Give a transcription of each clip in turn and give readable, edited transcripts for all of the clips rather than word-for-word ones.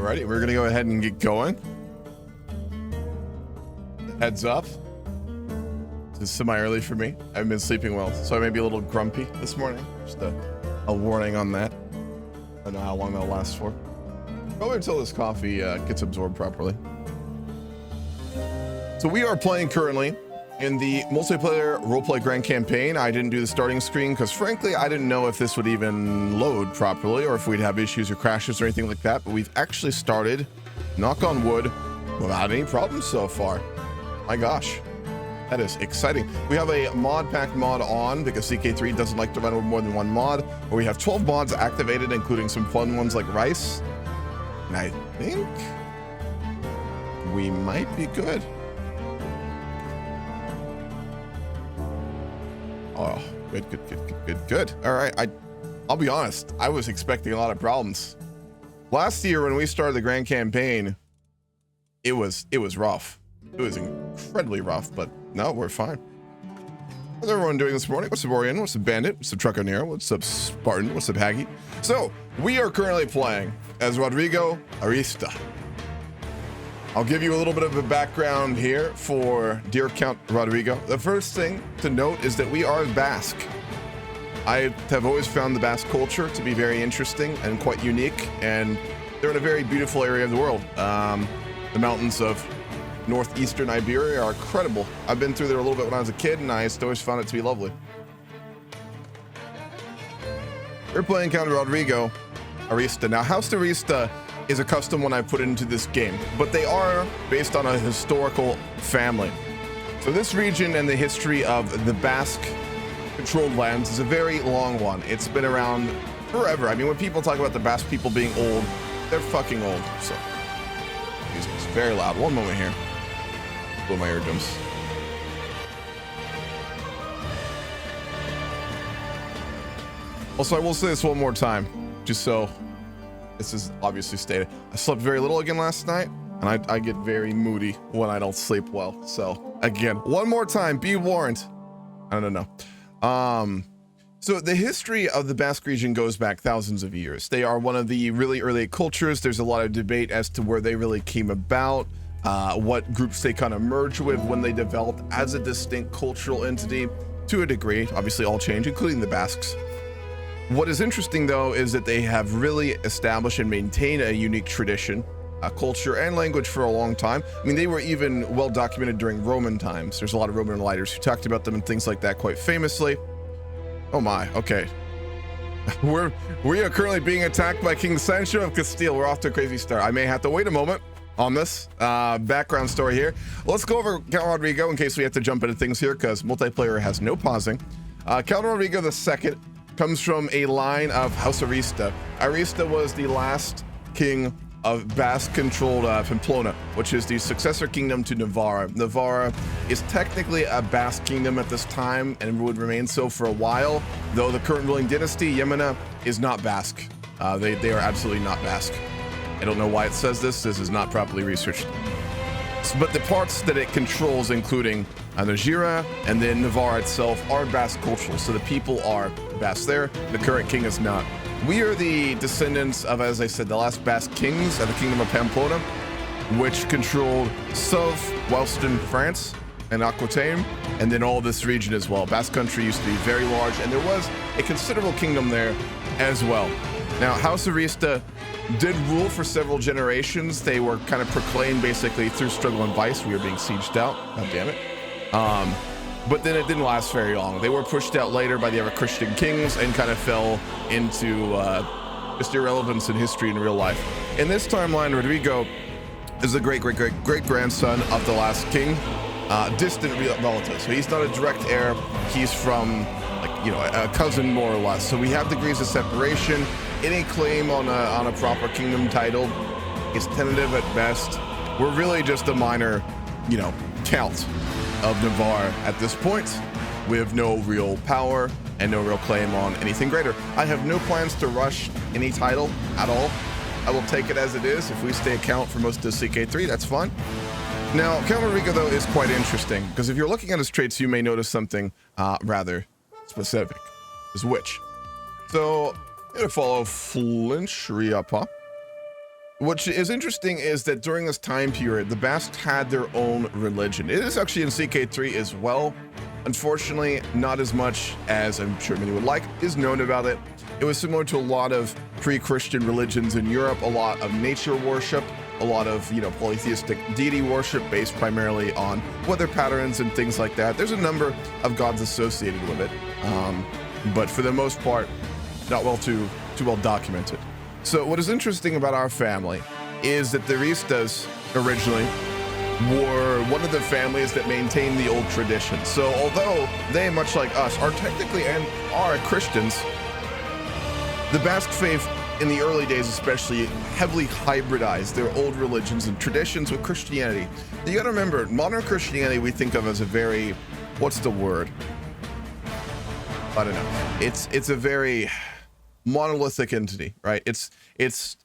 Alrighty, we're gonna go ahead and get going. Heads up. It's semi-early for me. I haven't been sleeping well, so I may be a little grumpy this morning. Just a warning on that. I don't know how long that'll last for. Probably until this coffee gets absorbed properly. So we are playing currently in the multiplayer roleplay grand campaign. I didn't do the starting screen because frankly, I didn't know if this would even load properly or if we'd have issues or crashes or anything like that. But we've actually started, knock on wood, without any problems so far. My gosh, that is exciting. We have a mod pack mod on because CK3 doesn't like to run with more than one mod. But we have 12 mods activated, including some fun ones like rice. And I think we might be good. Oh, good. All right, I'll be honest. I was expecting a lot of problems. Last year when we started the grand campaign, it was rough. It was incredibly rough, but no, we're fine. How's everyone doing this morning? What's up, Orion? What's up, Bandit? What's up, Truckanero? What's up, Spartan? What's up, Haggy? So we are currently playing as Rodrigo Arista. I'll give you a little bit of a background here for dear Count Rodrigo. The first thing to note is that we are Basque. I have always found the Basque culture to be very interesting and quite unique, and they're in a very beautiful area of the world. The mountains of northeastern Iberia are incredible. I've been through there a little bit when I was a kid, and I always found it to be lovely. We're playing Count Rodrigo Arista. Now, House Arista is a custom one I put into this game, but they are based on a historical family. So this region and the history of the Basque controlled lands is a very long one. It's been around forever. I mean, when people talk about the Basque people being old, they're fucking old. So music's very loud. One moment here. Blow my eardrums. Also, I will say this one more time, just so this is obviously stated. I slept very little again last night, and I get very moody when I don't sleep well. So again, one more time, be warned. I don't know. So the history of the Basque region goes back thousands of years. They are one of the really early cultures. There's a lot of debate as to where they really came about, what groups they kind of merged with when they developed as a distinct cultural entity to a degree. Obviously all change, including the Basques. What is interesting, though, is that they have really established and maintained a unique tradition, culture, and language for a long time. I mean, they were even well documented during Roman times. There's a lot of Roman writers who talked about them and things like that quite famously. Oh my, okay. We are currently being attacked by King Sancho of Castile. We're off to a crazy start. I may have to wait a moment on this background story here. Let's go over Count Rodrigo in case we have to jump into things here, because multiplayer has no pausing. Count Rodrigo II comes from a line of House Arista. Arista was the last king of Basque-controlled Pamplona, which is the successor kingdom to Navarra. Navarra is technically a Basque kingdom at this time and would remain so for a while, though the current ruling dynasty, Jimena, is not Basque. They are absolutely not Basque. I don't know why it says this. This is not properly researched. But the parts that it controls, including Najira and then Navarre itself, are Basque cultural. So the people are Basque there. The current king is not. We are the descendants of, as I said, the last Basque kings of the Kingdom of Pamplona, which controlled southwestern France and Aquitaine, and then all this region as well. Basque country used to be very large, and there was a considerable kingdom there as well. Now, House Arista did rule for several generations. They were kind of proclaimed basically through struggle and vice. We were being sieged out. God damn it. But then it didn't last very long. They were pushed out later by the other Christian kings and kind of fell into just irrelevance in history and real life. In this timeline, Rodrigo is the great-great-great-great-grandson of the last king, distant relative. So he's not a direct heir. He's from, like, you know, a cousin more or less. So we have degrees of separation. Any claim on a proper kingdom title is tentative at best. We're really just a minor, you know, count of Navarre at this point. We have no real power and no real claim on anything greater. I have no plans to rush any title at all. I will take it as it is. If we stay account for most of CK3, that's fine. Now, Count Rodrigo, though, is quite interesting, because if you're looking at his traits, you may notice something rather specific. Is which? So, I'm going to follow Flinch Riapa, What is interesting is that during this time period, the Basques had their own religion. It is actually in CK3 as well. Unfortunately, not as much as I'm sure many would like is known about it. It was similar to a lot of pre-Christian religions in Europe, a lot of nature worship, a lot of, polytheistic deity worship based primarily on weather patterns and things like that. There's a number of gods associated with it, but for the most part, not too well documented. So what is interesting about our family is that the Aristas originally were one of the families that maintained the old tradition. So although they, much like us, are technically and are Christians, the Basque faith in the early days especially heavily hybridized their old religions and traditions with Christianity. You gotta remember, modern Christianity we think of as a very, what's the word? I don't know. It's a very monolithic entity, right? It's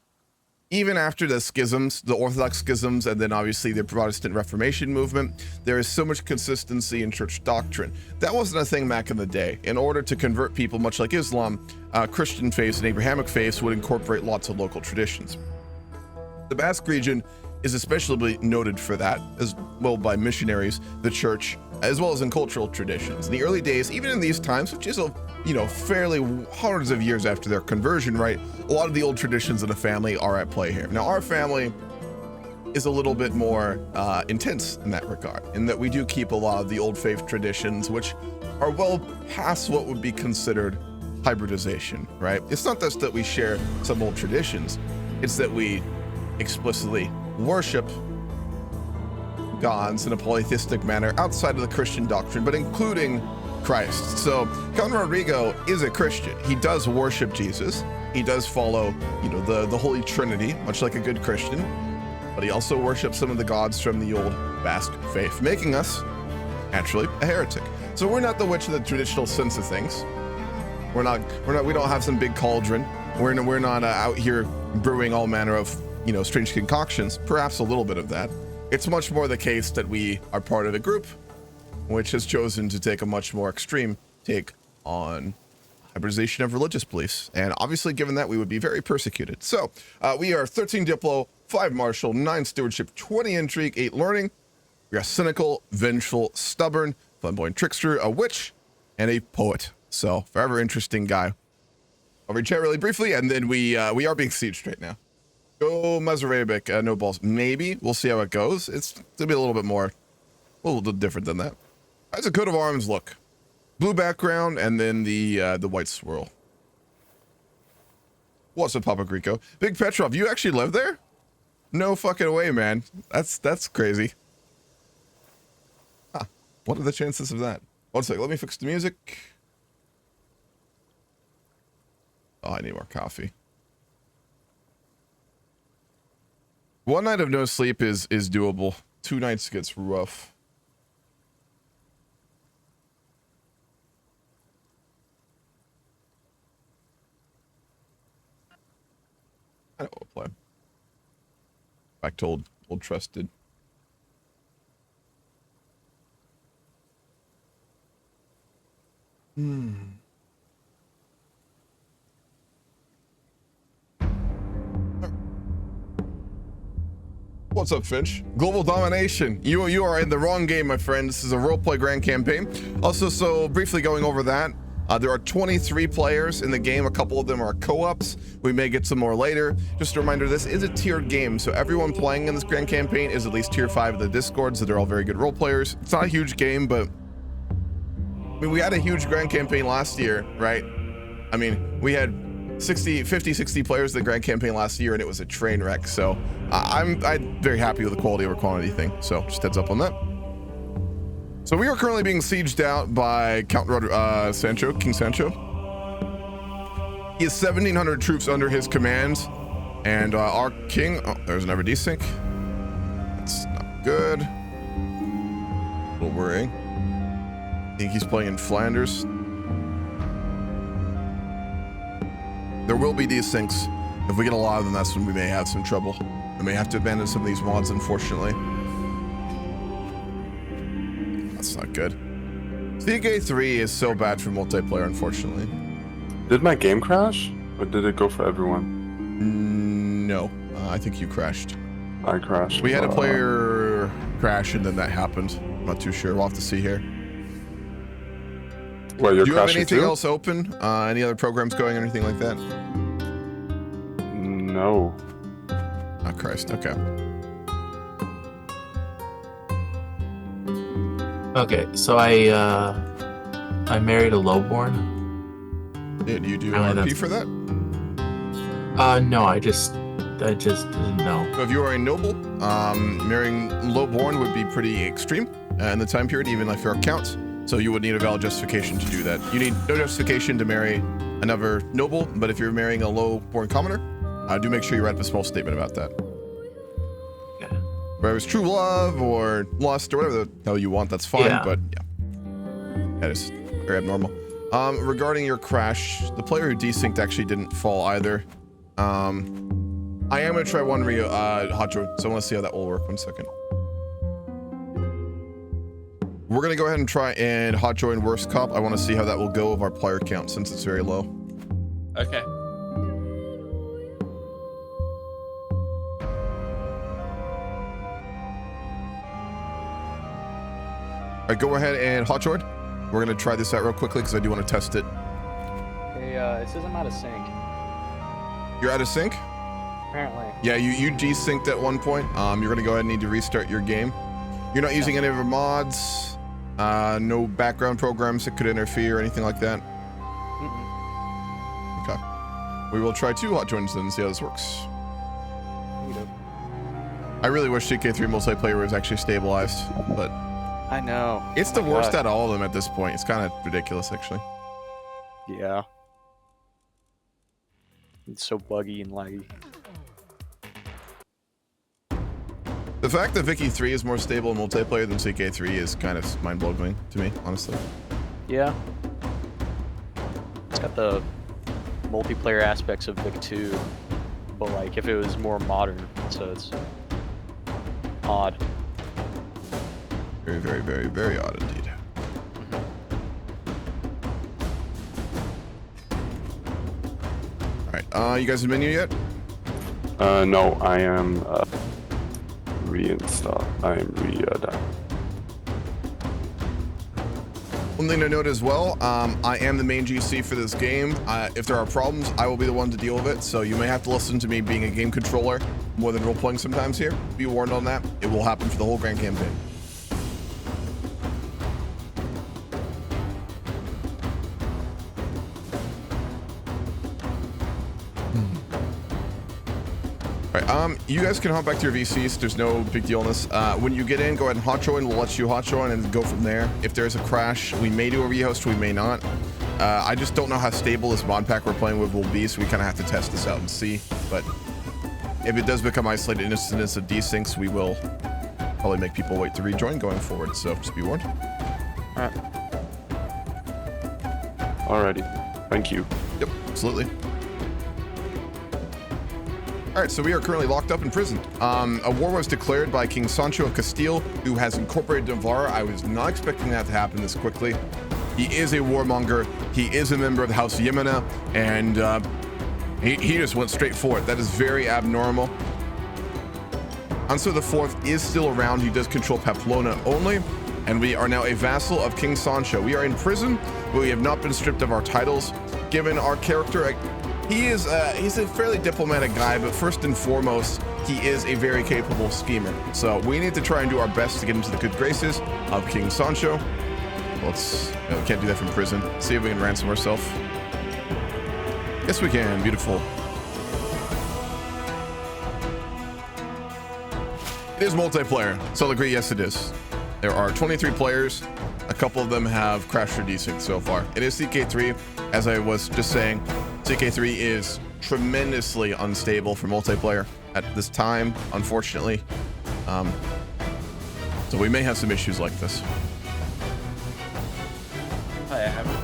even after the schisms, the Orthodox schisms, and then obviously the Protestant Reformation movement, there is so much consistency in church doctrine. That wasn't a thing back in the day. In order to convert people, much like Islam, Christian faiths and Abrahamic faiths would incorporate lots of local traditions. The Basque region is especially noted for that, as well by missionaries, the church, as well as in cultural traditions. In the early days, even in these times, which is fairly hundreds of years after their conversion, right? A lot of the old traditions of the family are at play here. Now, our family is a little bit more intense in that regard, in that we do keep a lot of the old faith traditions, which are well past what would be considered hybridization, right? It's not just that we share some old traditions, it's that we explicitly worship gods in a polytheistic manner outside of the Christian doctrine, but including Christ. So Count Rodrigo is a Christian. He does worship Jesus. He does follow, the Holy Trinity, much like a good Christian, but he also worships some of the gods from the old Basque faith, making us, naturally, a heretic. So we're not the witch in the traditional sense of things. We don't have some big cauldron. We're not out here brewing all manner of, strange concoctions, perhaps a little bit of that. It's much more the case that we are part of a group which has chosen to take a much more extreme take on hybridization of religious beliefs. And obviously, given that, we would be very persecuted. So we are 13 Diplo, 5 Martial, 9 Stewardship, 20 Intrigue, 8 Learning. We are cynical, vengeful, stubborn, flamboyant trickster, a witch, and a poet. So forever interesting guy. I'll read chat really briefly, and then we are being sieged right now. Go Mazarabic, no balls. Maybe. We'll see how it goes. It's going to be a little different than that. How's a coat of arms look? Blue background, and then the white swirl. What's up, Papa Greco? Big Petrov, you actually live there? No fucking way, man. That's crazy. Huh. What are the chances of that? One sec, let me fix the music. Oh, I need more coffee. One night of no sleep is doable. 2 nights gets rough. I don't want to play. Back to old trusted. What's up, Finch? Global domination. You are in the wrong game, my friend. This is a roleplay grand campaign. Also, so briefly going over that, there are 23 players in the game. A couple of them are co-ops. We may get some more later. Just a reminder, this is a tiered game, so everyone playing in this grand campaign is at least tier 5 of the Discord, so they're all very good role players. It's not a huge game, but I mean, we had a huge grand campaign last year, right? I mean, we had 50, 60 players in the grand campaign last year, and it was a train wreck. So I'm very happy with the quality over quantity thing. So just heads up on that. So we are currently being sieged out by Count Sancho, King Sancho. He has 1,700 troops under his command, and our king. Oh, there's another desync. That's not good. A little worrying. I think he's playing in Flanders. There will be desyncs. If we get a lot of them, that's when we may have some trouble. We may have to abandon some of these mods, unfortunately. That's not good. CK3 is so bad for multiplayer, unfortunately. Did my game crash? Or did it go for everyone? no. I think you crashed. I crashed. We had a player crash and then that happened. I'm not too sure. We'll have to see here. Well, you're Do you have crashing anything too? else open? Any other programs going, anything like that? No. Oh, Christ. Okay. Okay, so I married a lowborn. Yeah, do you do Apparently RP that's- for that? No, I just didn't know. So if you are a noble, marrying lowborn would be pretty extreme in the time period, even if your counts. So you would need a valid justification to do that. You need no justification to marry another noble, but if you're marrying a lowborn commoner, do make sure you write a small statement about that. Yeah. Whether it's true love or lust or whatever the hell you want, that's fine. Yeah. But yeah, that is very abnormal. Regarding your crash, the player who desynced actually didn't fall either. I am gonna try one Hotjo, so I want to see how that will work. 1 second. We're gonna go ahead and try and hot join worst cop. I want to see how that will go with our player count since it's very low. Okay. All right, go ahead and hot join. We're gonna try this out real quickly because I do want to test it. Hey, it says I'm out of sync. You're out of sync? Apparently. Yeah, you desynced at one point. You're gonna go ahead and need to restart your game. You're not using any of our mods. No background programs that could interfere or anything like that. Okay. We will try 2 hot joins then and see how this works. I really wish CK3 multiplayer was actually stabilized, but I know. it's the Oh my worst God. out of all of them at this point. It's kind of ridiculous, actually. Yeah. It's so buggy and laggy. The fact that Vicky 3 is more stable in multiplayer than CK3 is kind of mind-blowing to me, honestly. Yeah. It's got the multiplayer aspects of Vic 2, but like if it was more modern, so it's odd. Very, very, very, very odd indeed. Alright, you guys in menu yet? No, I am reinstall. I am done. One thing to note as well, I am the main GC for this game. If there are problems, I will be the one to deal with it, so you may have to listen to me being a game controller more than role-playing sometimes here. Be warned on that. It will happen for the whole grand campaign. Alright, you guys can hop back to your VCs. There's no big deal on this. When you get in, go ahead and hot join. We'll let you hot join and go from there. If there's a crash, we may do a rehost, we may not. I just don't know how stable this mod pack we're playing with will be, so we kind of have to test this out and see. But if it does become isolated incidents of desyncs, we will probably make people wait to rejoin going forward. So just be warned. Alright. Alrighty. Thank you. Yep, absolutely. All right, so we are currently locked up in prison. A war was declared by King Sancho of Castile, who has incorporated Navarra. I was not expecting that to happen this quickly. He is a warmonger. He is a member of the House Jimena, and he just went straight for it. That is very abnormal. Hanso IV is still around. He does control Pamplona only, and we are now a vassal of King Sancho. We are in prison, but we have not been stripped of our titles. Given our character, he's a fairly diplomatic guy, but first and foremost, he is a very capable schemer. So we need to try and do our best to get into the good graces of King Sancho. Let's, we can't do that from prison. See if we can ransom ourselves. Yes, we can. Beautiful. It is multiplayer, so I'll agree, yes it is. There are 23 players. A couple of them have crashed or desynced so far. It is CK3, as I was just saying. CK3 is tremendously unstable for multiplayer at this time, unfortunately. So we may have some issues like this. I haven't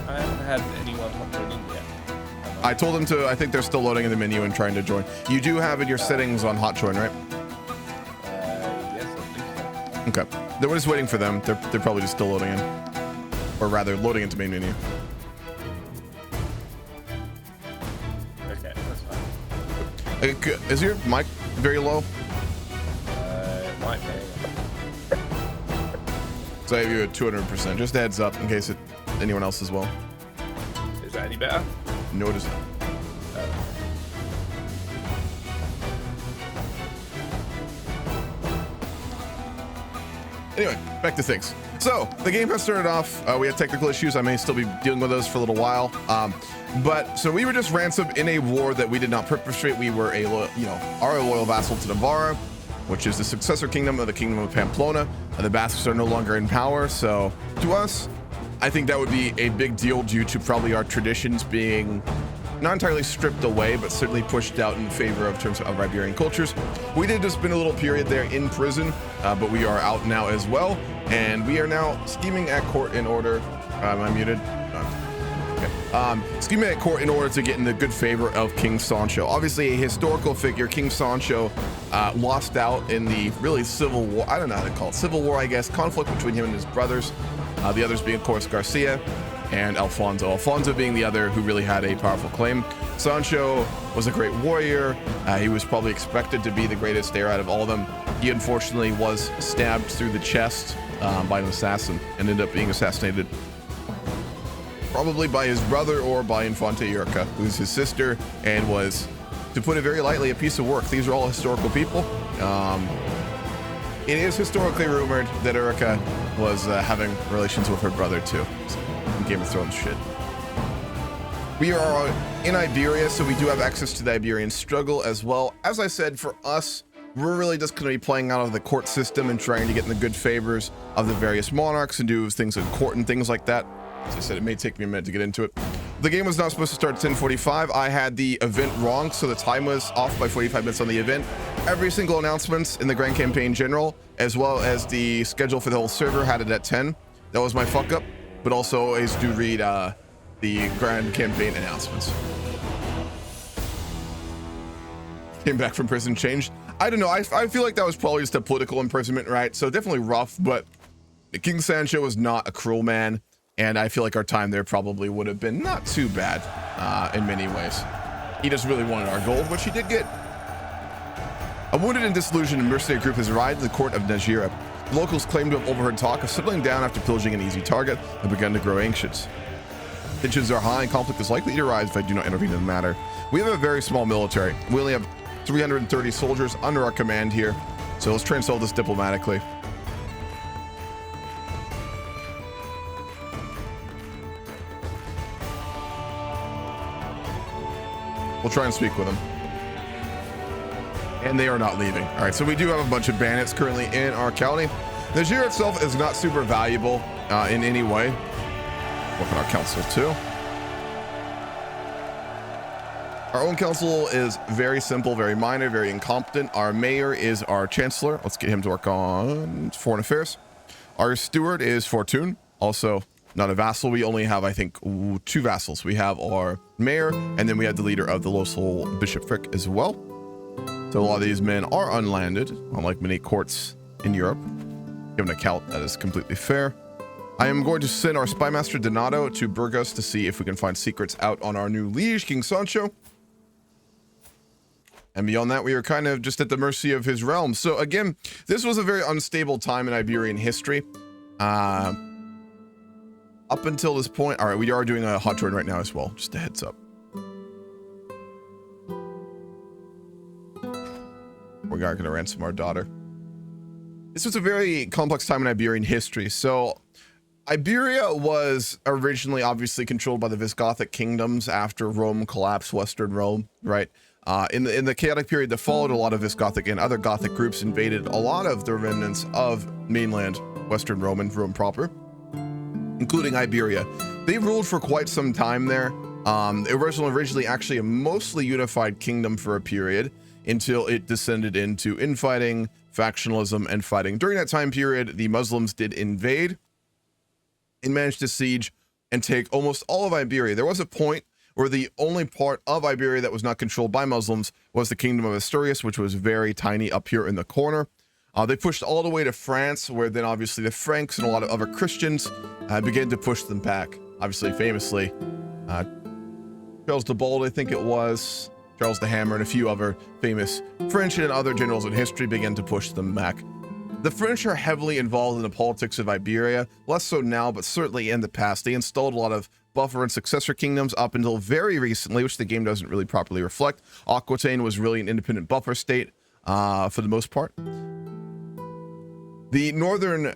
had anyone join in yet. I told them to, I think they're still loading in the menu and trying to join. You do have in your settings on hot join, right? Yes, I think so. Okay. We're just waiting for them. They're probably just still loading in. Or rather, loading into main menu. Okay, that's fine. Is your mic very low? It might be. So I have you at 200%. Just a heads up in case anyone else as well. Is that any better? No, it is not. Anyway, back to things. So the game has started off. We had technical issues. I may still be dealing with those for a little while. But so we were just ransomed in a war that we did not perpetrate. We were are a loyal vassal to Navarra, which is the successor kingdom of the kingdom of Pamplona. The Basques are no longer in power. So to us, I think that would be a big deal due to probably our traditions being not entirely stripped away, but certainly pushed out in favor of terms of Iberian cultures. We did just spend a little period there in prison, but we are out now as well, and we are now scheming at court in order. Am I muted? Okay. Scheming at court in order to get in the good favor of King Sancho. Obviously, a historical figure. King Sancho lost out in the really civil war. I don't know how to call it. Civil war, I guess. Conflict between him and his brothers. The others being, of course, Garcia and Alfonso. Alfonso being the other who really had a powerful claim. Sancho was a great warrior. He was probably expected to be the greatest heir out of all of them. He unfortunately was stabbed through the chest by an assassin and ended up being assassinated probably by his brother or by Infante Yurka, who's his sister, and was, to put it very lightly, a piece of work. These are all historical people. It is historically rumored that Yurka was having relations with her brother too. Game of Thrones shit. We are in Iberia, so we do have access to the Iberian struggle as well. As I said, for us, we're really just going to be playing out of the court system and trying to get in the good favors of the various monarchs and do things in court and things like that. As I said, it may take me a minute to get into it. The game was not supposed to start at 10:45. I had the event wrong, so the time was off by 45 minutes on the event. Every single announcements in the Grand Campaign General, as well as the schedule for the whole server, had it at 10. That was my fuck up. But also always do read the Grand Campaign announcements. Came back from prison, changed. I don't know. I feel like that was probably just a political imprisonment, right? So definitely rough, but King Sancho was not a cruel man. And I feel like our time there probably would have been not too bad in many ways. He just really wanted our gold, which he did get. A wounded and disillusioned mercenary group has arrived at the court of Najira. The locals claim to have overheard talk of settling down after pillaging an easy target and begun to grow anxious. Tensions are high and conflict is likely to arise if I do not intervene in the matter. We have a very small military. We only have 330 soldiers under our command here, so let's try and solve this diplomatically. We'll try and speak with them. And they are not leaving. All right, so we do have a bunch of bandits currently in our county. Najir itself is not super valuable in any way. Look at our council too. Our own council is very simple, very minor, very incompetent. Our mayor is our chancellor. Let's get him to work on foreign affairs. Our steward is Fortune, also not a vassal. We only have, I think, 2 vassals. We have our mayor, and then we have the leader of the local bishopric as well. So a lot of these men are unlanded, unlike many courts in Europe. Given a count, that is completely fair. I am going to send our spymaster Donato to Burgos to see if we can find secrets out on our new liege, King Sancho. And beyond that, we are kind of just at the mercy of his realm. So again, this was a very unstable time in Iberian history. Up until this point, all right, we are doing a hot turn right now as well. Just a heads up. We're not going to ransom our daughter. This was a very complex time in Iberian history. So Iberia was originally obviously controlled by the Visigothic kingdoms after Rome collapsed, Western Rome, right? In the chaotic period that followed, a lot of Visigothic and other Gothic groups invaded a lot of the remnants of mainland Western Rome and Rome proper, including Iberia. They ruled for quite some time there. It was originally actually a mostly unified kingdom for a period until it descended into infighting, factionalism, and fighting. During that time period, the Muslims did invade and managed to siege and take almost all of Iberia. There was a point where the only part of Iberia that was not controlled by Muslims was the kingdom of Asturias, which was very tiny up here in the corner. They pushed all the way to France, where then obviously the Franks and a lot of other Christians began to push them back. Obviously, famously, Charles de Bald, I think it was, Charles the Hammer, and a few other famous French and other generals in history began to push them back. The French are heavily involved in the politics of Iberia, less so now, but certainly in the past. They installed a lot of buffer and successor kingdoms up until very recently, which the game doesn't really properly reflect. Aquitaine was really an independent buffer state for the most part. The northern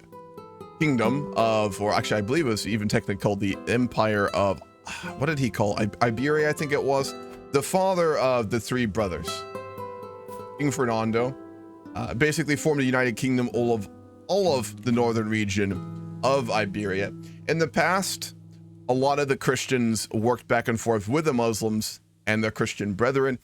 kingdom of, or actually I believe it was even technically called the Empire of, what did he call? Iberia, I think it was. The father of the three brothers, King Fernando, basically formed a united kingdom, all of the northern region of Iberia. In the past, a lot of the Christians worked back and forth with the Muslims and their Christian brethren.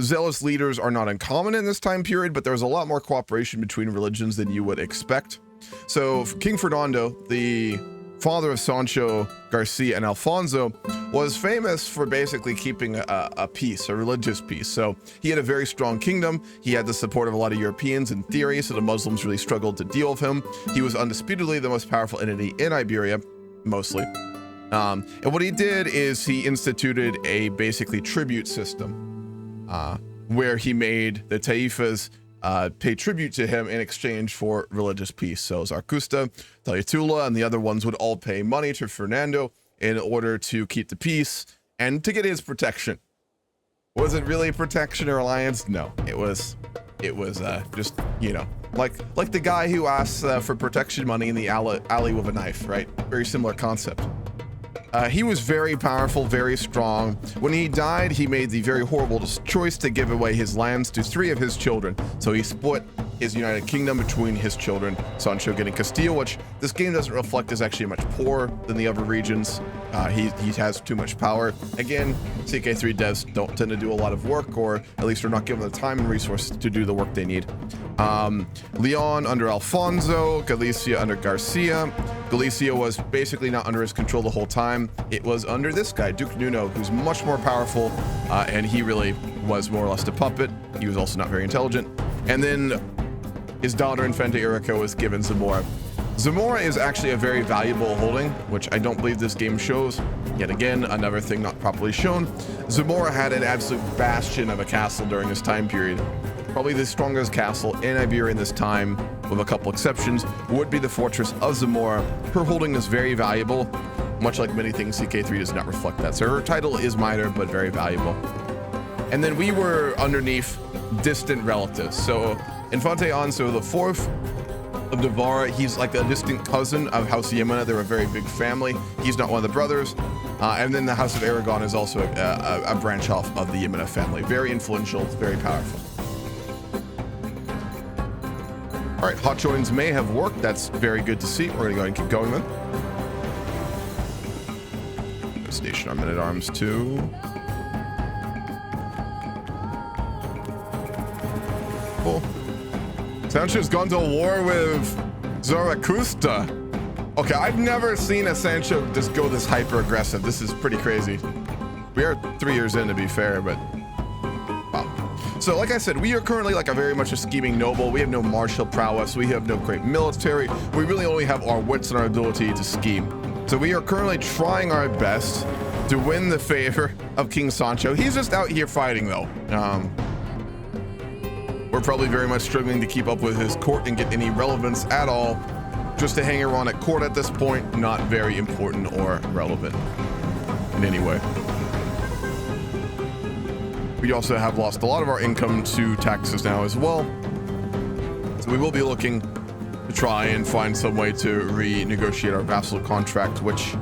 Zealous leaders are not uncommon in this time period, but there was a lot more cooperation between religions than you would expect. So King Fernando, the father of Sancho, Garcia, and Alfonso, was famous for basically keeping a peace, a religious peace. So he had a very strong kingdom. He had the support of a lot of Europeans in theory, so the Muslims really struggled to deal with him. He was undisputedly the most powerful entity in Iberia, mostly. And what he did is he instituted a basically tribute system where he made the taifas pay tribute to him in exchange for religious peace. So Zarcusta, Tayatula, and the other ones would all pay money to Fernando in order to keep the peace and to get his protection. Was it really protection or alliance? No, it was just, you know, like the guy who asks for protection money in the alley with a knife, right? Very similar concept. He was very powerful, very strong. When he died, he made the very horrible choice to give away his lands to 3 of his children. So he split his united kingdom between his children, Sancho getting Castile, which this game doesn't reflect is actually much poorer than the other regions. He has too much power. Again, CK3 devs don't tend to do a lot of work, or at least are not given the time and resources to do the work they need. Leon under Alfonso, Galicia under Garcia. Galicia was basically not under his control the whole time. It was under this guy, Duke Nuno, who's much more powerful, and he really was more or less a puppet. He was also not very intelligent. And then his daughter, Infanta Irica, was given Zamora. Zamora is actually a very valuable holding, which I don't believe this game shows. Yet again, another thing not properly shown. Zamora had an absolute bastion of a castle during this time period. Probably the strongest castle in Iberia in this time, with a couple exceptions, would be the fortress of Zamora. Her holding is very valuable, much like many things CK3 does not reflect that. So her title is minor, but very valuable. And then we were underneath distant relatives. So Infante Anso IV of Navarra, he's like a distant cousin of House Jimena. They're a very big family. He's not one of the brothers. And then the House of Aragon is also a branch off of the Jimena family. Very influential, very powerful. All right, hot joins may have worked. That's very good to see. We're gonna go ahead and keep going then. Station our men-at-arms too. Cool. Sancho's gone to war with Zaracusta. Okay, I've never seen a Sancho just go this hyper-aggressive. This is pretty crazy. We are 3 years in, to be fair, but wow. So like I said, we are currently like a very much a scheming noble. We have no martial prowess. We have no great military. We really only have our wits and our ability to scheme. So we are currently trying our best to win the favor of King Sancho. He's just out here fighting though. We're probably very much struggling to keep up with his court and get any relevance at all. Just to hang around at court at this point, not very important or relevant in any way. We also have lost a lot of our income to taxes now as well. So we will be looking to try and find some way to renegotiate our vassal contract, which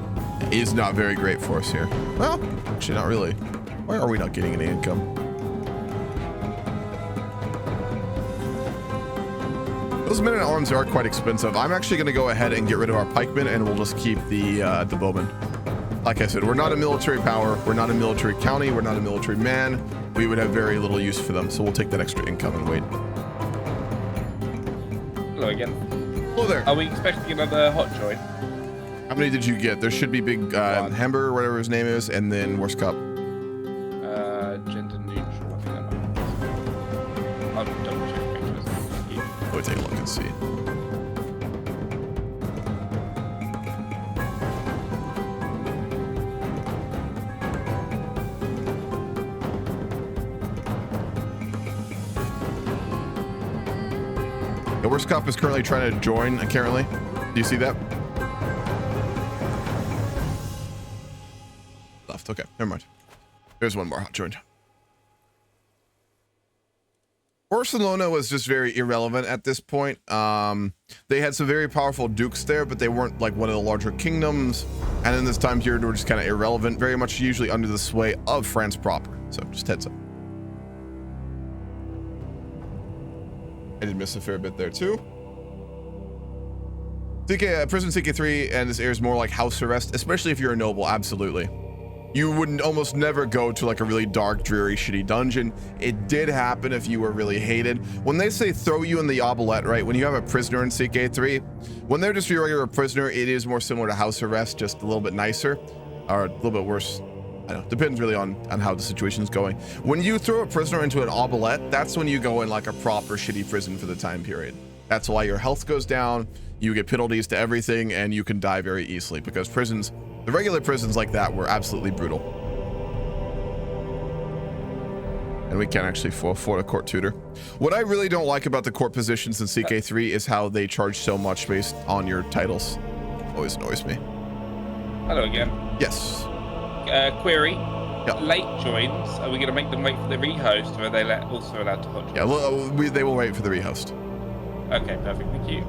is not very great for us here. Well, actually not really. Why are we not getting any income? Those men-at-arms are quite expensive. I'm actually going to go ahead and get rid of our pikemen, and we'll just keep the bowmen. Like I said, we're not a military power. We're not a military county. We're not a military man. We would have very little use for them, so we'll take that extra income and wait. Hello again. Hello there. Are we expecting another hot joint? How many did you get? There should be big Hamburger, whatever his name is, and then worst cup. Gender neutral. I think that might be. I'll double check. Make sure it's Let me take a look and see. The worst cop is currently trying to join, currently. Do you see that? Left. Okay, never mind. There's one more hot joined. Barcelona was just very irrelevant at this point. They had some very powerful dukes there, but they weren't like one of the larger kingdoms. And in this time period, they were just kind of irrelevant, very much usually under the sway of France proper. So just heads up. I did miss a fair bit there too. Prison CK3 and this area is more like House Arista, especially if you're a noble, absolutely. You wouldn't almost never go to like a really dark, dreary, shitty dungeon. It did happen if you were really hated. When they say throw you in the oubliette, right? When you have a prisoner in CK3, when they're just your regular prisoner, it is more similar to House Arrest, just a little bit nicer or a little bit worse. I don't know, depends really on how the situation's going. When you throw a prisoner into an oubliette, that's when you go in like a proper shitty prison for the time period. That's why your health goes down, you get penalties to everything, and you can die very easily because prisons, the regular prisons like that were absolutely brutal. And we can't actually afford a court tutor. What I really don't like about the court positions in CK3 is how they charge so much based on your titles. Always annoys me. Hello again. Yes. Query. Yep. Late joins. Are we going to make them wait for the rehost, or are they also allowed to hot join? Yeah, well, they will wait for the rehost. Okay, perfect. Thank you.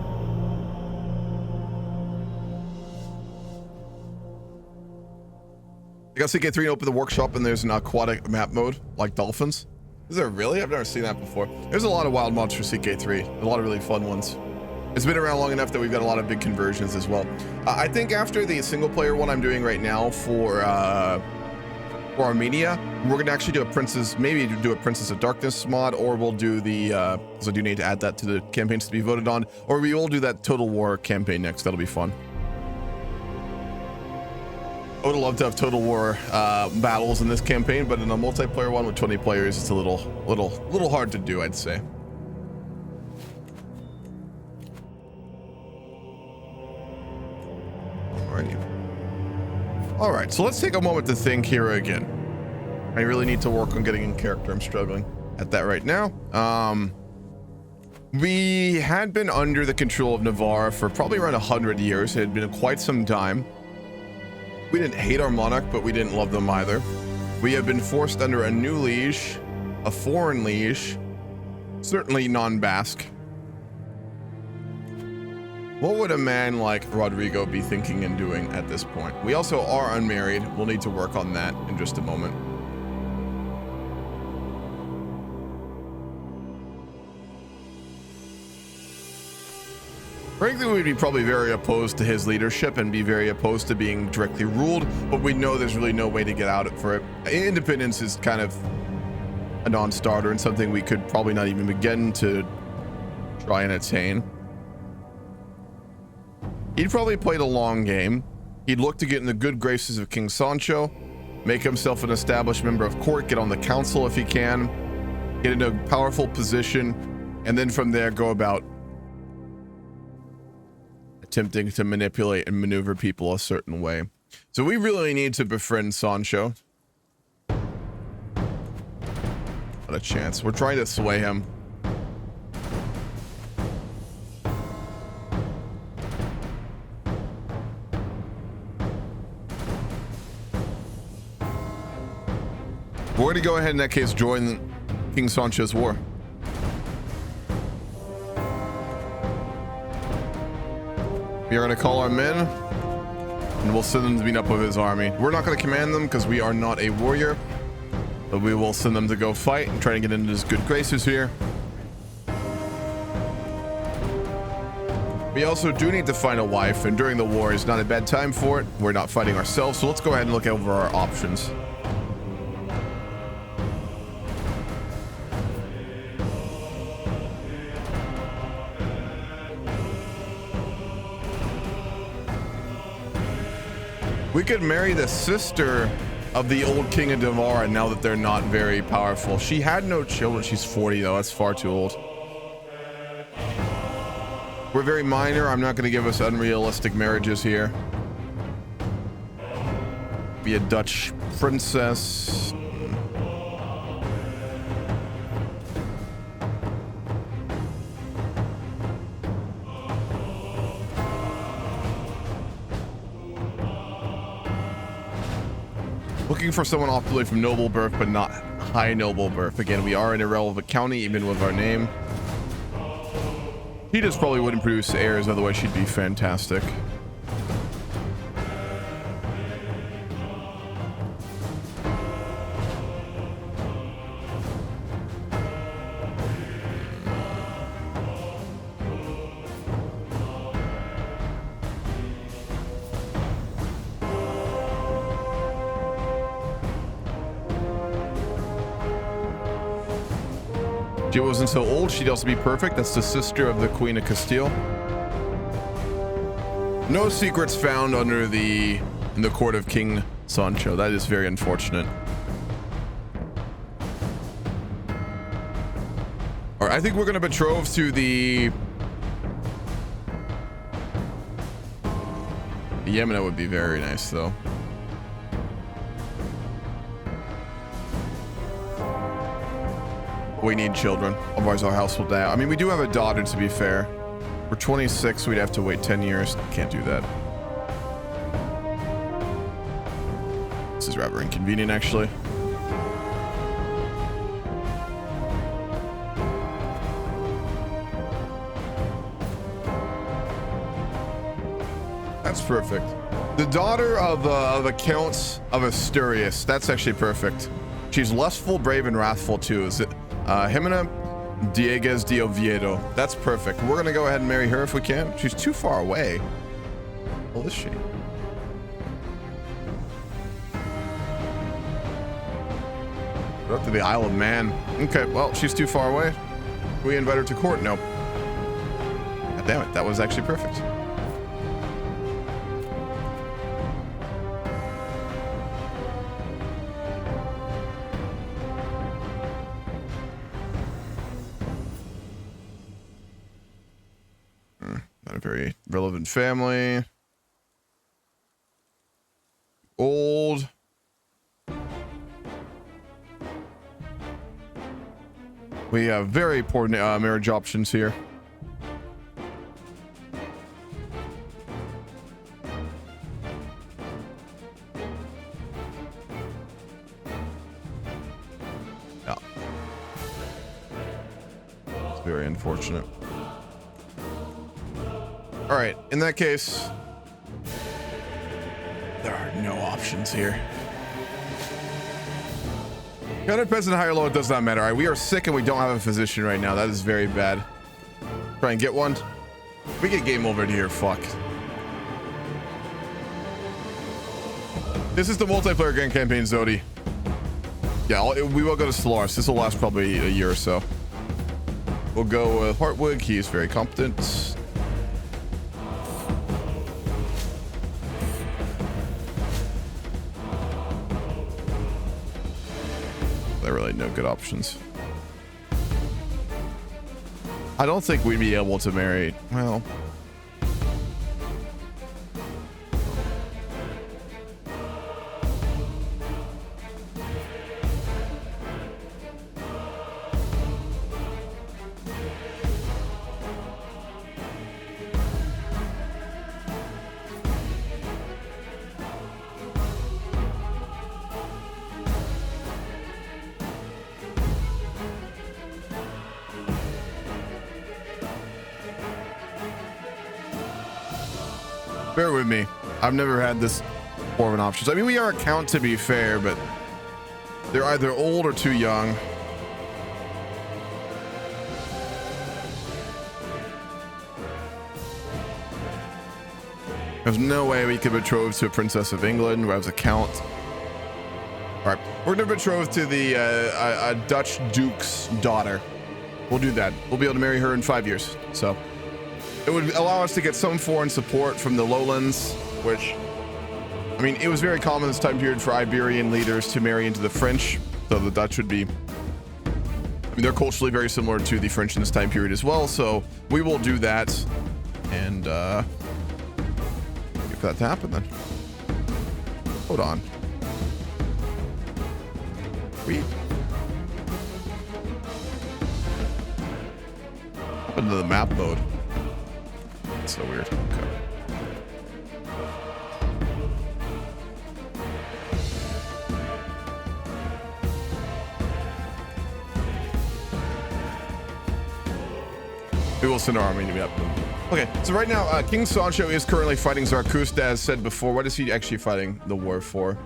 I got CK3 and open the workshop, and there's an aquatic map mode like dolphins. Is there really? I've never seen that before. There's a lot of wild mods for CK3, a lot of really fun ones. It's been around long enough that we've got a lot of big conversions as well. I think after the single player one I'm doing right now for Armenia, we're gonna actually do a Princess, maybe do a Princess of Darkness mod, or we'll do the, because I do need to add that to the campaigns to be voted on, or we will do that Total War campaign next. That'll be fun. I would love to have Total War battles in this campaign, but in a multiplayer one with 20 players, it's a little hard to do, I'd say. Alrighty. All right, so let's take a moment to think here again. I really need to work on getting in character. I'm struggling at that right now. We had been under the control of Navarre for probably around 100 years. It had been quite some time. We didn't hate our monarch, but we didn't love them either. We have been forced under a new liege, a foreign liege, certainly non-Basque. What would a man like Rodrigo be thinking and doing at this point? We also are unmarried. We'll need to work on that in just a moment. Frankly, we'd be probably very opposed to his leadership and be very opposed to being directly ruled, but we know there's really no way to get out for it. Independence is kind of a non-starter and something we could probably not even begin to try and attain. He'd probably play the long game. He'd look to get in the good graces of King Sancho, make himself an established member of court, get on the council if he can, get into a powerful position, and then from there go about attempting to manipulate and maneuver people a certain way. So we really need to befriend Sancho. Not a chance. We're trying to sway him. We're going to go ahead in that case join King Sancho's war. We are going to call our men and we'll send them to meet up with his army. We're not going to command them because we are not a warrior, but we will send them to go fight and try to get into his good graces here. We also do need to find a wife, and during the war is not a bad time for it. We're not fighting ourselves, so let's go ahead and look over our options. We could marry the sister of the old king of Navarre now that they're not very powerful. She had no children. She's 40 though. That's far too old. We're very minor. I'm not going to give us unrealistic marriages here. Be a Dutch princess. Looking for someone optimally from noble birth, but not high noble birth. Again, we are an irrelevant county, even with our name. He just probably wouldn't produce heirs, otherwise she'd be fantastic. She wasn't so old, she'd also be perfect. That's the sister of the Queen of Castile. No secrets found in the court of King Sancho. That is very unfortunate. All right, I think we're gonna betroth to the Jimena would be very nice though. We need children, otherwise our house will die. I mean, we do have a daughter, to be fair. We're 26, we'd have to wait 10 years. Can't do that. This is rather inconvenient, actually. That's perfect. The daughter of the Count of Asturias. That's actually perfect. She's lustful, brave, and wrathful, too. Is it? Jimena Dieguez de Oviedo. That's perfect. We're gonna go ahead and marry her if we can. She's too far away. Well, is she? We're up to the Isle of Man. Okay, well, she's too far away. We invite her to court? Nope. God damn it, that was actually perfect. Not a very relevant family. Old. We have very poor marriage options here. Yeah. It's very unfortunate. All right, in that case, there are no options here. Gunner peasant high or low, it does not matter. All right, we are sick and we don't have a physician right now. That is very bad. Try and get one. We get game over here. Fuck. This is the multiplayer game campaign, Zodi. Yeah, we will go to Stellaris. This will last probably a year or so. We'll go with Hartwig. He is very competent. There are really no good options. I don't think we'd be able to marry. Well, bear with me. I've never had this form of options. I mean, we are a count to be fair, but they're either old or too young. There's no way we could betroth to a princess of England who has a count. All right, we're gonna betroth to the a Dutch duke's daughter. We'll do that. We'll be able to marry her in 5 years. So it would allow us to get some foreign support from the lowlands, which, I mean, it was very common this time period for Iberian leaders to marry into the French. So the Dutch would be, I mean, they're culturally very similar to the French in this time period as well. So we will do that and wait for that to happen then. Hold on. What happened to the map mode? It's so weird. Okay. We will send our army to be up. Okay, so right now, King Sancho is currently fighting Zaragoza, as said before. What is he actually fighting the war for?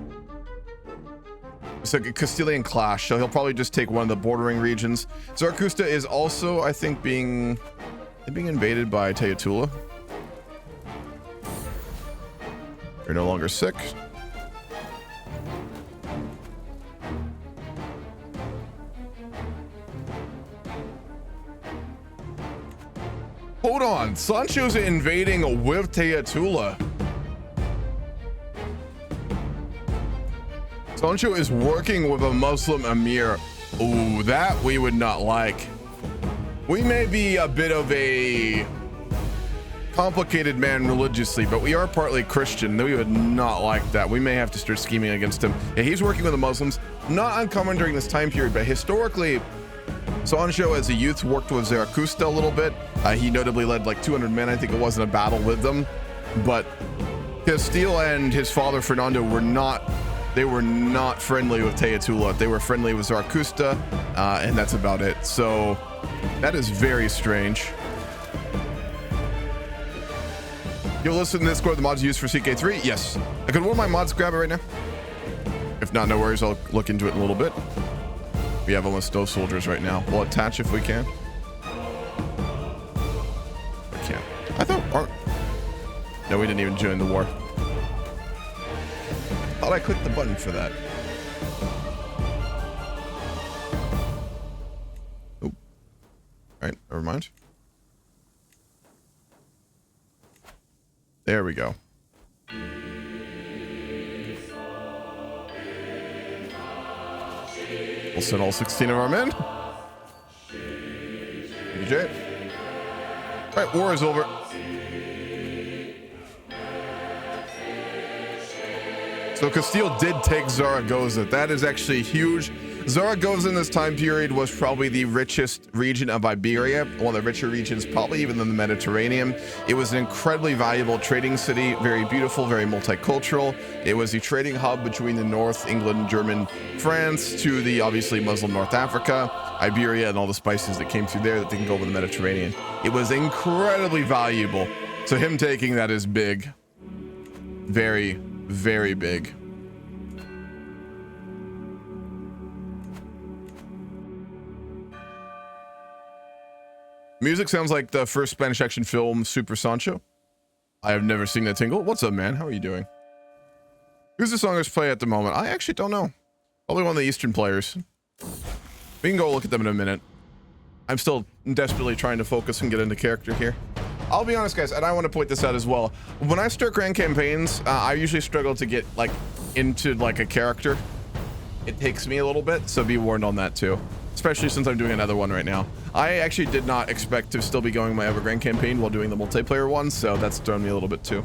It's a Castilian clash, so he'll probably just take one of the bordering regions. Zaragoza is also, I think, being invaded by Teotula. You're no longer sick. Hold on, Sancho's invading with Teotula. Sancho is working with a Muslim emir. Ooh, that we would not like. We may be a bit of a complicated man religiously, but we are partly Christian. We would not like that. We may have to start scheming against him. Yeah, he's working with the Muslims. Not uncommon during this time period, but historically, Sancho as a youth worked with Zaragoza a little bit. He notably led like 200 men, I think it was, in a battle with them. But Castile and his father Fernando were not friendly with Teotula. They were friendly with Zaragoza, and that's about it. So that is very strange. You'll listen to this Discord, the mods used for CK3? Yes. Could one of my mods grab it right now? If not, no worries. I'll look into it in a little bit. We have almost no soldiers right now. We'll attach if we can. We can't. I thought... No, we didn't even join the war. Thought I clicked the button for that. Oh. Alright, never mind. There we go. We'll send all 16 of our men. DJ. All right, war is over. So Castile did take Zaragoza. That is actually huge. Zaragoza in this time period was probably the richest region of Iberia, one of the richer regions, probably even in the Mediterranean. It was an incredibly valuable trading city, very beautiful, very multicultural. It was the trading hub between the North, England, German, France, to the obviously Muslim North Africa, Iberia, and all the spices that came through there that didn't go over the Mediterranean. It was incredibly valuable. So him taking that is big. Very, very big. Music sounds like the first Spanish action film, Super Sancho. I have never seen that tingle. What's up, man? How are you doing? Who's the songers play at the moment? I actually don't know. Probably one of the Eastern players. We can go look at them in a minute. I'm still desperately trying to focus and get into character here. I'll be honest, guys, and I want to point this out as well. When I start grand campaigns, I usually struggle to get like into like a character. It takes me a little bit, so be warned on that too. Especially since I'm doing another one right now. I actually did not expect to still be going my Evergrande campaign while doing the multiplayer one, so that's thrown me a little bit too.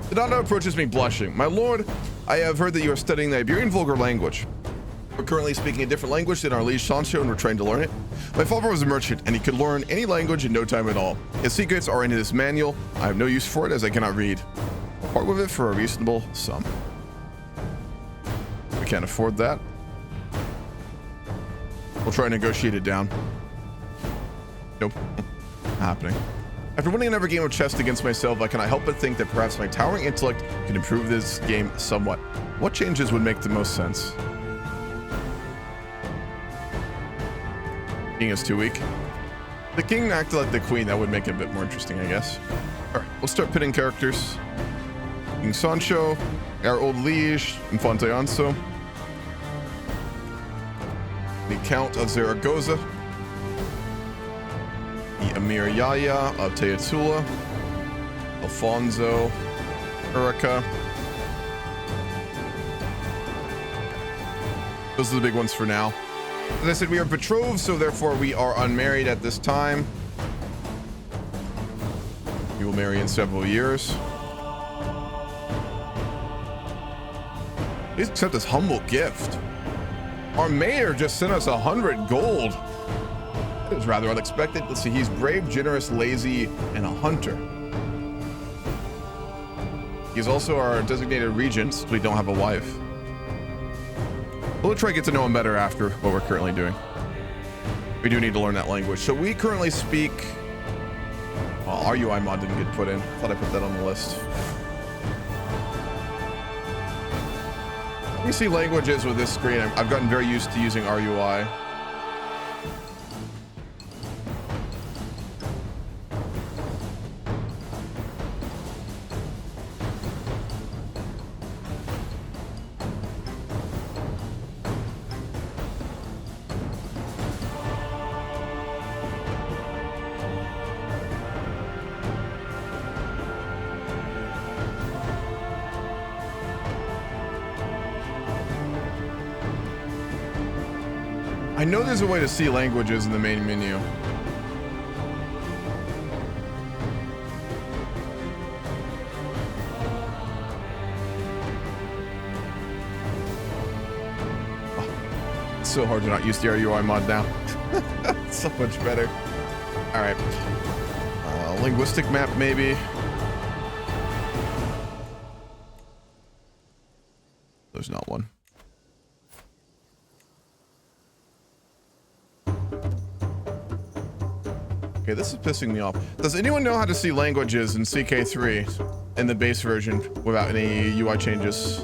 Fernando approaches me blushing. My lord, I have heard that you are studying the Iberian vulgar language. We're currently speaking a different language than our liege Sancho, and we're trying to learn it. My father was a merchant, and he could learn any language in no time at all. His secrets are in his manual. I have no use for it as I cannot read. Part with it for a reasonable sum. We can't afford that. We'll try and negotiate it down. Nope. Not happening. After winning another game of chess against myself, I cannot help but think that perhaps my towering intellect can improve this game somewhat. What changes would make the most sense? King is too weak. The king acted like the queen. That would make it a bit more interesting, I guess. All right, we'll start pitting characters. King Sancho, our old liege, Infante Anso. The Count of Zaragoza, the Emir Yahya of Teotula, Alfonso, Urica. Those are the big ones for now. As I said, we are betrothed, so therefore we are unmarried at this time. We will marry in several years. Please accept this humble gift. Our mayor just sent us 100 gold. That is rather unexpected. Let's see, he's brave, generous, lazy, and a hunter. He's also our designated regent, since we don't have a wife. We'll try to get to know him better after what we're currently doing. We do need to learn that language. So we currently speak RUI mod didn't get put in. Thought I put that on the list. You see languages with this screen. I've gotten very used to using RUI. I know there's a way to see languages in the main menu. Oh, it's so hard to not use the RUI mod now. So much better. All right. Linguistic map, maybe. There's not one. Okay, this is pissing me off. Does anyone know how to see languages in CK3 in the base version without any UI changes?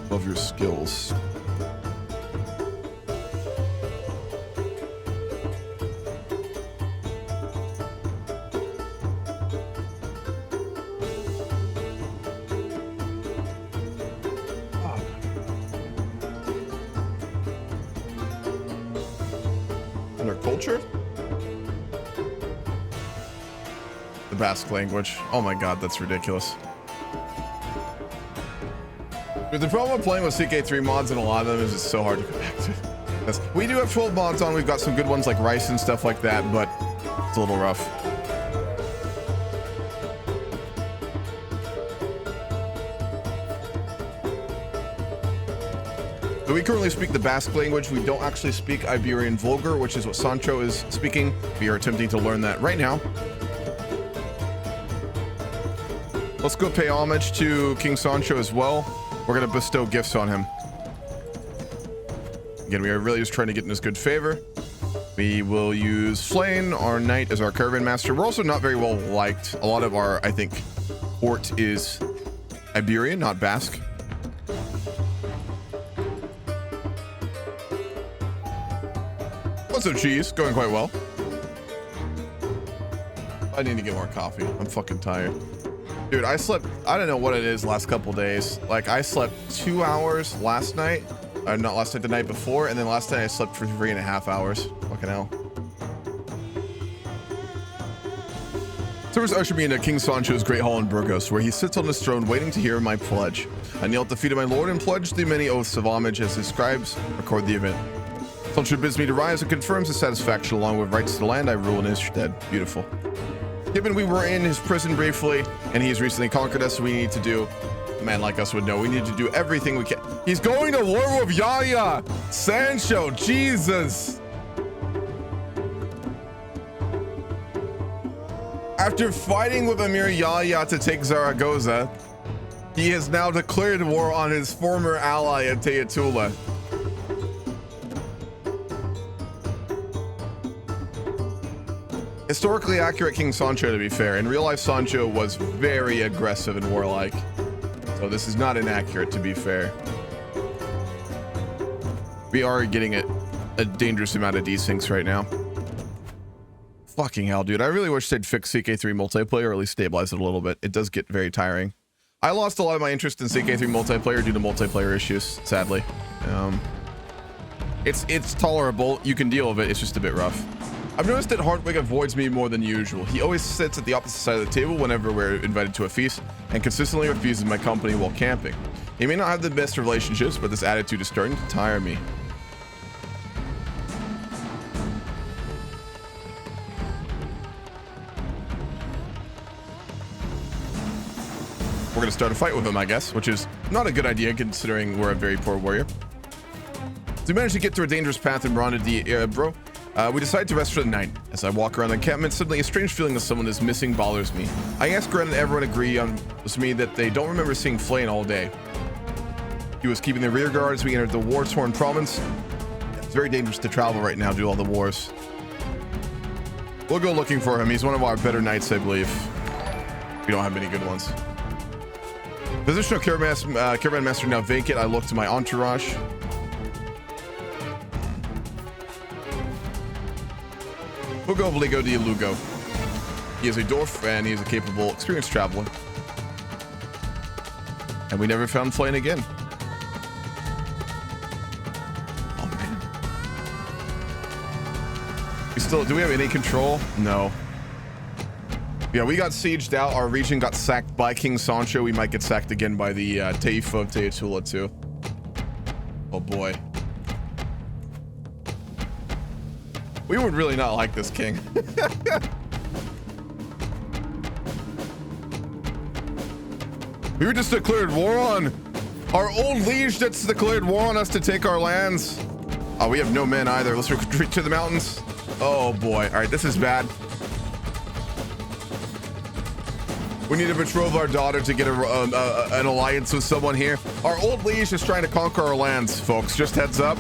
Of your skills. Under culture? The Basque language. Oh my god, that's ridiculous. But the problem with playing with CK3 mods and a lot of them is it's so hard to go back to. Yes. We do have 12 mods on. We've got some good ones like Rice and stuff like that, but it's a little rough. So we currently speak the Basque language. We don't actually speak Iberian Vulgar, which is what Sancho is speaking. We are attempting to learn that right now. Let's go pay homage to King Sancho as well. We're going to bestow gifts on him. Again, we are really just trying to get in his good favor. We will use Flayn, our knight, as our caravan master. We're also not very well liked. A lot of our, I think, court is Iberian, not Basque. What's up, cheese? Going quite well. I need to get more coffee. I'm fucking tired. Dude, I slept, I don't know what it is last couple days. Like, I slept 2 hours last night. Not last night, the night before. And then last night I slept for 3.5 hours. Fucking hell. Service ushered me into King Sancho's great hall in Burgos, where he sits on his throne waiting to hear my pledge. I kneel at the feet of my lord and pledge the many oaths of homage as his scribes record the event. Sancho bids me to rise and confirms his satisfaction along with rights to the land I rule in his stead. Beautiful. Given we were in his prison briefly, and he's recently conquered us, we need to do, a man like us would know, we need to do everything we can. He's going to war with Yaya! Sancho, Jesus! After fighting with Emir Yaya to take Zaragoza, he has now declared war on his former ally at Teotula. Historically accurate King Sancho, to be fair. In real life, Sancho was very aggressive and warlike. So this is not inaccurate, to be fair. We are getting a dangerous amount of desyncs right now. Fucking hell, dude. I really wish they'd fix CK3 multiplayer, or at least stabilize it a little bit. It does get very tiring. I lost a lot of my interest in CK3 multiplayer due to multiplayer issues, sadly. It's tolerable. You can deal with it. It's just a bit rough. I've noticed that Hardwick avoids me more than usual. He always sits at the opposite side of the table whenever we're invited to a feast, and consistently refuses my company while camping. He may not have the best relationships, but this attitude is starting to tire me. we're gonna start a fight with him, I guess, which is not a good idea considering we're a very poor warrior. So we managed to get through a dangerous path in Ronda di Ebro. We decide to rest for the night. As I walk around the encampment, suddenly a strange feeling that someone is missing bothers me. I ask Ren and everyone agree on with me that they don't remember seeing Flane all day. He was keeping the rear guard as we entered the war-torn province. It's very dangerous to travel right now due to all the wars. We'll go looking for him. He's one of our better knights, I believe. We don't have many good ones. Position of caravan master now vacant. I look to my entourage. We'll go Valigo di Lugo. He is a dwarf and he is a capable, experienced traveler. And we never found Flane again. Oh man. Do we have any control? No. Yeah, we got sieged out. Our region got sacked by King Sancho. We might get sacked again by the Taifa of Teotula too. Oh boy. We would really not like this king. We were just declared war on. Our old liege that's declared war on us to take our lands. Oh, we have no men either. Let's retreat to the mountains. Oh boy. All right, this is bad. We need to betroth our daughter to get an alliance with someone here. Our old liege is trying to conquer our lands, folks. Just heads up.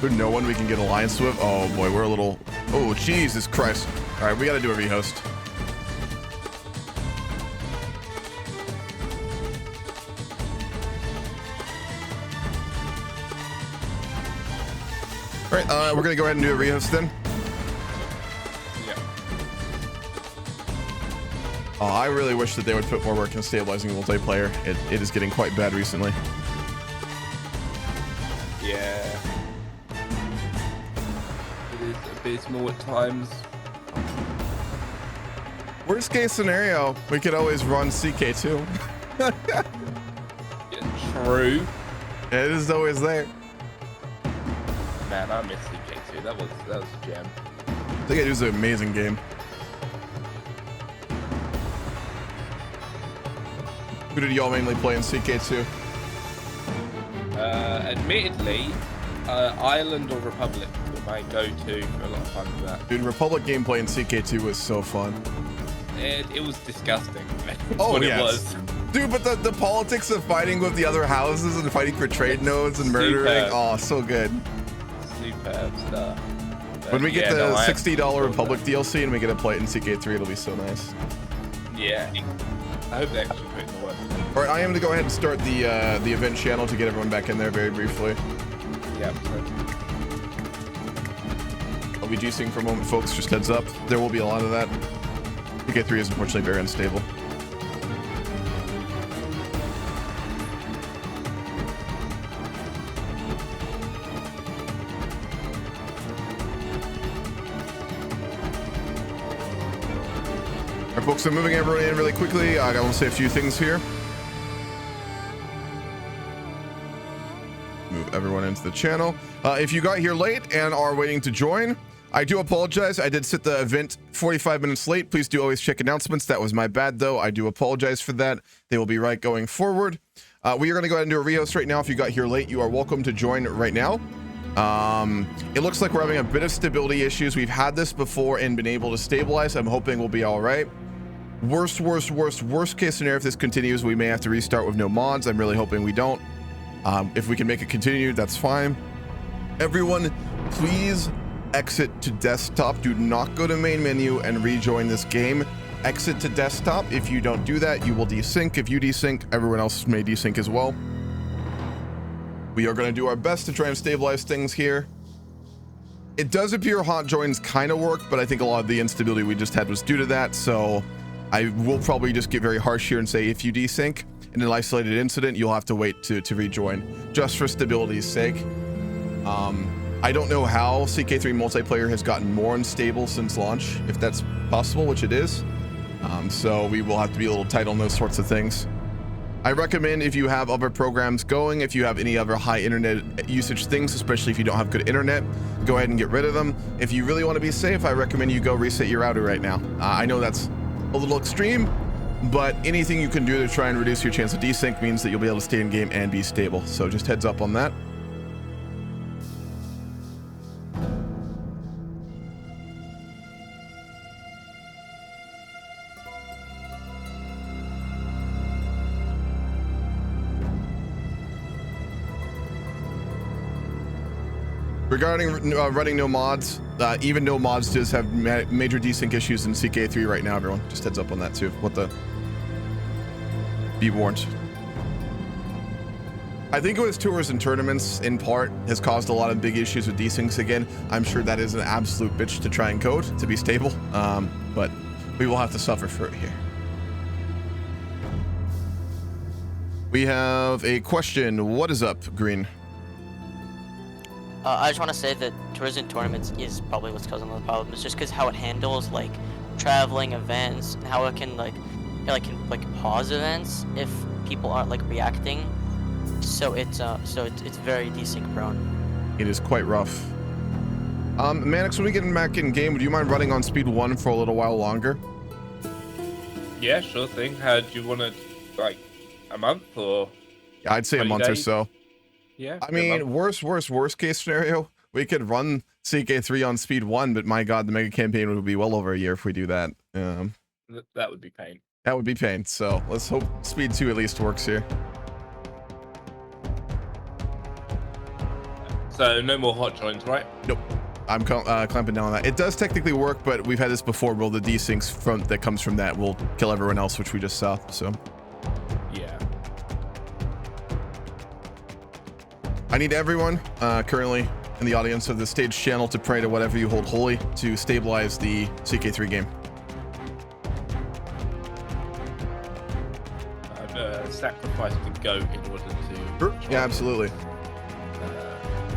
There's no one we can get alliance with. Oh boy, we're a little. Oh Jesus Christ! All right, we got to do a rehost. All right, we're gonna go ahead and do a rehost then. Yeah. Oh, I really wish that they would put more work in stabilizing multiplayer. It is getting quite bad recently. Yeah. It is abysmal at times. Worst case scenario, we could always run CK2. Yeah, true. It is always there. Man, I miss CK2. That was a gem. CK2 is an amazing game. Who did y'all mainly play in CK2? Admittedly, Ireland or Republic were my go-to for a lot of fun for that. Dude, Republic gameplay in CK2 was so fun. It was disgusting. That's Oh, what yes. it was. Dude, but the politics of fighting with the other houses and fighting for trade nodes and murdering. Superb. Oh, so good. Superb stuff. But When we get yeah, the no, I $60 am- Republic DLC and we get to play it in CK3, it'll be so nice. Yeah. I hope they actually put in the work. All right, I am to go ahead and start the event channel to get everyone back in there very briefly. Yeah. I'll be juicing for a moment, folks. Just heads up. There will be a lot of that. CK3 is unfortunately very unstable. All right, folks, I'm moving everyone in really quickly. I want to say a few things here. Move everyone into the channel. If you got here late and are waiting to join, I do apologize. I did set the event 45 minutes late. Please do always check announcements. That was my bad, though. I do apologize for that. They will be right going forward. We are going to go ahead and do a rehost right now. If you got here late, you are welcome to join right now. It looks like we're having a bit of stability issues. We've had this before and been able to stabilize. I'm hoping we'll be all right. Worst case scenario, if this continues, we may have to restart with no mods. I'm really hoping we don't. If we can make it continue, that's fine. Everyone, please exit to desktop. Do not go to main menu and rejoin this game. Exit to desktop. If you don't do that, you will desync. If you desync, everyone else may desync as well. We are going to do our best to try and stabilize things here. It does appear hot joins kind of work, but I think a lot of the instability we just had was due to that. So I will probably just get very harsh here and say if you desync in an isolated incident, you'll have to wait to rejoin just for stability's sake. I don't know how CK3 multiplayer has gotten more unstable since launch, if that's possible, which it is. So we will have to be a little tight on those sorts of things. I recommend if you have other programs going, if you have any other high internet usage things, especially if you don't have good internet, go ahead and get rid of them. If you really want to be safe, I recommend you go reset your router right now. I know that's a little extreme, but anything you can do to try and reduce your chance of desync means that you'll be able to stay in game and be stable. So just heads up on that. Regarding running no mods, even no mods does have major desync issues in CK3 right now, everyone. Just heads up on that too. Be warned. I think it was tours and tournaments in part has caused a lot of big issues with desyncs again. I'm sure that is an absolute bitch to try and code to be stable, but we will have to suffer for it here. We have a question. What is up, Green? I just want to say that tours and tournaments is probably what's causing the problem. It's just because how it handles like traveling events and how it can like pause events if people aren't like reacting. So it's very desync prone. It is quite rough. Mannix, when we get back in game, would you mind running on speed 1 for a little while longer? Yeah, sure thing. How do you want to, like, a month or? Yeah, I'd say a month days? or so. Yeah. I mean, worst case scenario, we could run CK3 on speed 1, but my god, the mega campaign would be well over a year if we do that. That would be pain. That would be pain. So let's hope speed 2 at least works here. So no more hot joins, right? Nope. I'm clamping down on that. It does technically work, but we've had this before. Where the desyncs that comes from that will kill everyone else, which we just saw. So yeah. I need everyone currently in the audience of the stage channel to pray to whatever you hold holy to stabilize the CK3 game. Sacrifice the goat in order to. Sure. Yeah, absolutely.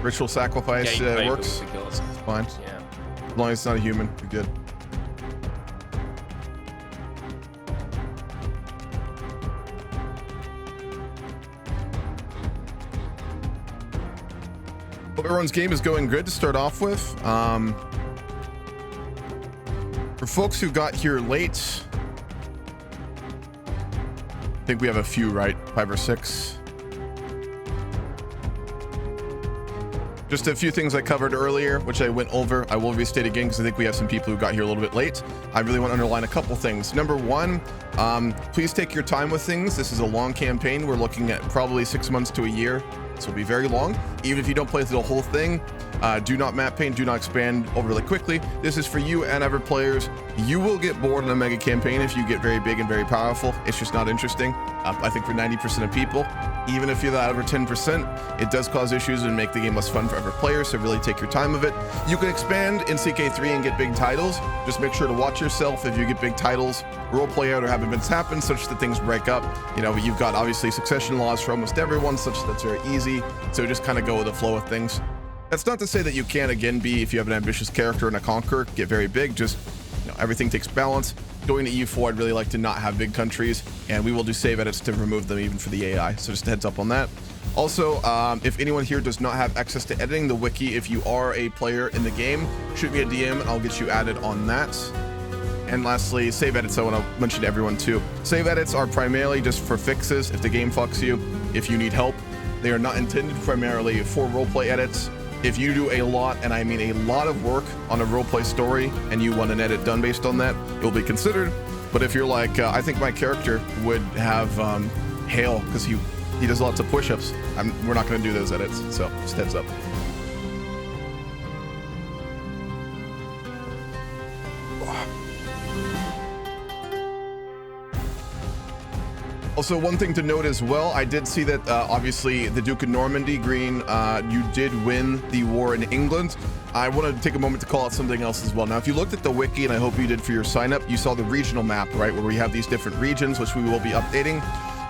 Ritual sacrifice works. It's fine. Yeah. As long as it's not a human, you're good. Hope everyone's game is going good to start off with. For folks who got here late, I think we have a few, right? 5 or 6. Just a few things I covered earlier, which I went over. I will restate again because I think we have some people who got here a little bit late. I really want to underline a couple things. Number one, please take your time with things. This is a long campaign. We're looking at probably 6 months to a year. This will be very long. Even if you don't play through the whole thing, do not map paint, do not expand overly quickly. This is for you and other players. You will get bored in a mega campaign if you get very big and very powerful. It's just not interesting. I think for 90% of people, even if you're that over 10%, it does cause issues and make the game less fun for other players, so really take your time of it. You can expand in CK3 and get big titles. Just make sure to watch yourself if you get big titles, roleplay out or have events happen such that things break up. You know, you've got obviously succession laws for almost everyone, such that it's very easy. So just kind of go with the flow of things. That's not to say that you can't again be, if you have an ambitious character and a conqueror, get very big. Just, you know, everything takes balance. Going to EU4, I'd really like to not have big countries, and we will do save edits to remove them even for the AI. So just a heads up on that. Also, if anyone here does not have access to editing the wiki, if you are a player in the game, shoot me a DM and I'll get you added on that. And lastly, save edits, I want to mention to everyone too. Save edits are primarily just for fixes if the game fucks you, if you need help. They are not intended primarily for roleplay edits. If you do a lot, and I mean a lot of work on a roleplay story and you want an edit done based on that, it will be considered. But if you're like, I think my character would have hail because he does lots of push-ups, we're not going to do those edits, so just heads up. Also, one thing to note as well, I did see that obviously the Duke of Normandy, Green, you did win the war in England. I want to take a moment to call out something else as well. Now, if you looked at the wiki, and I hope you did for your sign up, you saw the regional map, right, where we have these different regions, which we will be updating.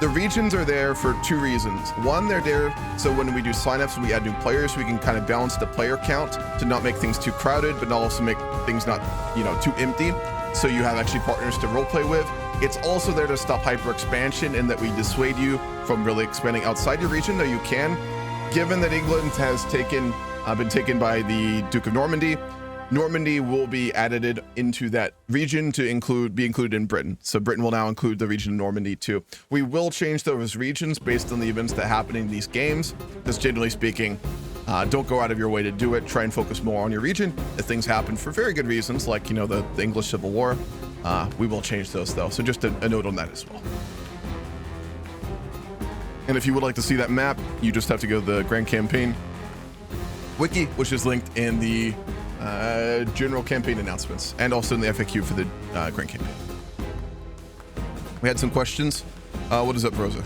The regions are there for two reasons. One, they're there so when we do signups and we add new players, we can kind of balance the player count to not make things too crowded, but not also make things not, you know, too empty. So you have actually partners to roleplay with. It's also there to stop hyper expansion and that we dissuade you from really expanding outside your region, though you can. Given that England has been taken by the Duke of Normandy, Normandy will be added into that region to be included in Britain. So Britain will now include the region of Normandy too. We will change those regions based on the events that happen in these games. Just generally speaking, don't go out of your way to do it. Try and focus more on your region. If things happen for very good reasons, like, you know, the English Civil War, we will change those though. So just a note on that as well. And if you would like to see that map, you just have to go to the Grand Campaign wiki, which is linked in the general campaign announcements and also in the FAQ for the Grand Campaign. We had some questions. What is up, Rosa?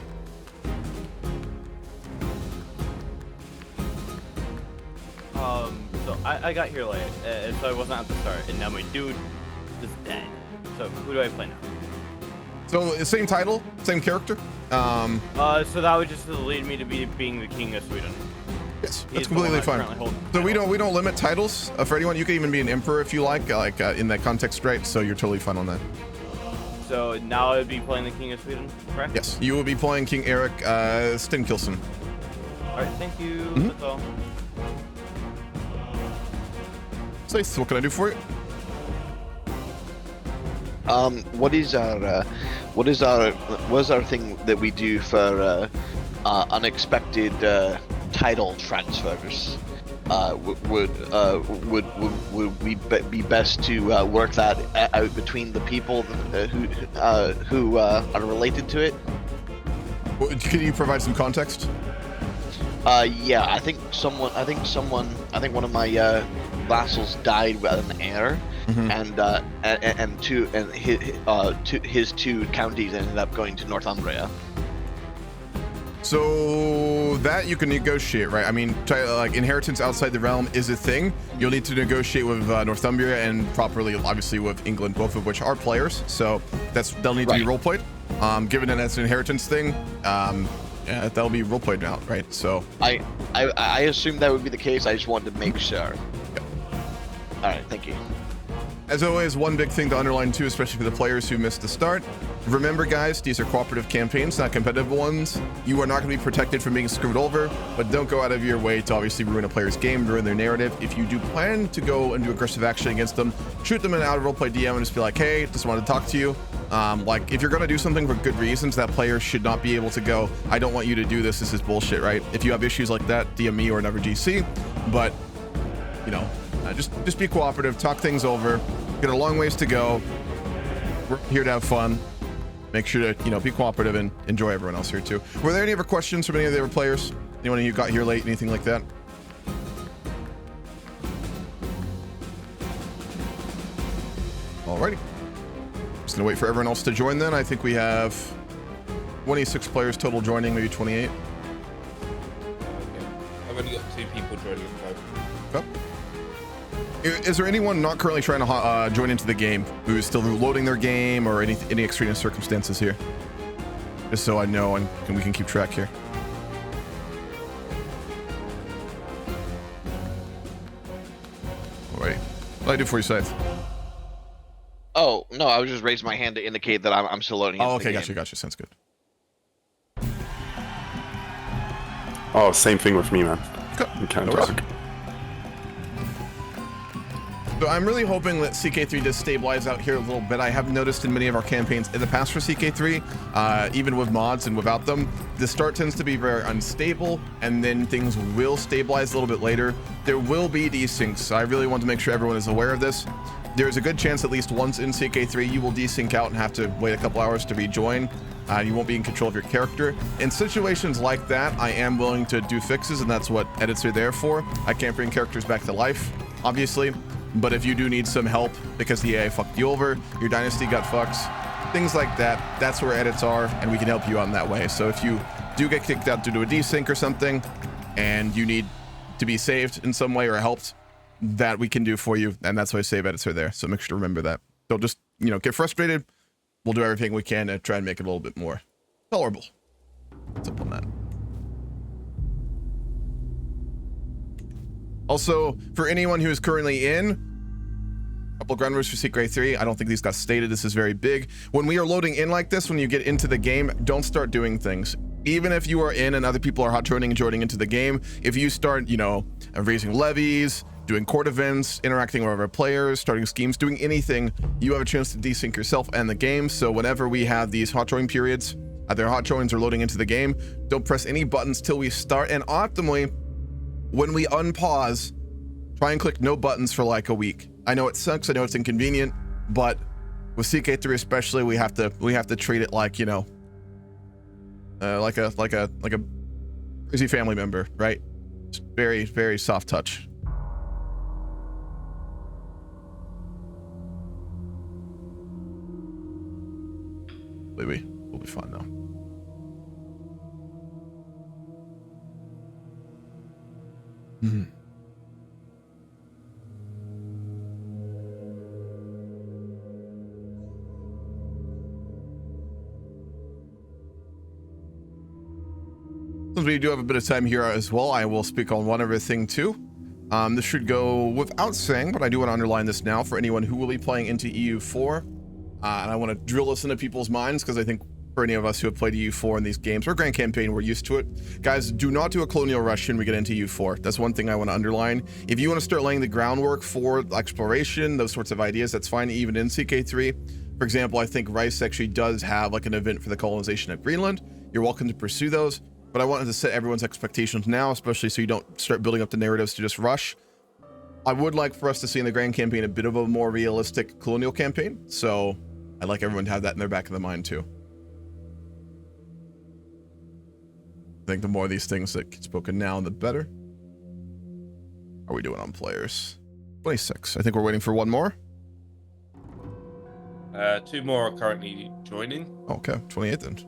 So I got here late, so I wasn't at the start, and now my dude is dead. So who do I play now? So same title, same character. So that would just lead me to being the king of Sweden. Yes, that's completely fine. So we don't limit titles for anyone. You can even be an emperor if you like in that context, right? So you're totally fine on that. So now I would be playing the king of Sweden, correct? Yes, you will be playing King Eric Stenkilson. All right, thank you. Mm-hmm. That's all. So what can I do for you? What is our thing that we do for unexpected title transfers? Would we be best to work that out between the people who are related to it? Can you provide some context? Yeah, I think one of my vassals died with an heir. Mm-hmm. and his two counties ended up going to Northumbria. So that you can negotiate, right? I mean, like inheritance outside the realm is a thing. You'll need to negotiate with Northumbria and properly, obviously, with England, both of which are players. So they'll need to be role played. Given that that's an inheritance thing, yeah, that'll be role played out, right? So I assumed that would be the case. I just wanted to make sure. Yeah. All right, thank you. As always, one big thing to underline too, especially for the players who missed the start. Remember, guys, these are cooperative campaigns, not competitive ones. You are not going to be protected from being screwed over, but don't go out of your way to obviously ruin a player's game, ruin their narrative. If you do plan to go and do aggressive action against them, shoot them an out of roleplay DM and just be like, hey, just wanted to talk to you. Like, if you're going to do something for good reasons, that player should not be able to go, I don't want you to do this. This is bullshit, right? If you have issues like that, DM me or another GC. But, you know, just be cooperative, talk things over. Got a long ways to go. We're here to have fun. Make sure to, you know, be cooperative and enjoy everyone else here too. Were there any other questions from any of the other players? Anyone who got here late, anything like that? Alrighty. Just gonna wait for everyone else to join then. I think we have 26 players total joining, maybe 28. Okay. I've only got 2 people joining. Okay. Is there anyone not currently trying to join into the game who is still loading their game or any extraneous circumstances here? Just so I know and we can keep track here. Alrighty. What do I do for you, Scythe? Oh no, I was just raising my hand to indicate that I'm still loading. Oh, okay, gotcha. Sounds good. Oh, same thing with me, man. Okay. You can't No talk. worries. So I'm really hoping that CK3 does stabilize out here a little bit. I have noticed in many of our campaigns in the past for CK3, even with mods and without them, the start tends to be very unstable, and then things will stabilize a little bit later. There will be desyncs, so I really want to make sure everyone is aware of this. There's a good chance at least once in CK3 you will desync out and have to wait a couple hours to rejoin. You won't be in control of your character. In situations like that, I am willing to do fixes, and that's what edits are there for. I can't bring characters back to life, obviously. But if you do need some help because the AI fucked you over, your dynasty got fucked, things like that, that's where edits are, and we can help you out in that way. So if you do get kicked out due to a desync or something, and you need to be saved in some way or helped, that we can do for you, and that's why save edits are there. So make sure to remember that. Don't just, you know, get frustrated. We'll do everything we can to try and make it a little bit more tolerable. What's up on that? Also, for anyone who is currently in couple ground rules for Secret 3, I don't think these got stated. This is very big. When we are loading in like this, when you get into the game, don't start doing things. Even if you are in and other people are hot joining and joining into the game, if you start, you know, raising levies, doing court events, interacting with other players, starting schemes, doing anything, you have a chance to desync yourself and the game. So whenever we have these hot join periods, either hot joins or loading into the game, don't press any buttons till we start. And optimally, when we unpause, try and click no buttons for like a week. I know it sucks, I know it's inconvenient, but with CK3 especially, we have to treat it like, you know, like a crazy family member, right? It's very, very soft touch. Maybe we'll be fine now. Since we do have a bit of time here as well, I will speak on one other thing too. This should go without saying, but I do want to underline this now for anyone who will be playing into EU4. And I want to drill this into people's minds because I think for any of us who have played EU4 in these games or Grand Campaign, we're used to it. Guys, do not do a colonial rush when we get into EU4. That's one thing I want to underline. If you want to start laying the groundwork for exploration, those sorts of ideas, that's fine even in CK3. For example, I think Rice actually does have like an event for the colonization of Greenland. You're welcome to pursue those. But I wanted to set everyone's expectations now, especially so you don't start building up the narratives to just rush. I would like for us to see in the Grand Campaign a bit of a more realistic colonial campaign. So I'd like everyone to have that in their back of the mind too. I think the more of these things that get spoken now, the better. How are we doing on players? 26. I think we're waiting for one more. 2 more are currently joining. Okay, 28 then.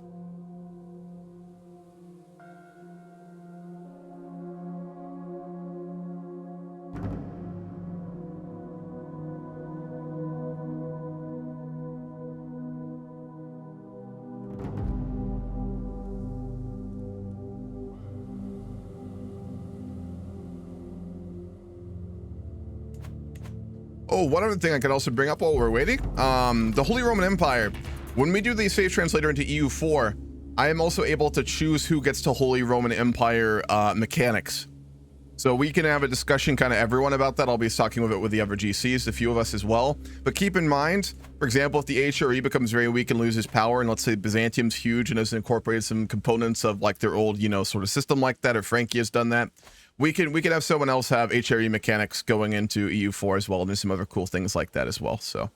Oh, one other thing I could also bring up while we're waiting, the Holy Roman Empire. When we do the Save Translator into EU4, I am also able to choose who gets to Holy Roman Empire mechanics. So we can have a discussion, kind of everyone about that. I'll be talking with it with the other GCs, a few of us as well. But keep in mind, for example, if the HRE becomes very weak and loses power, and let's say Byzantium's huge and has incorporated some components of like their old, you know, sort of system like that, or Frankie has done that, we could have someone else have HRE mechanics going into EU4 as well, and there's some other cool things like that as well. So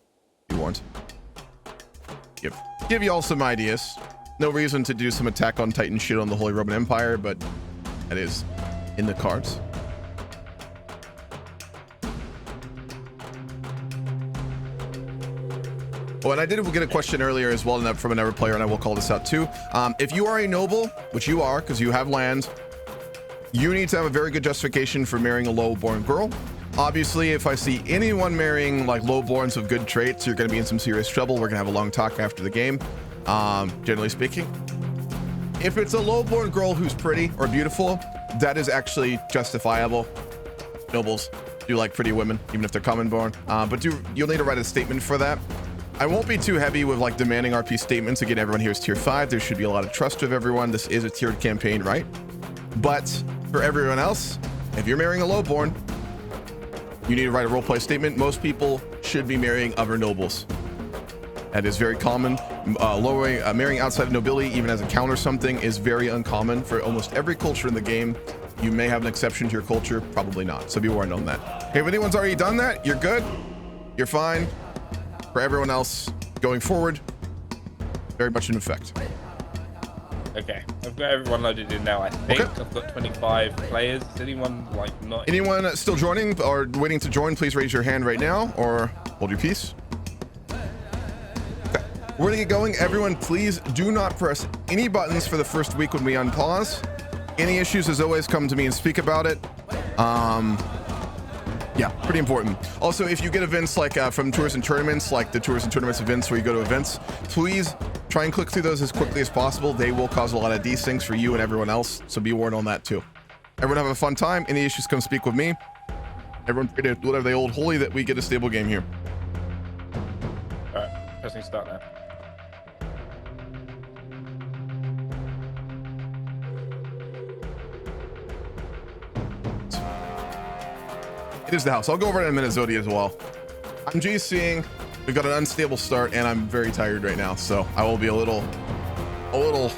be warned. Give you all some ideas. No reason to do some attack on Titan shit on the Holy Roman Empire, but that is in the cards. Oh, and I did get a question earlier as well from another player, and I will call this out too. If you are a noble, which you are because you have land, you need to have a very good justification for marrying a low-born girl. Obviously, if I see anyone marrying like low-borns with good traits, you're going to be in some serious trouble. We're going to have a long talk after the game, generally speaking. If it's a low-born girl who's pretty or beautiful, that is actually justifiable. Nobles do like pretty women, even if they're common-born. But you'll need to write a statement for that. I won't be too heavy with like demanding RP statements. Again, everyone here is tier 5. There should be a lot of trust of everyone. This is a tiered campaign, right? But for everyone else, if you're marrying a lowborn, you need to write a roleplay statement. Most people should be marrying other nobles. That is very common. Marrying outside of nobility, even as a counter something, is very uncommon for almost every culture in the game. You may have an exception to your culture, probably not. So be warned on that. Hey, if anyone's already done that, you're good. You're fine. For everyone else, going forward, very much in effect. Okay, I've got everyone loaded in now, I think. Okay. I've got 25 players. Is anyone, like, not... Anyone still joining or waiting to join, please raise your hand right now or hold your peace. Okay. We're gonna get going. Everyone, please do not press any buttons for the first week when we unpause. Any issues, as always, come to me and speak about it. Yeah, pretty important. Also, if you get events like from tours and tournaments, like the tours and tournaments events where you go to events, please Try and click through those as quickly as possible. They will cause a lot of desyncs for you and everyone else, so be warned on that too. Everyone have a fun time. Any issues, come speak with me. Everyone pray to whatever they hold holy that we get a stable game here. Alright, pressing start now. It is the house. I'll go over it in a minute, Zodi, as well. I'm GCing. We've got an unstable start, and I'm very tired right now, so I will be a little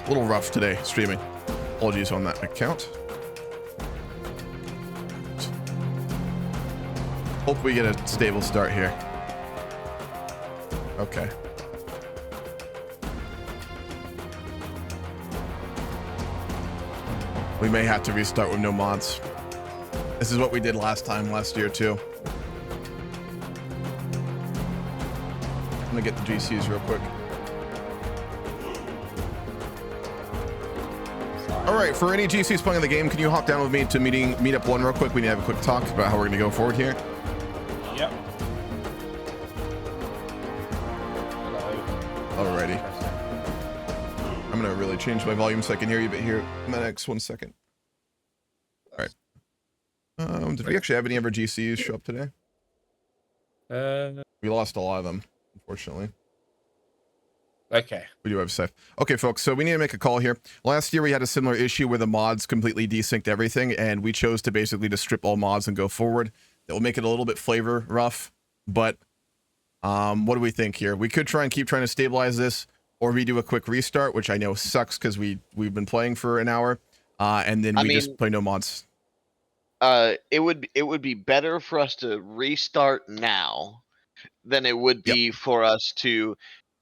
rough today streaming. Apologies on that account. Hope we get a stable start here. Okay. We may have to restart with no mods. This is what we did last year too. I'm gonna get the GCs real quick. All right, for any GCs playing the game, can you hop down with me to meet up one real quick? We need to have a quick talk about how we're gonna go forward here. Yep. Alrighty. I'm gonna really change my volume so I can hear you, but here in the next 1 second. All right. Did we actually have any of our GCs show up today? We lost a lot of them, unfortunately. Okay. We do have safe. Okay, folks, so we need to make a call here. Last year we had a similar issue where the mods completely desynced everything, and we chose to basically just strip all mods and go forward. That will make it a little bit flavor rough, but what do we think here? We could try and keep trying to stabilize this, or we do a quick restart, which I know sucks because we've been playing for an hour, and then we just play no mods. It would be better for us to restart now than it would be for us to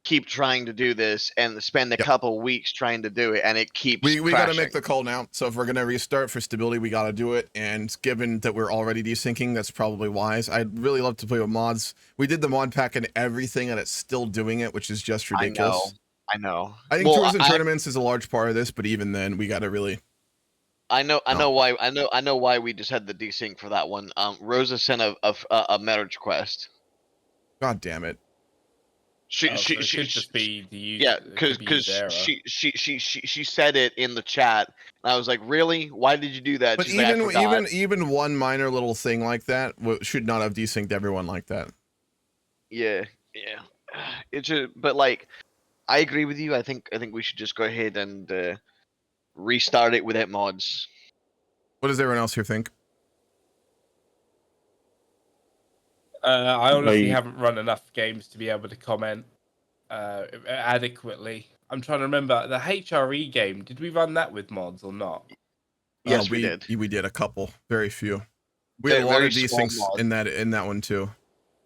keep trying to do this and spend a couple weeks trying to do it, and it keeps we got to crashing. make the call now. So if we're going to restart for stability, we got to do it, and given that we're already desyncing, that's probably wise. I'd really love to play with mods. We did the mod pack and everything, and it's still doing it, which is just ridiculous. I know. I think tours and tournaments is a large part of this, but even then we got to really I know why we just had the desync for that one. Rosa sent a marriage request. God damn it. She could just be the user. Yeah, because she said it in the chat, and I was like, really? Why did you do that? But She's like, even one minor little thing like that should not have desynced everyone like that. Yeah. It's but like, I agree with you. I think we should just go ahead and restart it without mods. What does everyone else here think? I honestly haven't run enough games to be able to comment adequately. I'm trying to remember the HRE game. Did we run that with mods or not? Yes, we did. We did a couple, very few. We had a lot of desyncs in that one too.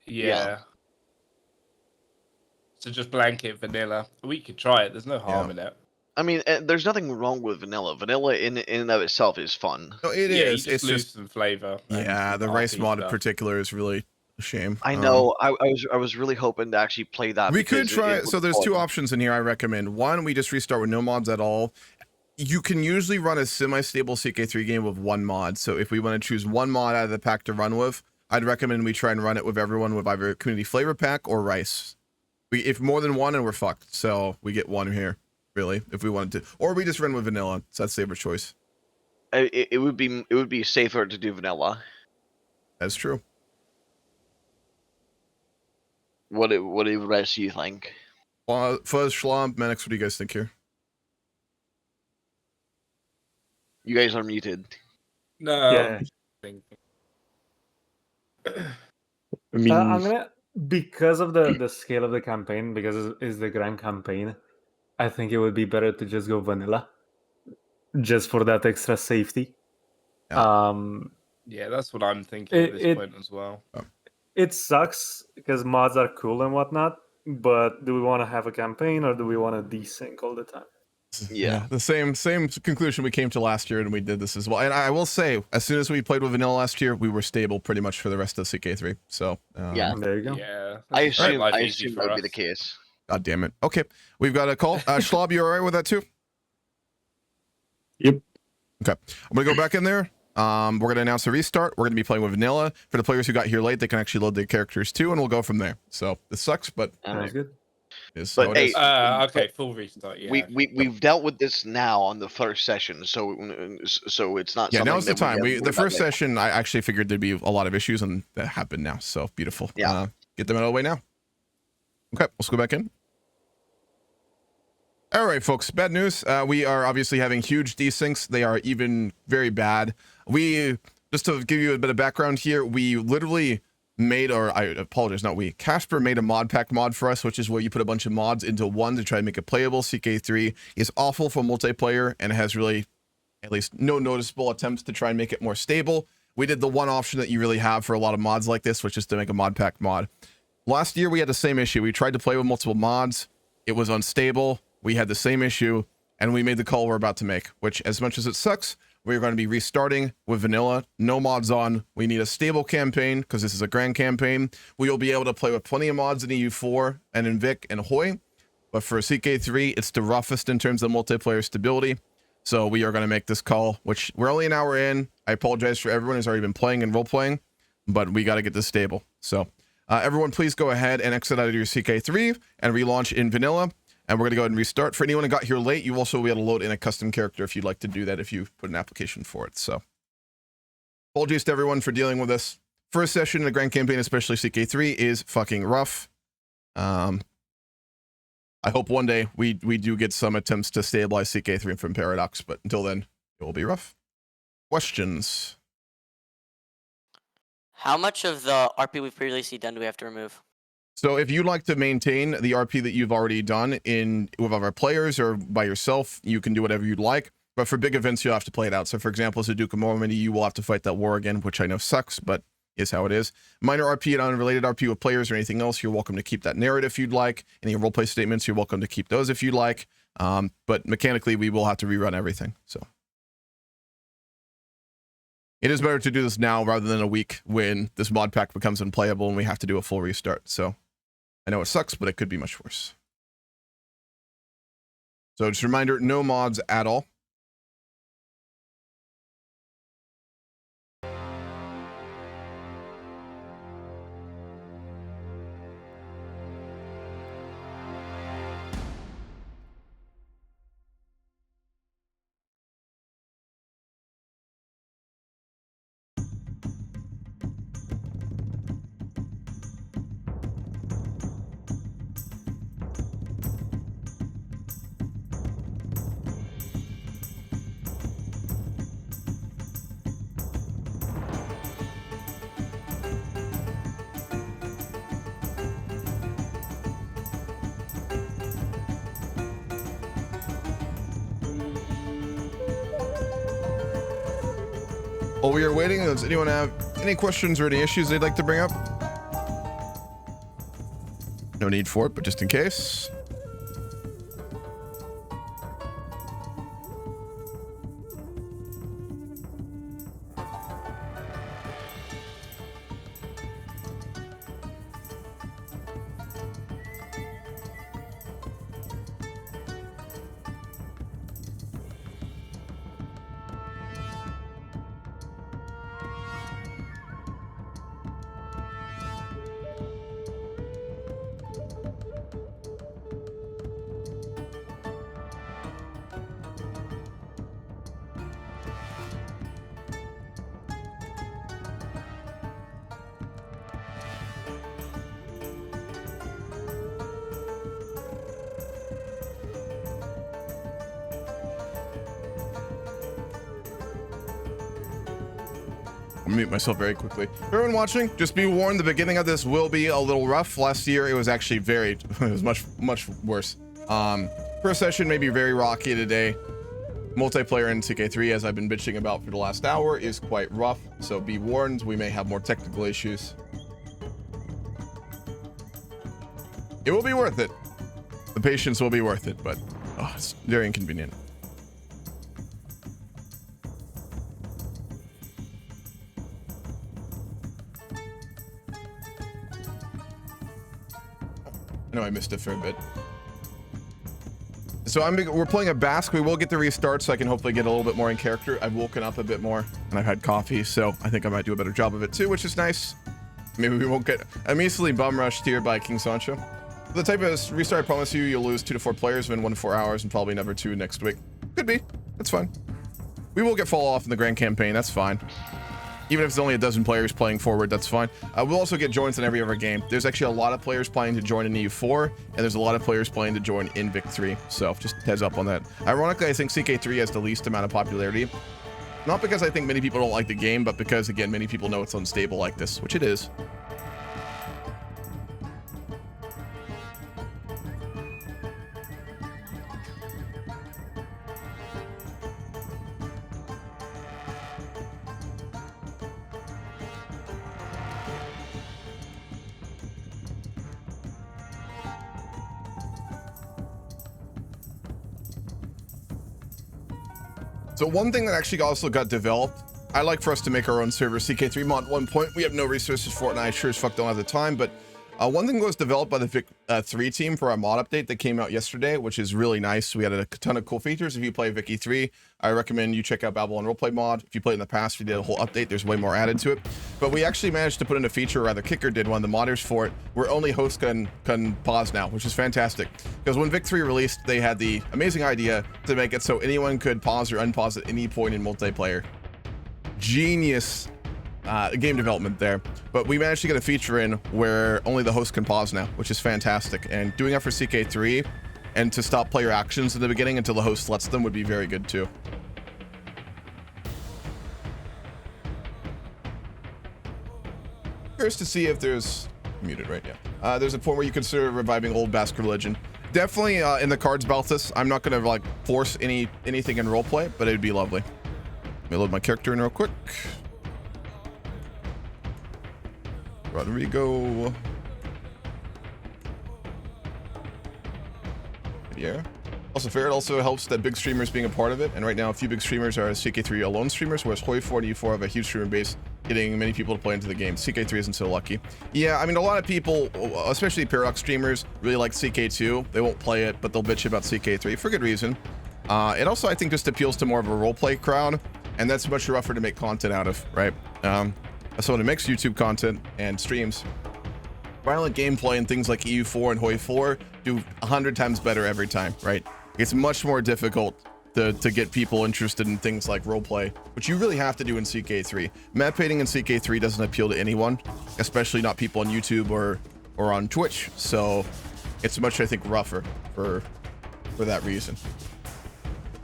Yeah. So just blanket vanilla. We could try it. There's no harm in it. I mean, there's nothing wrong with vanilla. Vanilla in and of itself is fun. No, it is. It's just some flavor. Yeah, the rice mod in particular is really a shame. I know. I was really hoping to actually play that. We could try. So there's two options in here. I recommend one. We just restart with no mods at all. You can usually run a semi-stable CK3 game with one mod. So if we want to choose one mod out of the pack to run with, I'd recommend we try and run it with everyone with either community flavor pack or rice. If more than one, and we're fucked. So we get one here. Really, if we wanted to, or we just run with vanilla. So that's safer choice. It would be safer to do vanilla. That's true. What do the rest of you think? Fuzz, Schlomp, Manix, what do you guys think here? You guys are muted. No. Yeah. I mean, I'm gonna, because of the scale of the campaign, because it's the grand campaign, I think it would be better to just go vanilla, just for that extra safety. Yeah. Yeah, that's what I'm thinking at this point as well. It sucks because mods are cool and whatnot, but do we want to have a campaign or do we want to desync all the time? Yeah, the same conclusion we came to last year, and we did this as well. And I will say, as soon as we played with vanilla last year, we were stable pretty much for the rest of CK3. So yeah, there you go. Yeah, I assume that would be us. the case. God damn it. Okay, we've got a call. Schlob, you all right with that too? Yep. Okay, I'm gonna go back in there. We're gonna announce a restart. We're gonna be playing with vanilla. For the players who got here late, they can actually load their characters too, and we'll go from there. So this sucks, but Sounds good. Is But how it hey, is. Okay, full restart. Yeah. we've dealt with this now on the first session, so it's not. Yeah, something now's the that we time. have to The worry about first later. session, I actually figured there'd be a lot of issues, and that happened now. So beautiful. Yeah. Get them out of the way now. Okay, let's go back in. All right, folks. Bad news. We are obviously having huge desyncs. They are even very bad. We, just to give you a bit of background here, we literally made, or I apologize, not we. Casper made a mod pack mod for us, which is where you put a bunch of mods into one to try to make it playable. CK3 is awful for multiplayer and has really, at least, no noticeable attempts to try and make it more stable. We did the one option that you really have for a lot of mods like this, which is to make a mod pack mod. Last year, we had the same issue. We tried to play with multiple mods. It was unstable. We had the same issue, and we made the call we're about to make, which, as much as it sucks, we're going to be restarting with vanilla, no mods on. We need a stable campaign, because this is a grand campaign. We will be able to play with plenty of mods in EU4 and in Vic and Hoy, but for CK3, it's the roughest in terms of multiplayer stability. So we are going to make this call, which we're only an hour in. I apologize for everyone who's already been playing and role-playing, but we got to get this stable. So everyone, please go ahead and exit out of your CK3 and relaunch in vanilla. And we're going to go ahead and restart. For anyone who got here late, you also will be able to load in a custom character if you'd like to do that, if you put an application for it. So apologies to everyone for dealing with this. First session in the grand campaign, especially CK3, is fucking rough. I hope one day we do get some attempts to stabilize CK3 from Paradox, but until then, it will be rough. Questions? How much of the RP we've previously done do we have to remove? So if you'd like to maintain the RP that you've already done with other players or by yourself, you can do whatever you'd like. But for big events, you'll have to play it out. So for example, as a Duke of Normandy, you will have to fight that war again, which I know sucks, but is how it is. Minor RP and unrelated RP with players or anything else, you're welcome to keep that narrative if you'd like. Any roleplay statements, you're welcome to keep those if you'd like. But mechanically, we will have to rerun everything. So it is better to do this now rather than a week when this mod pack becomes unplayable and we have to do a full restart. So I know it sucks, but it could be much worse. So just a reminder, no mods at all. While we are waiting, does anyone have any questions or any issues they'd like to bring up? No need for it, but just in case. I'll mute myself very quickly. Everyone watching, just be warned, the beginning of this will be a little rough. Last year, it was actually it was much worse. First session may be very rocky today. Multiplayer in CK3, as I've been bitching about for the last hour, is quite rough. So be warned, we may have more technical issues. It will be worth it. The patience will be worth it, but it's very inconvenient. I know I missed it for a bit. So we're playing a Basque. We will get the restart, so I can hopefully get a little bit more in character. I've woken up a bit more, and I've had coffee, so I think I might do a better job of it too, which is nice. Maybe we won't get... I'm easily bum rushed here by King Sancho. The type of restart, I promise you, you'll lose 2 to 4 players within 1 to 4 hours and probably never 2 next week. Could be. That's fine. We will get fall off in the grand campaign. That's fine. Even if it's only a dozen players playing forward, that's fine. We'll also get joins in every other game. There's actually a lot of players planning to join in EU4, and there's a lot of players planning to join in Vic 3. So just heads up on that. Ironically, I think CK3 has the least amount of popularity. Not because I think many people don't like the game, but because, again, many people know it's unstable like this, which it is. So one thing that actually also got developed, I like for us to make our own server. CK3 mod 1 point. We have no resources for it, and I sure as fuck don't have the time. But one thing was developed by the Vic 3 team for our mod update that came out yesterday, which is really nice. We had a ton of cool features. If you play Vicky 3, I recommend you check out Babylon Roleplay mod. If you played in the past, we did a whole update. There's way more added to it. But we actually managed to put in a feature, or rather Kicker did, one of the modders for it, where only hosts can pause now, which is fantastic. Because when Vic 3 released, they had the amazing idea to make it so anyone could pause or unpause at any point in multiplayer. Genius game development there. But we managed to get a feature in where only the host can pause now, which is fantastic. And doing that for CK3 and to stop player actions in the beginning until the host lets them would be very good too. Curious to see if there's muted, right? Yeah. There's a point where you consider reviving old Basque religion. Definitely in the cards about this. I'm not gonna like force anything in roleplay, but it'd be lovely. Let me load my character in real quick. Rodrigo. Yeah. Also fair, it also helps that big streamers being a part of it. And right now, a few big streamers are CK3 alone streamers, whereas Hoi4 and U4 have a huge streamer base, getting many people to play into the game. CK3 isn't so lucky. Yeah, I mean, a lot of people, especially Paradox streamers, really like CK2. They won't play it, but they'll bitch about CK3 for good reason. It also, I think, just appeals to more of a roleplay crowd, and that's much rougher to make content out of, right? As someone who makes YouTube content and streams, violent gameplay and things like EU4 and Hoi4 do 100 times better every time, right? It's much more difficult to get people interested in things like roleplay, which you really have to do in CK3. Map painting in CK3 doesn't appeal to anyone, especially not people on YouTube or on Twitch. So it's much, I think, rougher for that reason.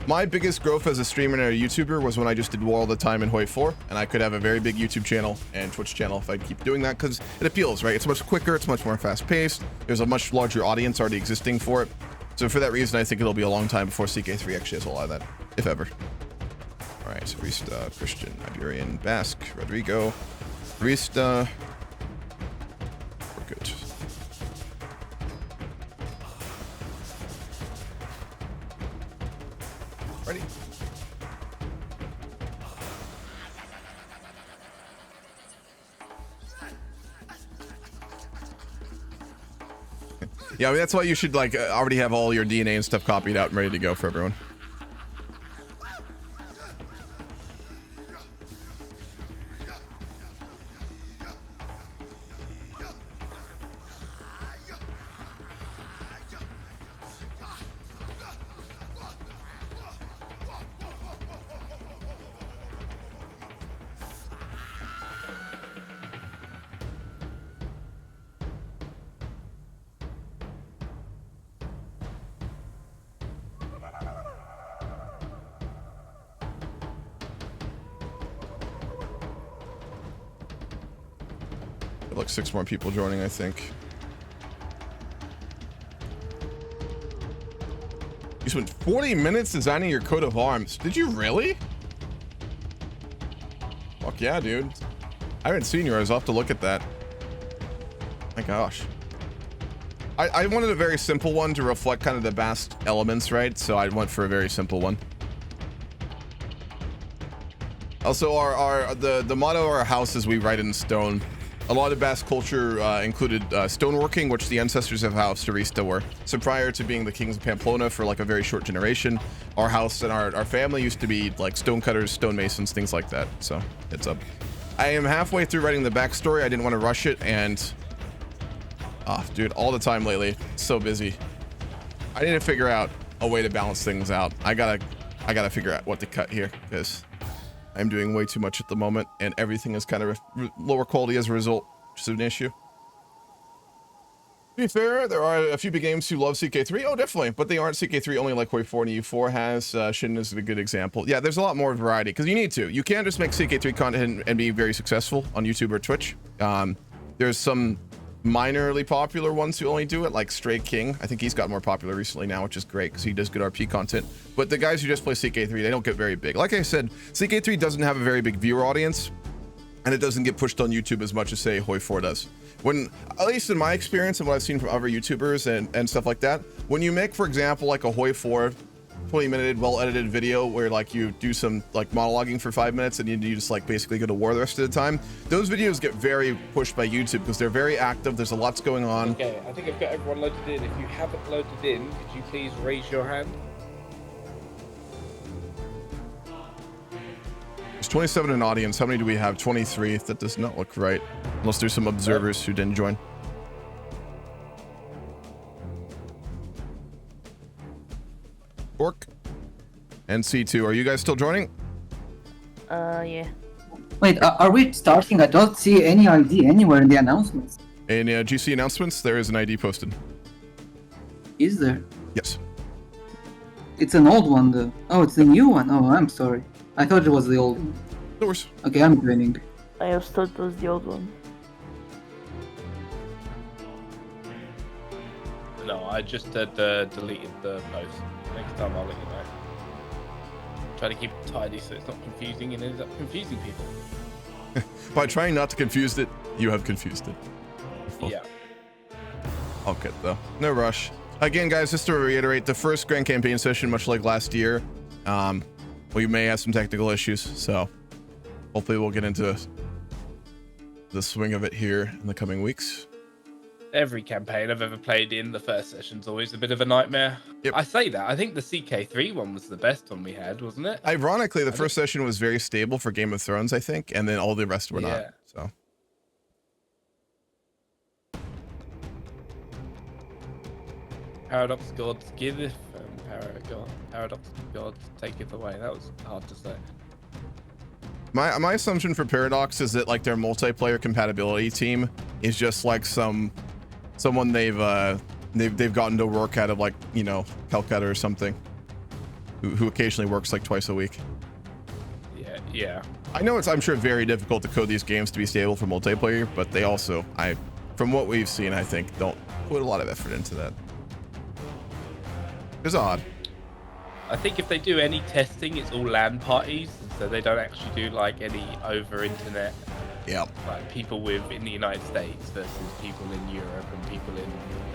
My biggest growth as a streamer and a YouTuber was when I just did war all the time in Hoi4, and I could have a very big YouTube channel and Twitch channel if I keep doing that, because it appeals, right? It's much quicker, it's much more fast-paced, there's a much larger audience already existing for it. So for that reason, I think it'll be a long time before CK3 actually has a lot of that, if ever. All right, Arista, Christian, Iberian, Basque, Rodrigo, Arista. We're good. Ready? Yeah, I mean, that's why you should like already have all your DNA and stuff copied out and ready to go for everyone. Like 6 more people joining, I think. You spent 40 minutes designing your coat of arms. Did you really? Fuck yeah, dude. I haven't seen yours. I'll have to look at that. My gosh. I wanted a very simple one to reflect kind of the Basque elements, right? So I went for a very simple one. Also, the motto of our house is we write in stone. A lot of Basque culture included stoneworking, which the ancestors of House Arista were. So prior to being the kings of Pamplona for like a very short generation, our house and our family used to be like stonecutters, stonemasons, things like that. So heads up. I am halfway through writing the backstory. I didn't want to rush it, and Oh, dude, all the time lately. So busy. I need to figure out a way to balance things out. I gotta figure out what to cut here because I'm doing way too much at the moment, and everything is kind of lower quality as a result, which is an issue. To be fair, there are a few big games who love CK3. Oh, definitely, but they aren't CK3 only like Hoi 4 and EU4 has. Shin is a good example. Yeah, there's a lot more variety because you need to. You can't just make CK3 content and be very successful on YouTube or Twitch. There's some minorly popular ones who only do it, like Stray King. I think he's got more popular recently now, which is great because he does good RP content. But the guys who just play CK3, they don't get very big. Like I said, CK3 doesn't have a very big viewer audience, and it doesn't get pushed on YouTube as much as, say, Hoi 4 does. When, at least in my experience and what I've seen from other YouTubers and stuff like that, when you make, for example, like a Hoi 4 20-minute well-edited video where like you do some like monologuing for 5 minutes and you just like basically go to war the rest of the time, those videos get very pushed by YouTube because they're very active. There's a lot going on. Okay, I think I've got everyone loaded in. If you haven't loaded in, could you please raise your hand? There's 27 in audience. How many do we have? 23. That does not look right. Unless there's some observers who didn't join. Orc and C2. Are you guys still joining? Yeah. Wait, are we starting? I don't see any ID anywhere in the announcements. In GC announcements, there is an ID posted. Is there? Yes. It's an old one though. Oh, it's a new one. Oh, I'm sorry. I thought it was the old one. No worries. Okay, I'm joining. I also thought it was the old one. No, I just deleted the post. Next time I'll let you know. Try to keep it tidy so it's not confusing and ends up confusing people. By trying not to confuse it, you have confused it. Yeah. Okay, though. No rush. Again, guys, just to reiterate, the first Grand Campaign session, much like last year, we may have some technical issues, so hopefully we'll get into the swing of it here in the coming weeks. Every campaign I've ever played in, the first session's always a bit of a nightmare. Yep. I say that. I think the CK3 one was the best one we had, wasn't it? Ironically, the first session was very stable for Game of Thrones, I think, and then all the rest were not. So. Paradox gods giveth, and paradox gods taketh away. That was hard to say. My assumption for Paradox is that like their multiplayer compatibility team is just like someone they've gotten to work out of, like, you know, Calcutta or something, who occasionally works like twice a week. Yeah. I know I'm sure very difficult to code these games to be stable for multiplayer, but they also, from what we've seen, I think don't put a lot of effort into that. It's odd. I think if they do any testing, it's all LAN parties, so they don't actually do like any over internet. Yeah. Like people in the United States versus people in Europe and people in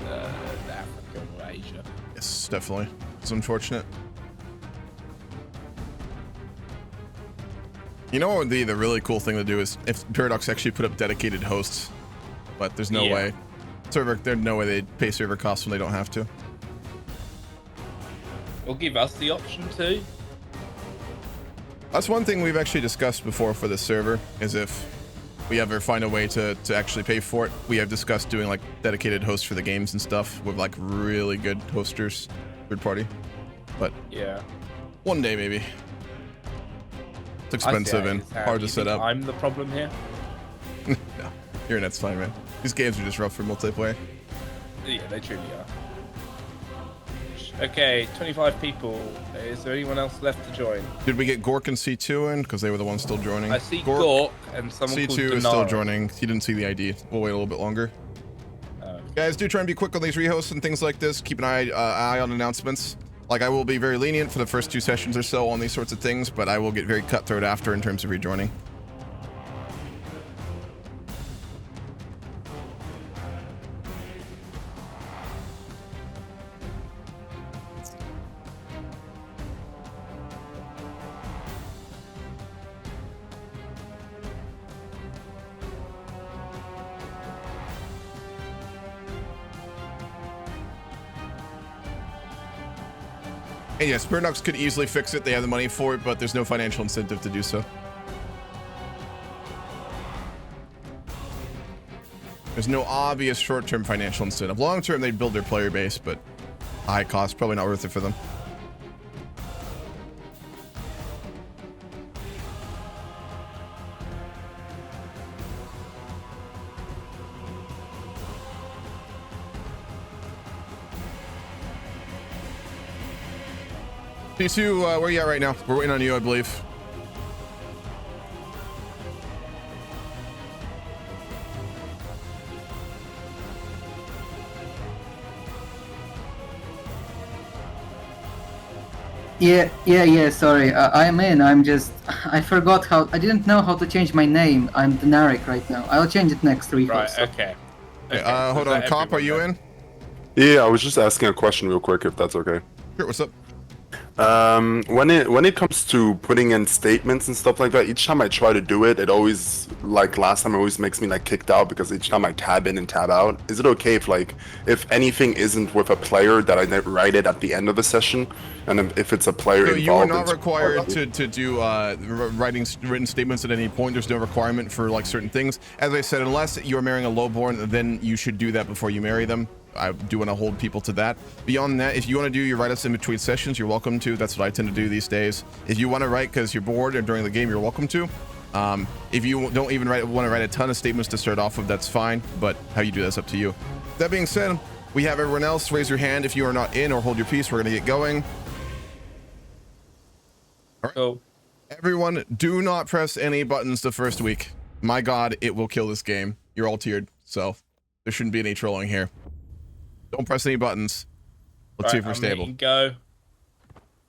Africa or Asia. Yes, definitely. It's unfortunate. You know what would be the really cool thing to do is if Paradox actually put up dedicated hosts, but there's no way. There's no way they'd pay server costs when they don't have to. Or give us the option to. That's one thing we've actually discussed before for the server, is if we ever find a way to actually pay for it. We have discussed doing like dedicated hosts for the games and stuff with like really good hosters, third party. But yeah, one day maybe. It's expensive and hard to set up. I'm the problem here. No, your internet's fine, man. These games are just rough for multiplayer. Yeah, they truly are. Okay, 25 people. Is there anyone else left to join? Did we get Gork and C2 in? Because they were the ones still joining. I see Gork and someone C2 called is still Denaro. joining. He didn't see the ID. We'll wait a little bit longer. Guys, do try and be quick on these rehosts and things like this. Keep an eye on announcements. Like, I will be very lenient for the first 2 sessions or so on these sorts of things, but I will get very cutthroat after in terms of rejoining. And yes, Paradox could easily fix it. They have the money for it, but there's no financial incentive to do so. There's no obvious short-term financial incentive. Long-term, they'd build their player base, but high cost, probably not worth it for them. T2, where are you at right now? We're waiting on you, I believe. Yeah, sorry. I'm in. I forgot how. I didn't know how to change my name. I'm Denaric right now. I'll change it next week. Right, also. okay. Hold on, Cop, are you in? Yeah, I was just asking a question real quick, if that's okay. Sure, what's up? When it comes to putting in statements and stuff like that, each time I try to do it, it always, like last time, it always makes me like kicked out because each time I tab in and tab out. Is it okay if anything isn't with a player that I write it at the end of the session, and if it's a player involved? You are not required to do written statements at any point. There's no requirement for like certain things. As I said, unless you're marrying a lowborn, then you should do that before you marry them. I do want to hold people to that. Beyond that, if you want to do your write-ups in between sessions, you're welcome to. That's what I tend to do these days. If you want to write because you're bored or during the game, you're welcome to. If you don't even want to write a ton of statements to start off with, that's fine. But how you do that's up to you. That being said, we have everyone else. Raise your hand if you are not in, or hold your peace. We're going to get going. All right. Cool. Everyone, do not press any buttons the first week. My God, it will kill this game. You're all tiered, so there shouldn't be any trolling here. Don't press any buttons. Let's see if we're stable. Go.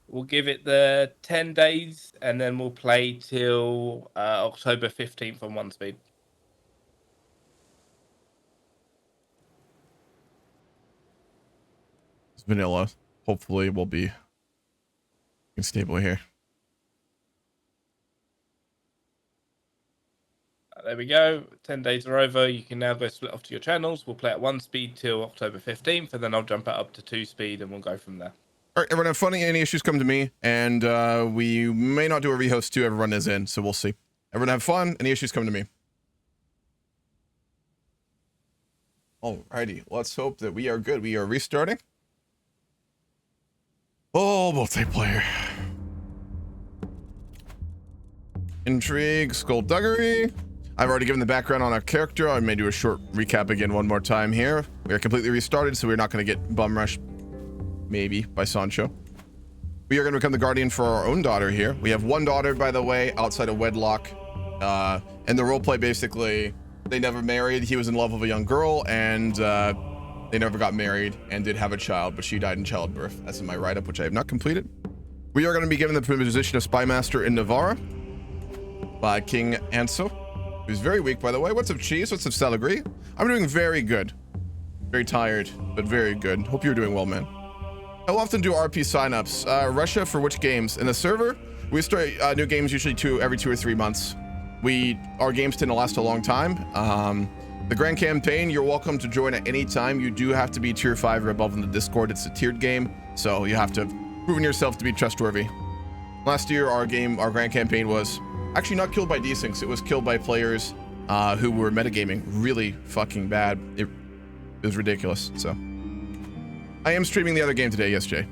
We'll give it the 10 days, and then we'll play till October 15th on 1 speed. It's vanilla. Hopefully, we'll be stable here. There we go. 10 days are over. You can now go split off to your channels. We'll play at 1 speed till October 15th, and then I'll jump it up to 2 speed, and we'll go from there. All right, everyone have fun. Any issues, come to me, and we may not do a rehost too. Everyone is in, so we'll see. Everyone have fun. Any issues, come to me. Alrighty, let's hope that we are good. We are restarting. Oh, multiplayer. Intrigue, skullduggery. I've already given the background on our character. I may do a short recap again one more time here. We are completely restarted, so we're not going to get bum rushed, maybe, by Sancho. We are going to become the guardian for our own daughter here. We have one daughter, by the way, outside of wedlock. And the roleplay, basically, they never married. He was in love with a young girl, and they never got married and did have a child, but she died in childbirth. That's in my write-up, which I have not completed. We are going to be given the position of spy master in Navarra by King Anso, who's very weak, by the way. What's up, Cheese? What's up, Salagri? I'm doing very good. Very tired, but very good. Hope you're doing well, man. I'll often do RP signups. Russia for which games? In the server, we start new games usually every 2 or 3 months. Our games tend to last a long time. The Grand Campaign, you're welcome to join at any time. You do have to be tier 5 or above in the Discord. It's a tiered game, so you have to prove yourself to be trustworthy. Last year, our Grand Campaign was actually not killed by desyncs. It was killed by players who were metagaming really fucking bad. It was ridiculous. So I am streaming the other game today. Yes, Jay.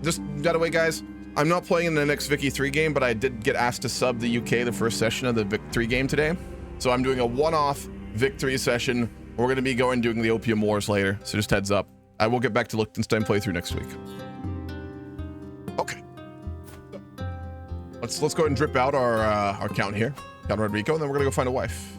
Just by the way, guys, I'm not playing in the next Vicky 3 game, but I did get asked to sub the UK the first session of the Vic 3 game today. So I'm doing a one-off Vic 3 session. We're going to be doing the Opium Wars later. So just heads up. I will get back to Liechtenstein playthrough next week. Okay. Let's go ahead and drip out our count here. Count Rodrigo, and then we're gonna go find a wife.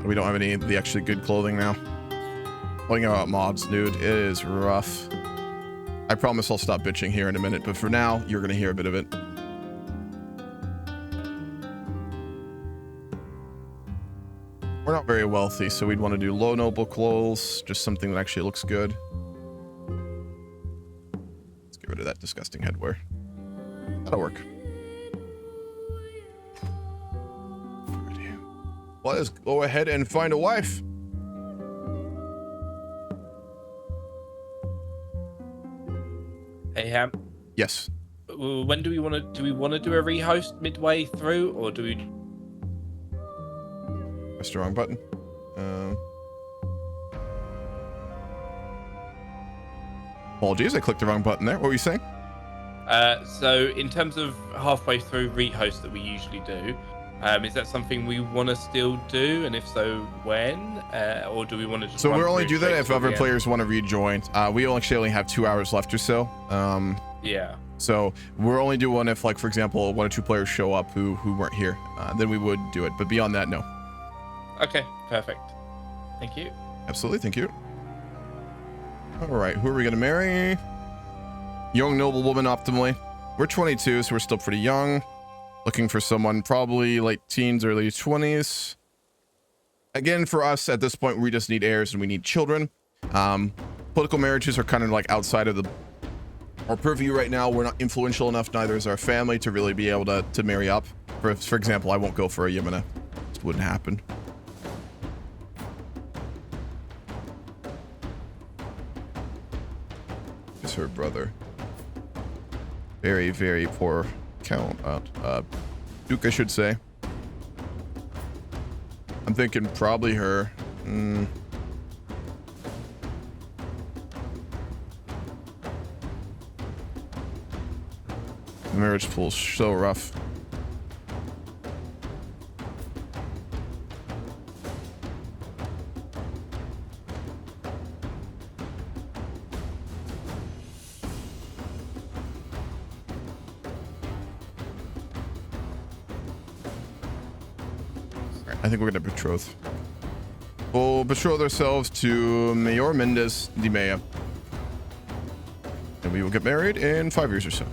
We don't have any of the actually good clothing now. Playing about mobs, dude, it is rough. I promise I'll stop bitching here in a minute, but for now, you're gonna hear a bit of it. We're not very wealthy, so we'd want to do low noble clothes, just something that actually looks good. Let's get rid of that disgusting headwear. That'll work. Let's go ahead and find a wife. Hey, Ham. Yes. when do we want to do a rehost midway through, or do we? Pressed the wrong button. Apologies, I clicked the wrong button there. What were you saying? So in terms of halfway through rehost that we usually do, is that something we want to still do? And if so, when? Or do we want to just? So run we'll only through do that straight if to the other end? players want to rejoin. We actually only have 2 hours left or so. Yeah. So we'll only do one if, like, for example, 1 or 2 players show up who weren't here. Then we would do it. But beyond that, no. Okay. Perfect. Thank you. Absolutely, thank you. All right, who are we gonna marry? Young noble woman, optimally. We're 22, so we're still pretty young. Looking for someone probably late teens, early 20s. Again, for us at this point, we just need heirs and we need children. Political marriages are kind of like outside of our purview right now. We're not influential enough, neither is our family, to really be able to marry up. For example, I won't go for a Jimena. This wouldn't happen. Is her brother. Very, very poor count. Duke, I should say. I'm thinking probably her. The marriage pool's so rough. I think we're gonna betroth. We'll betroth ourselves to Mayor Mendez de Mea. And we will get married in 5 years or so.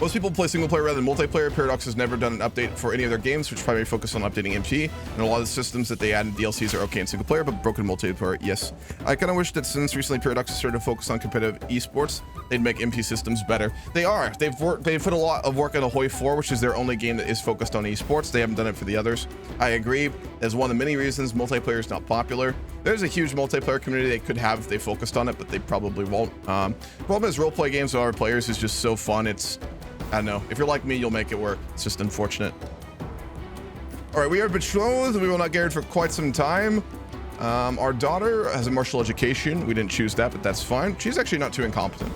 Most people play single player rather than multiplayer. Paradox has never done an update for any of their games, which primarily focus on updating MP. And a lot of the systems that they add in DLCs are okay in single player, but broken multiplayer, yes. I kind of wish that since recently Paradox has started to focus on competitive esports, they'd make MP systems better. They are. They've put a lot of work into Hoi 4, which is their only game that is focused on esports. They haven't done it for the others. I agree. As one of the many reasons multiplayer is not popular. There's a huge multiplayer community they could have if they focused on it, but they probably won't. Problem is, roleplay games with other players is just so fun. I don't know. If you're like me, you'll make it work. It's just unfortunate. All right, we are betrothed. We will not get married for quite some time. Our daughter has a martial education. We didn't choose that, but that's fine. She's actually not too incompetent.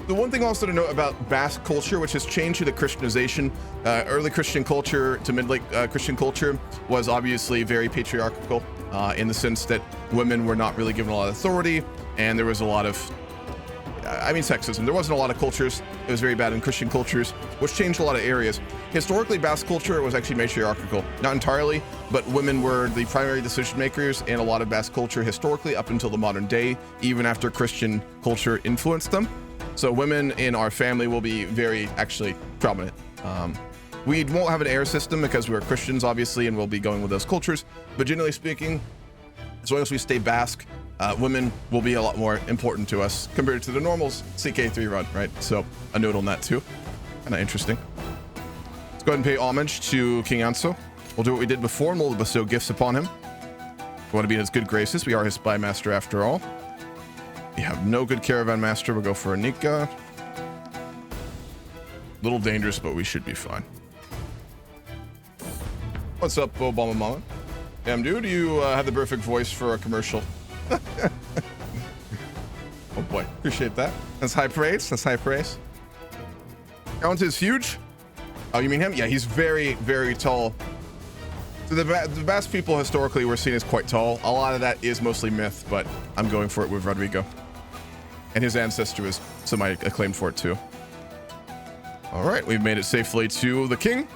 The one thing also to note about Basque culture, which has changed to the Christianization, early Christian culture to mid-late Christian culture was obviously very patriarchal in the sense that women were not really given a lot of authority, and there was a lot of sexism. There wasn't a lot of cultures. It was very bad in Christian cultures, which changed a lot of areas. Historically, Basque culture was actually matriarchal. Not entirely, but women were the primary decision makers in a lot of Basque culture historically up until the modern day, even after Christian culture influenced them. So women in our family will be very actually prominent. We won't have an heir system because we're Christians, obviously, and we'll be going with those cultures. But generally speaking, as long as we stay Basque, women will be a lot more important to us compared to the normals CK3 run, right? So a note on that too. Kind of interesting. Let's go ahead and pay homage to King Anso. We'll do what we did before, and we'll bestow gifts upon him. We want to be in his good graces. We are his spy master after all. We have no good caravan master. We'll go for Anika. Little dangerous, but we should be fine. What's up, Obama Mama? Damn, dude, you have the perfect voice for a commercial. Oh boy, appreciate that. That's high praise. That's high praise. Count is huge. Oh, you mean him? Yeah, he's very, very tall. So the Basque people historically were seen as quite tall. A lot of that is mostly myth, but I'm going for it with Rodrigo. And his ancestor was semi-acclaimed for it too. All right, we've made it safely to the king.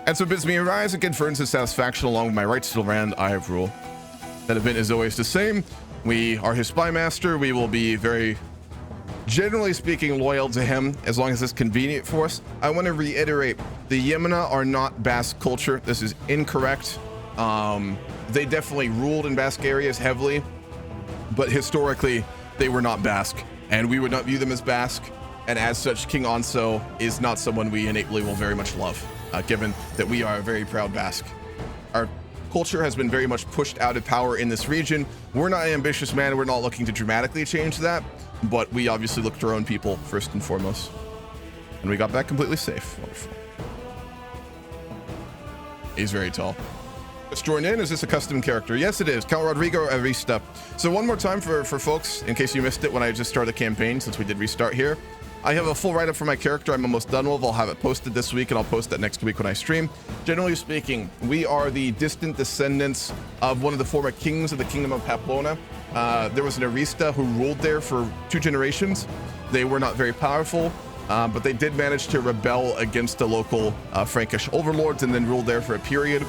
And so bids me arise and confirms his satisfaction along with my rights to the land I have ruled. That event is always the same. We are his spy master. We will be very, generally speaking, loyal to him as long as it's convenient for us. I want to reiterate, the Jimena are not Basque culture. This is incorrect. They definitely ruled in Basque areas heavily, but historically, they were not Basque, and we would not view them as Basque. And as such, King Anso is not someone we innately will very much love, given that we are a very proud Basque. Our culture has been very much pushed out of power in this region. We're not an ambitious man. We're not looking to dramatically change that, but we obviously look to our own people first and foremost. And we got back completely safe. Wonderful. He's very tall. Just joined in. Is this a custom character? Yes, it is. Count Rodrigo Arista. So one more time for folks, in case you missed it when I just started the campaign, since we did restart here. I have a full write-up for my character I'm almost done with. I'll have it posted this week, and I'll post that next week when I stream. Generally speaking, we are the distant descendants of one of the former kings of the Kingdom of Pamplona. There was an Arista who ruled there for 2 generations. They were not very powerful, but they did manage to rebel against the local Frankish overlords and then ruled there for a period.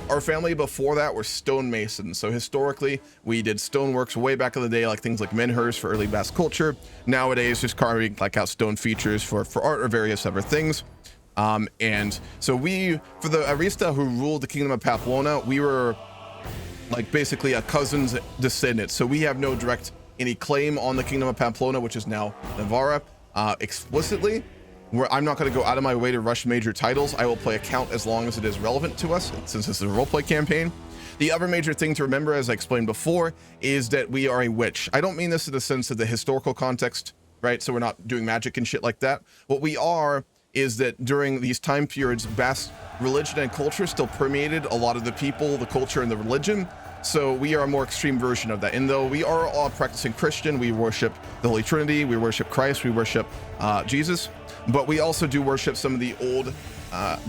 Our family before that were stonemasons, so historically we did stoneworks way back in the day, like things like menhirs for early Basque culture. Nowadays, just carving like out stone features for art or various other things. And so we, for the Arista who ruled the Kingdom of Pamplona, we were like basically a cousin's descendant. So we have no direct any claim on the Kingdom of Pamplona, which is now Navarra, explicitly. Where I'm not going to go out of my way to rush major titles. I will play a count as long as it is relevant to us, since this is a roleplay campaign. The other major thing to remember, as I explained before, is that we are a witch. I don't mean this in the sense of the historical context, right? So we're not doing magic and shit like that. What we are is that during these time periods, Basque religion and culture still permeated a lot of the people, the culture, and the religion. So we are a more extreme version of that. And though we are all practicing Christian, we worship the Holy Trinity, we worship Christ, we worship Jesus. But we also do worship some of the old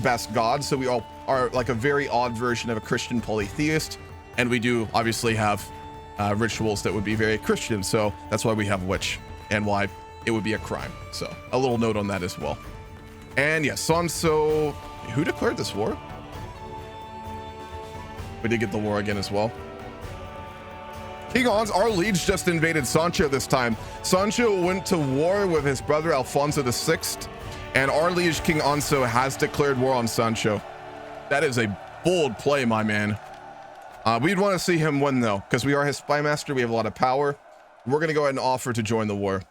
Basque gods. So we all are like a very odd version of a Christian polytheist. And we do obviously have rituals that would be very Christian. So that's why we have witch and why it would be a crime. So a little note on that as well. And yes, Sanso, who declared this war? We did get the war again as well. King Hans, our liege just invaded Sancho this time. Sancho went to war with his brother Alfonso VI, and our liege King Anso has declared war on Sancho. That is a bold play, my man. We'd want to see him win, though, because we are his spy master. We have a lot of power. We're going to go ahead and offer to join the war.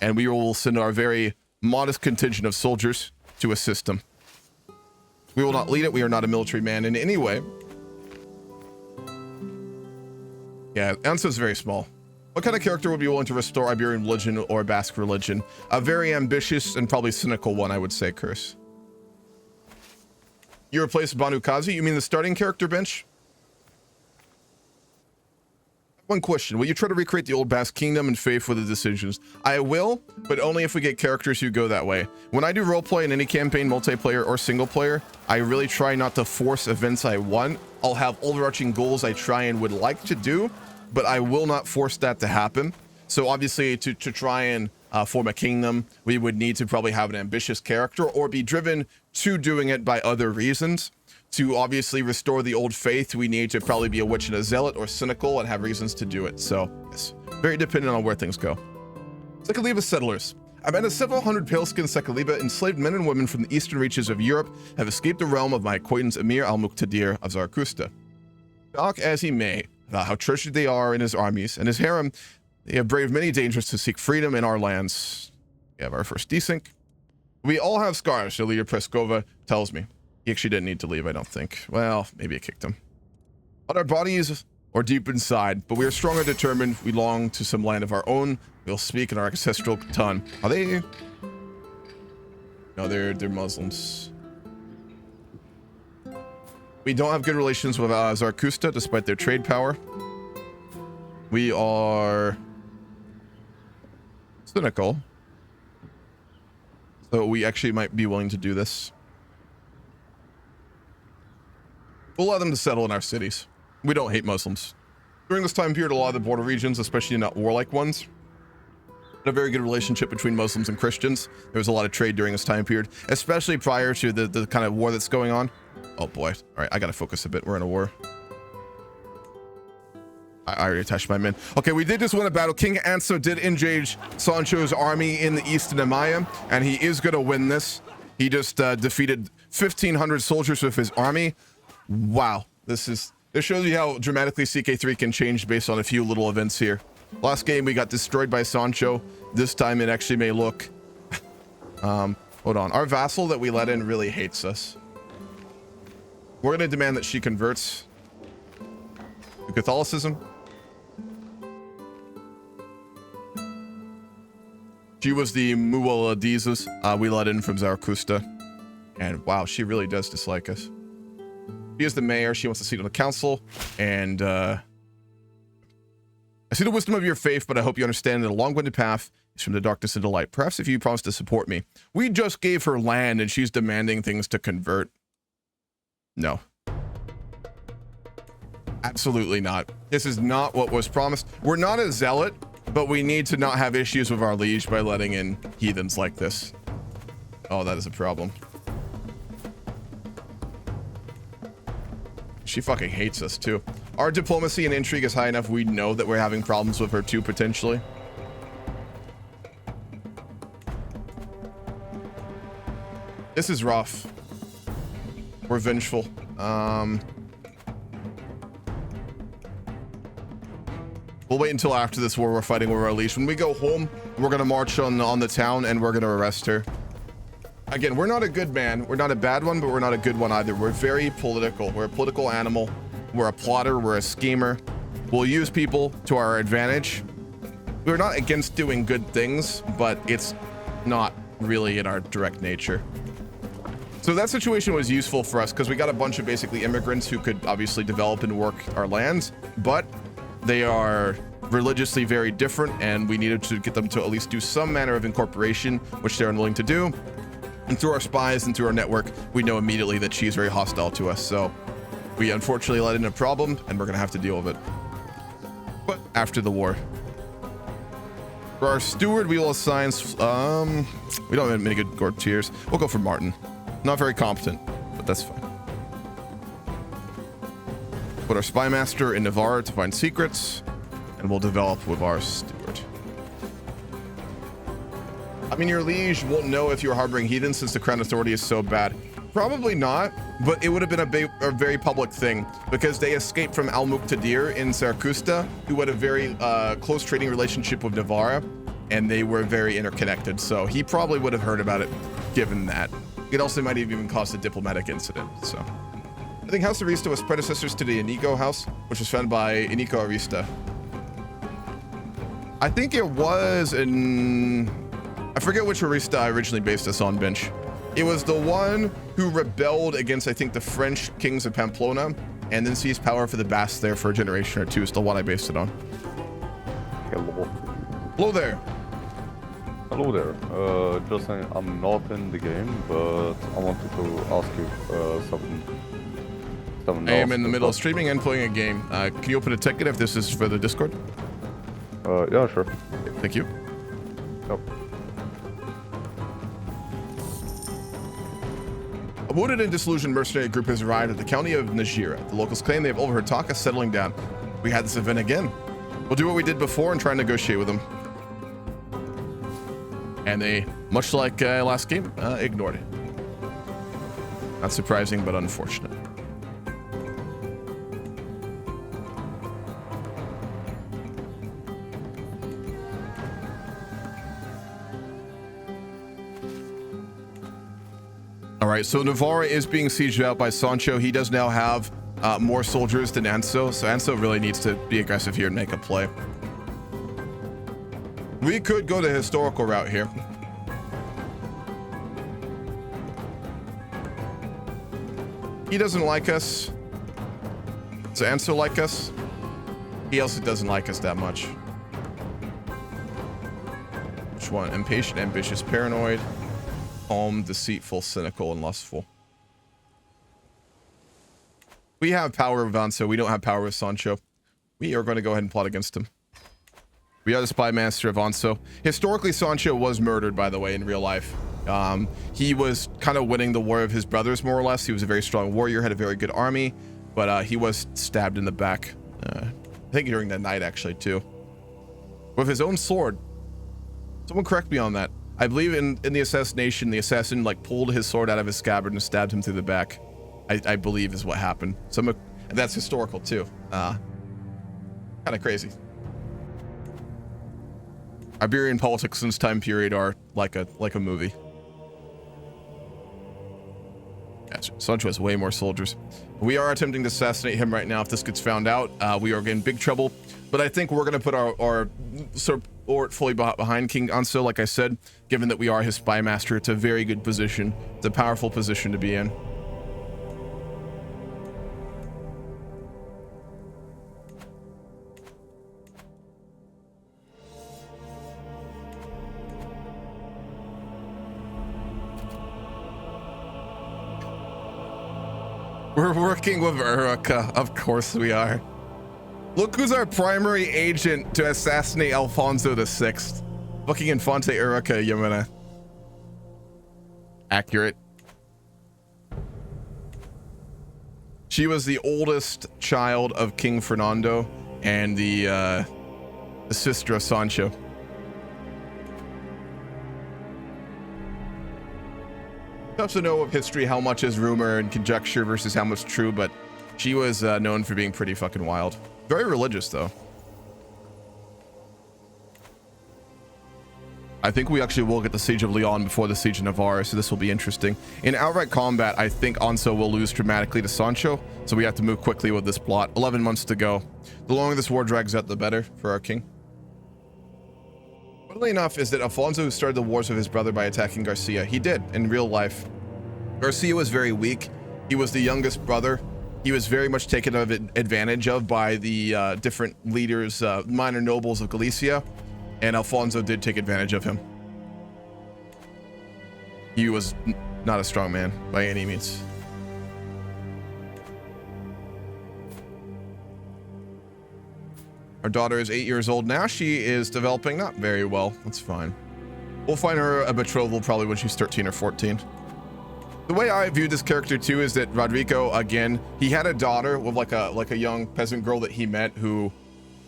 And we will send our very modest contingent of soldiers to assist him. We will not lead it. We are not a military man in any way. Yeah, Anso's very small. What kind of character would be willing to restore Iberian religion or Basque religion? A very ambitious and probably cynical one, I would say, Curse. You replaced Banu Kazi? You mean the starting character bench? One question. Will you try to recreate the old Basque kingdom and faith for the decisions? I will, but only if we get characters who go that way. When I do roleplay in any campaign, multiplayer or single player, I really try not to force events I want. I'll have overarching goals I try and would like to do, but I will not force that to happen. So obviously to try and form a kingdom, we would need to probably have an ambitious character or be driven to doing it by other reasons. To obviously restore the old faith, we need to probably be a witch and a zealot or cynical and have reasons to do it. So yes, very dependent on where things go. Sekaliba settlers. I met several hundred pale-skinned Sekaliba, enslaved men and women from the eastern reaches of Europe, have escaped the realm of my acquaintance Emir al-Muqtadir of Zaragoza. Talk as he may about how treasured they are in his armies and his harem, they have braved many dangers to seek freedom in our lands. We have our first desync. We all have scars, so leader Preskova tells me. He actually didn't need to leave, I don't think. Well, maybe I kicked him. On our bodies or deep inside, but we are strong and determined. We long to some land of our own. We'll speak in our ancestral tongue. Are they? No, they're Muslims. We don't have good relations with Zaragoza, despite their trade power. We are cynical. So we actually might be willing to do this. We'll allow them to settle in our cities. We don't hate Muslims. During this time period, a lot of the border regions, especially not warlike ones, had a very good relationship between Muslims and Christians. There was a lot of trade during this time period, especially prior to the kind of war that's going on. Oh boy. All right, I gotta focus a bit. We're in a war. I already attached my men. Okay, we did just win a battle. King Anso did engage Sancho's army in the east of Nemaya, and he is gonna win this. He just defeated 1,500 soldiers with his army. Wow, this shows you how dramatically CK3 can change based on a few little events here. Last game we got destroyed by Sancho. This time it actually may look hold on, our vassal that we let in really hates us. We're gonna demand that she converts to Catholicism. She was the Mualadizes we let in from Zaragoza. And wow, she really does dislike us. She is the mayor. She wants a seat on the council. And I see the wisdom of your faith, but I hope you understand that a long-winded path is from the darkness into light. Perhaps if you promise to support me. We just gave her land and she's demanding things to convert. No. Absolutely not. This is not what was promised. We're not a zealot, but we need to not have issues with our liege by letting in heathens like this. Oh, that is a problem. She fucking hates us too. Our diplomacy and intrigue is high enough. We know that we're having problems with her too, potentially. This is rough. We're vengeful. We'll wait until after this war we're fighting with our liege. When we go home, we're gonna march on the town and we're gonna arrest her. Again, we're not a good man. We're not a bad one, but we're not a good one either. We're very political. We're a political animal. We're a plotter. We're a schemer. We'll use people to our advantage. We're not against doing good things, but it's not really in our direct nature. So that situation was useful for us because we got a bunch of basically immigrants who could obviously develop and work our lands, but they are religiously very different, and we needed to get them to at least do some manner of incorporation, which they're unwilling to do. And through our spies and through our network, we know immediately that she's very hostile to us. So we unfortunately let in a problem, and we're gonna have to deal with it. But after the war. For our steward, we will assign, we don't have many good courtiers. We'll go for Martin. Not very competent, but that's fine. Put our spy master in Navarre to find secrets, and we'll develop with our steward. I mean, your liege won't know if you're harboring heathens since the crown authority is so bad. Probably not, but it would have been a very public thing because they escaped from Al-Muqtadir in Zaragoza, who had a very close trading relationship with Navarre, and they were very interconnected. So he probably would have heard about it, given that. It also might have even caused a diplomatic incident. So I think House Arista was predecessors to the Inigo house, which was founded by Inigo Arista. I think it was in... I forget which Arista I originally based this on, Bench. It was the one who rebelled against, I think, the French kings of Pamplona, and then seized power for the Basques there for a generation or two. It's the one I based it on. Hello. Hello there. Hello there. Just I'm not in the game, but I wanted to ask you something. I am in the middle of streaming and playing a game. Can you open a ticket if this is for the Discord? Yeah, sure. Thank you. Yep. A wounded and disillusioned mercenary group has arrived at the county of Najira. The locals claim they have overheard Taka settling down. We had this event again. We'll do what we did before and try and negotiate with them. And they, much like last game, ignored it. Not surprising, but unfortunate. All right, so Navarre is being sieged out by Sancho. He does now have more soldiers than Anso, so Anso really needs to be aggressive here and make a play. We could go the historical route here. He doesn't like us. Does Anso like us? He also doesn't like us that much. Which one? Impatient, ambitious, paranoid. Calm, deceitful, cynical, and lustful. We have power with Anso. We don't have power with Sancho. We are going to go ahead and plot against him. We are the spy master of Anso. Historically, Sancho was murdered, by the way, in real life. He was kind of winning the war of his brothers, more or less. He was a very strong warrior, had a very good army, but he was stabbed in the back. I think during that night, actually, too. With his own sword. Someone correct me on that. I believe in the assassination, the assassin like pulled his sword out of his scabbard and stabbed him through the back. I believe is what happened. And that's historical too. Kind of crazy. Iberian politics in this time period are like a movie. Gotcha. Sancho has way more soldiers. We are attempting to assassinate him right now. If this gets found out, we are in big trouble. But I think we're going to put our or fully behind King Anso. Like I said, given that we are his spy master, it's a very good position. It's a powerful position to be in. We're working with Uruk, of course we are. Look who's our primary agent to assassinate Alfonso VI. Fucking Infante Uruk, Jimena. Accurate. She was the oldest child of King Fernando and the sister of Sancho. Tough to know of history how much is rumor and conjecture versus how much true, but she was known for being pretty fucking wild. Very religious though. I think we actually will get the Siege of Leon before the Siege of Navarre, so this will be interesting. In outright combat, I think Anso will lose dramatically to Sancho, so we have to move quickly with this plot. 11 months to go. The longer this war drags out, the better for our king. Funnily enough is that Alfonso started the wars with his brother by attacking Garcia. He did, in real life. Garcia was very weak. He was the youngest brother. He was very much taken advantage of by the different leaders, minor nobles of Galicia, and Alfonso did take advantage of him. He was not a strong man by any means. Our daughter is 8 years old now. She is developing not very well. That's fine. We'll find her a betrothal probably when she's 13 or 14. The way I view this character too is that Rodrigo, again, he had a daughter with like a young peasant girl that he met who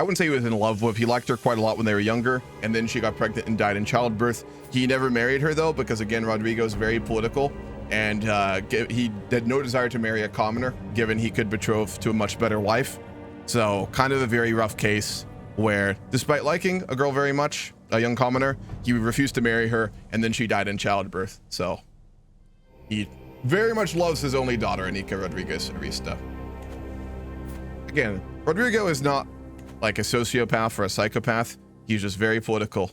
I wouldn't say he was in love with. He liked her quite a lot when they were younger, and then she got pregnant and died in childbirth. He never married her though, because again, Rodrigo is very political, and he had no desire to marry a commoner, given he could betroth to a much better wife. So kind of a very rough case where, despite liking a girl very much, a young commoner, he refused to marry her, and then she died in childbirth. So he very much loves his only daughter, Anika Rodriguez Arista. Again, Rodrigo is not like a sociopath or a psychopath. He's just very political.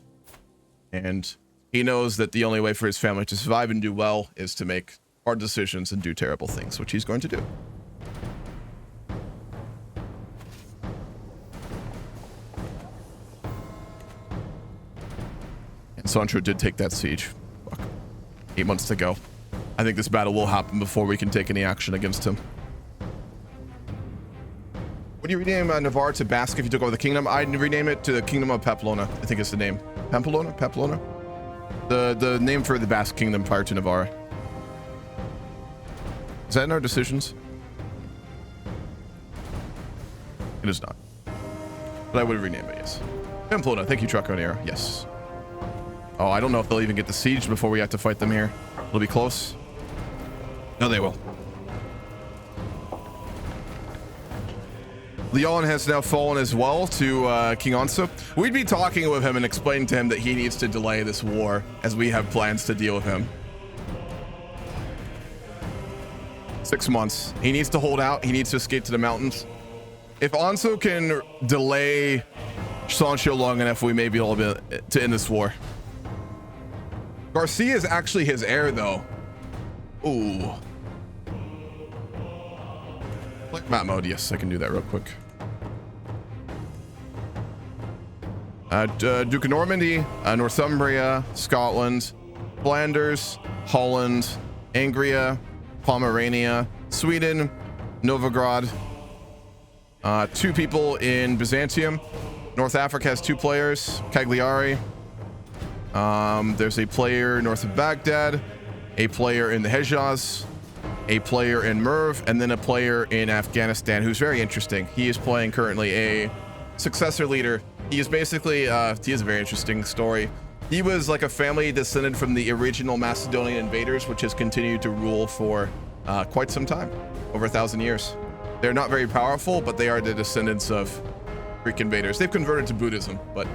And he knows that the only way for his family to survive and do well is to make hard decisions and do terrible things, which he's going to do. And Sancho did take that siege. Fuck. 8 months to go. I think this battle will happen before we can take any action against him. Would you rename Navarre to Basque if you took over the kingdom? I'd rename it to the Kingdom of Pamplona. I think it's the name. Pamplona? Pamplona? The name for the Basque kingdom prior to Navarre. Is that in our decisions? It is not. But I would rename it, yes. Pamplona. Thank you, Truckonero. Yes. Oh, I don't know if they'll even get the siege before we have to fight them here. It'll be close. No, they will. Leon has now fallen as well to King Anso. We'd be talking with him and explaining to him that he needs to delay this war as we have plans to deal with him. 6 months. He needs to hold out. He needs to escape to the mountains. If Anso can delay Sancho long enough, we may be able to end this war. Garcia is actually his heir, though. Ooh. Like map mode, yes, I can do that real quick. Duke of Normandy, Northumbria, Scotland, Flanders, Holland, Angria, Pomerania, Sweden, Novgorod. 2 people in Byzantium. North Africa has 2 players, Cagliari. There's a player north of Baghdad, a player in the Hejaz, a player in Merv, and then a player in Afghanistan who's very interesting. He is playing currently a successor leader. He is basically, he has a very interesting story. He was like a family descended from the original Macedonian invaders, which has continued to rule for quite some time, over 1,000 years. They're not very powerful, but they are the descendants of Greek invaders. They've converted to Buddhism, but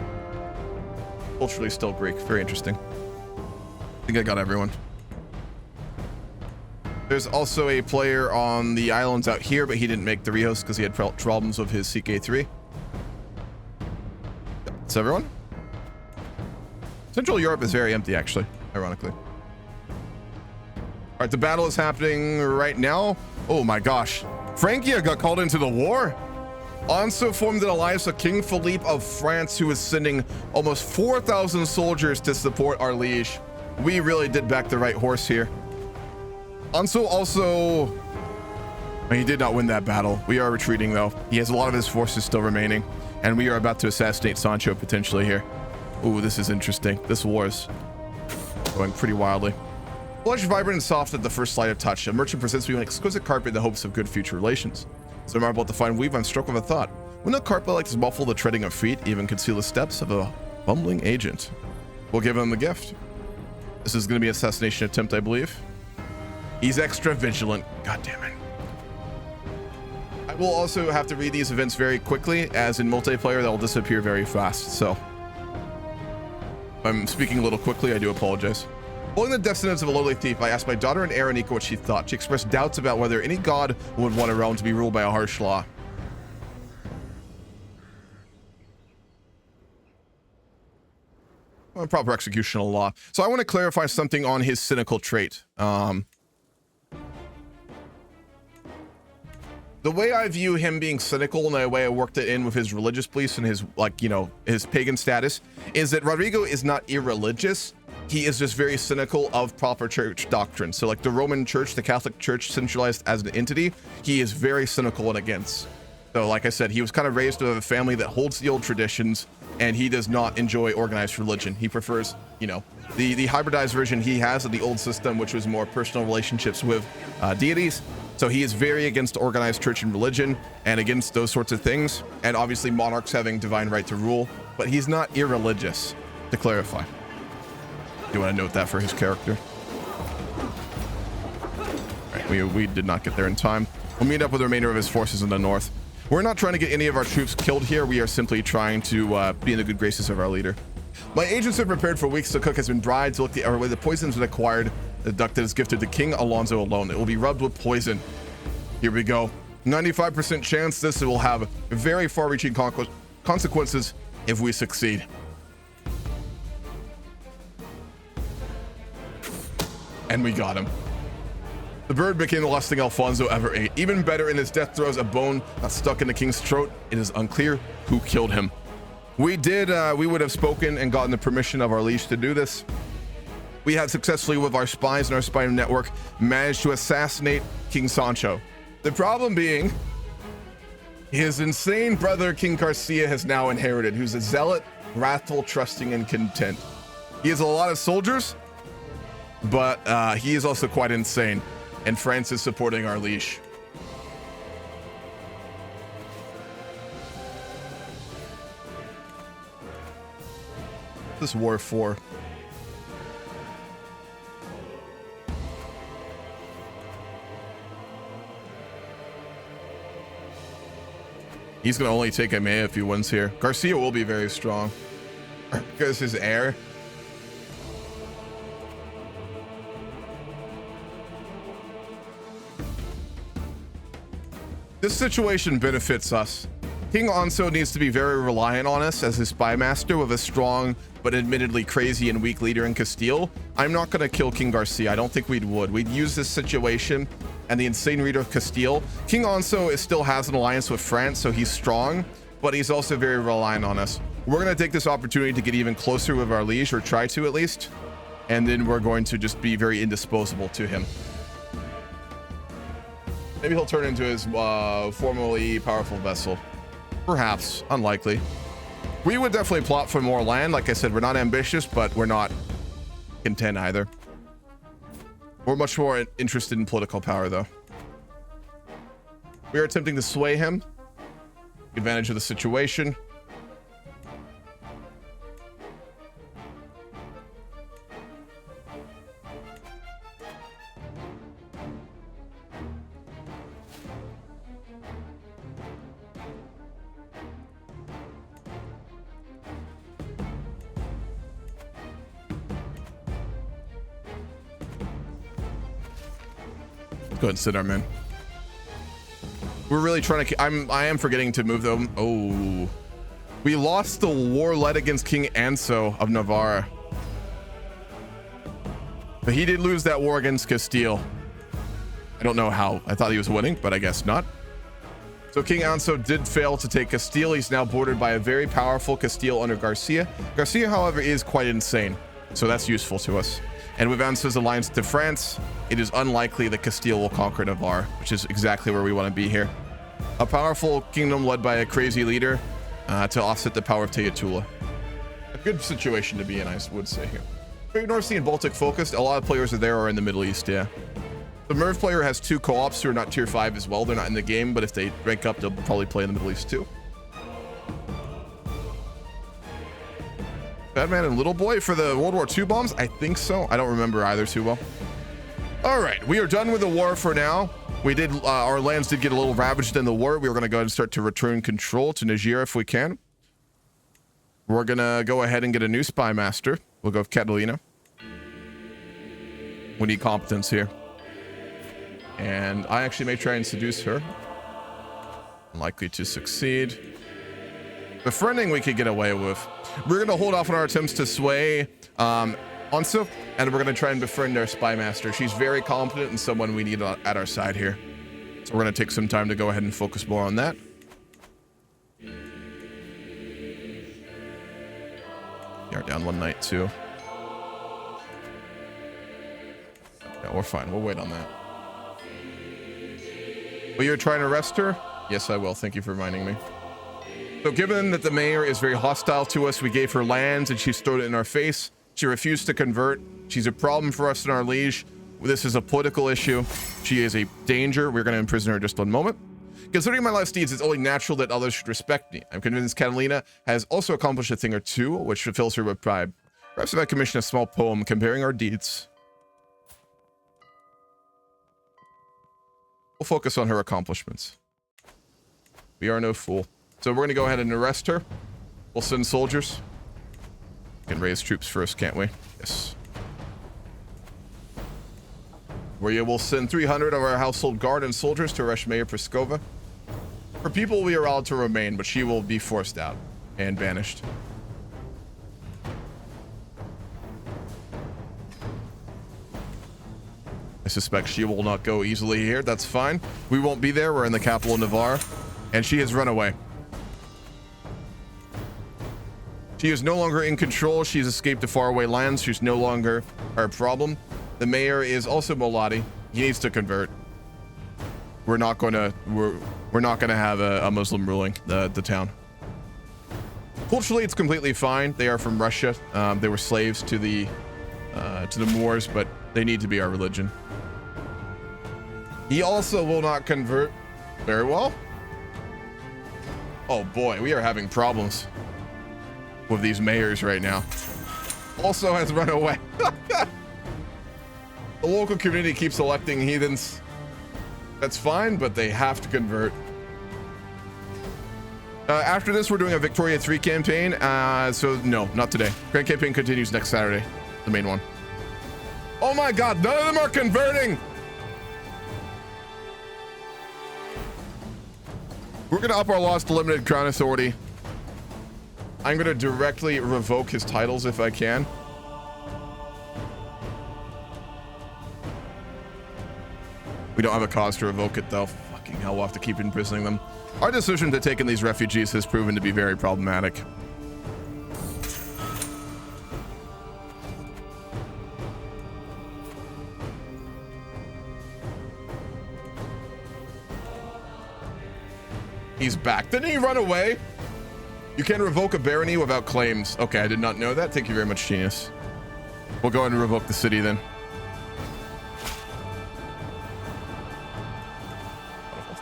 culturally still Greek. Very interesting. I think I got everyone. There's also a player on the islands out here, but he didn't make the rehost because he had problems with his CK3. That's everyone. Central Europe is very empty, actually, ironically. All right, the battle is happening right now. Oh my gosh. Francia got called into the war. Anso formed an alliance with King Philippe of France, who is sending almost 4,000 soldiers to support our liege. We really did back the right horse here. Anso also... he did not win that battle. We are retreating, though. He has a lot of his forces still remaining, and we are about to assassinate Sancho potentially here. Ooh, this is interesting. This war is going pretty wildly. Lush, vibrant, and soft at the first light of touch. A merchant presents me an exquisite carpet in the hopes of good future relations. So I'm about to find weave, I'm struck with a thought. Wouldn't a carpet like this muffle the treading of feet, even conceal the steps of a bumbling agent? We'll give him the gift. This is going to be an assassination attempt, I believe. He's extra vigilant. God damn it. I will also have to read these events very quickly, as in multiplayer, they'll disappear very fast, so... if I'm speaking a little quickly, I do apologize. Following the death sentence of a lowly thief, I asked my daughter and Arenica what she thought. She expressed doubts about whether any god would want a realm to be ruled by a harsh law. A proper executional law. So I want to clarify something on his cynical trait. The way I view him being cynical, and the way I worked it in with his religious beliefs and his, like, you know, his pagan status, is that Rodrigo is not irreligious. He is just very cynical of proper church doctrine. So like the Roman church, the Catholic church centralized as an entity, he is very cynical and against. So like I said, he was kind of raised with a family that holds the old traditions, and he does not enjoy organized religion. He prefers, you know, the hybridized version he has of the old system, which was more personal relationships with deities. So he is very against organized church and religion and against those sorts of things. And obviously monarchs having divine right to rule, but he's not irreligious, to clarify. Do you want to note that for his character? All right, we did not get there in time. We'll meet up with the remainder of his forces in the north. We're not trying to get any of our troops killed here. We are simply trying to be in the good graces of our leader. My agents have prepared for weeks. The cook has been bribed to look the way the poison has been acquired. The duck that is gifted to King Alonso alone. It will be rubbed with poison. Here we go. 95% chance this will have very far-reaching consequences if we succeed. And we got him. The bird became the last thing Alfonso ever ate. Even better, in his death throes, a bone got stuck in the king's throat. It is unclear who killed him. We would have spoken and gotten the permission of our liege to do this. We had successfully, with our spies and our spy network, managed to assassinate King Sancho. The problem being, his insane brother, King Garcia, has now inherited, who's a zealot, wrathful, trusting, and content. He has a lot of soldiers, but he is also quite insane, and France is supporting our liege. This war for? He's gonna only take Emea if he wins here. Garcia will be very strong because his heir. This situation benefits us. King Anso needs to be very reliant on us as his spy master with a strong but admittedly crazy and weak leader in Castile. I'm not going to kill King Garcia. I don't think we would. We'd use this situation and the insane leader of Castile. King Anso still has an alliance with France, so he's strong, but he's also very reliant on us. We're going to take this opportunity to get even closer with our liege, or try to at least, and then we're going to just be very indisposable to him. Maybe he'll turn into his formerly powerful vessel. Perhaps. Unlikely. We would definitely plot for more land. Like I said, we're not ambitious, but we're not content either. We're much more interested in political power, though. We are attempting to sway him. Take advantage of the situation. Go ahead and sit our men. We're really trying to... I am forgetting to move them. Oh. We lost the war led against King Anso of Navarre. But he did lose that war against Castile. I don't know how. I thought he was winning, but I guess not. So King Anso did fail to take Castile. He's now bordered by a very powerful Castile under Garcia. Garcia, however, is quite insane, so that's useful to us. And with Anso's alliance to France, it is unlikely that Castile will conquer Navarre, which is exactly where we want to be here. A powerful kingdom led by a crazy leader to offset the power of Teotula. A good situation to be in, I would say here. Very North Sea and Baltic focused. A lot of players are there or in the Middle East, yeah. The Merv player has 2 co-ops who are not tier 5 as well. They're not in the game, but if they rank up, they'll probably play in the Middle East too. Badman and Little Boy for the World War II bombs? I think so. I don't remember either too well. All right, we are done with the war for now. We did, our lands did get a little ravaged in the war. We were gonna go ahead and start to return control to Niger if we can. We're gonna go ahead and get a new spy master. We'll go with Catalina. We need competence here. And I actually may try and seduce her. Unlikely to succeed. Befriending we could get away with. We're going to hold off on our attempts to sway Onsu, and we're going to try and befriend our spy master. She's very competent and someone we need at our side here. So we're going to take some time to go ahead and focus more on that. You're down 1 night too. Yeah, we're fine. We'll wait on that. Will you try and arrest her? Yes, I will. Thank you for reminding me. So given that the mayor is very hostile to us, we gave her lands and she's thrown it in our face. She refused to convert. She's a problem for us in our liege. This is a political issue. She is a danger. We're going to imprison her in just 1 moment. Considering my last deeds, it's only natural that others should respect me. I'm convinced Catalina has also accomplished a thing or two, which fulfills her with pride. Perhaps if I commission a small poem comparing our deeds. We'll focus on her accomplishments. We are no fool. So we're going to go ahead and arrest her. We'll send soldiers. We can raise troops first, can't we? Yes. We will send 300 of our household guard and soldiers to arrest Mayor Preskova. For people, we are allowed to remain, but she will be forced out and banished. I suspect she will not go easily here. That's fine. We won't be there. We're in the capital, Navarre. And she has run away. She is no longer in control. She's escaped to faraway lands. She's no longer our problem. The mayor is also Moladi. He needs to convert. We're not going to have a Muslim ruling the town. Culturally, it's completely fine. They are from Russia. They were slaves to the Moors, but they need to be our religion. He also will not convert. Very well. Oh boy, we are having problems with these mayors right now. Also has run away. The local community keeps electing heathens. That's fine, but they have to convert. After this, we're doing a Victoria 3 campaign. So no, not today. Grand campaign continues next Saturday, the main one. Oh my God, none of them are converting. We're gonna up our laws to limited crown authority. I'm gonna directly revoke his titles if I can. We don't have a cause to revoke it though. Fucking hell, we'll have to keep imprisoning them. Our decision to take in these refugees has proven to be very problematic. He's back. Didn't he run away? You can revoke a barony without claims. Okay, I did not know that. Thank you very much, Genius. We'll go ahead and revoke the city then.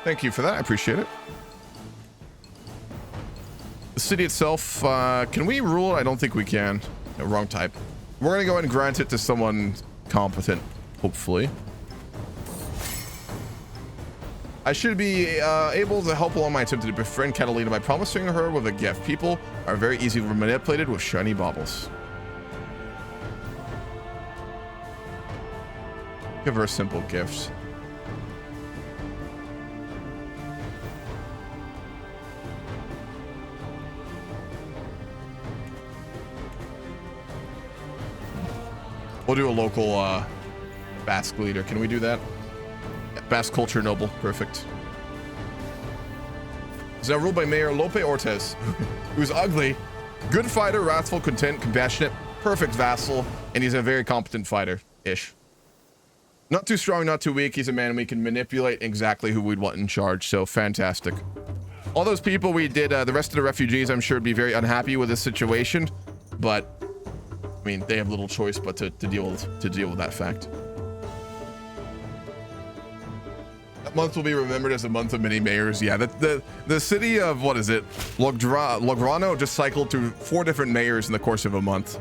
Thank you for that. I appreciate it. The city itself, can we rule it? I don't think we can. No, wrong type. We're going to go ahead and grant it to someone competent, hopefully. I should be able to help along my attempt to befriend Catalina by promising her with a gift. People are very easily manipulated with shiny baubles. Give her a simple gift. We'll do a local Basque leader. Can we do that? Yeah, Basque culture noble. Perfect. Is now ruled by Mayor Lope Ortez, who's ugly, good fighter, wrathful, content, compassionate, perfect vassal, and he's a very competent fighter-ish. Not too strong, not too weak. He's a man we can manipulate exactly who we'd want in charge, so fantastic. All those people we did, the rest of the refugees, I'm sure would be very unhappy with this situation, but I mean, they have little choice but to deal with that fact. That month will be remembered as a month of many mayors. Yeah, the city of, what is it, Lograno just cycled through 4 different mayors in the course of a month.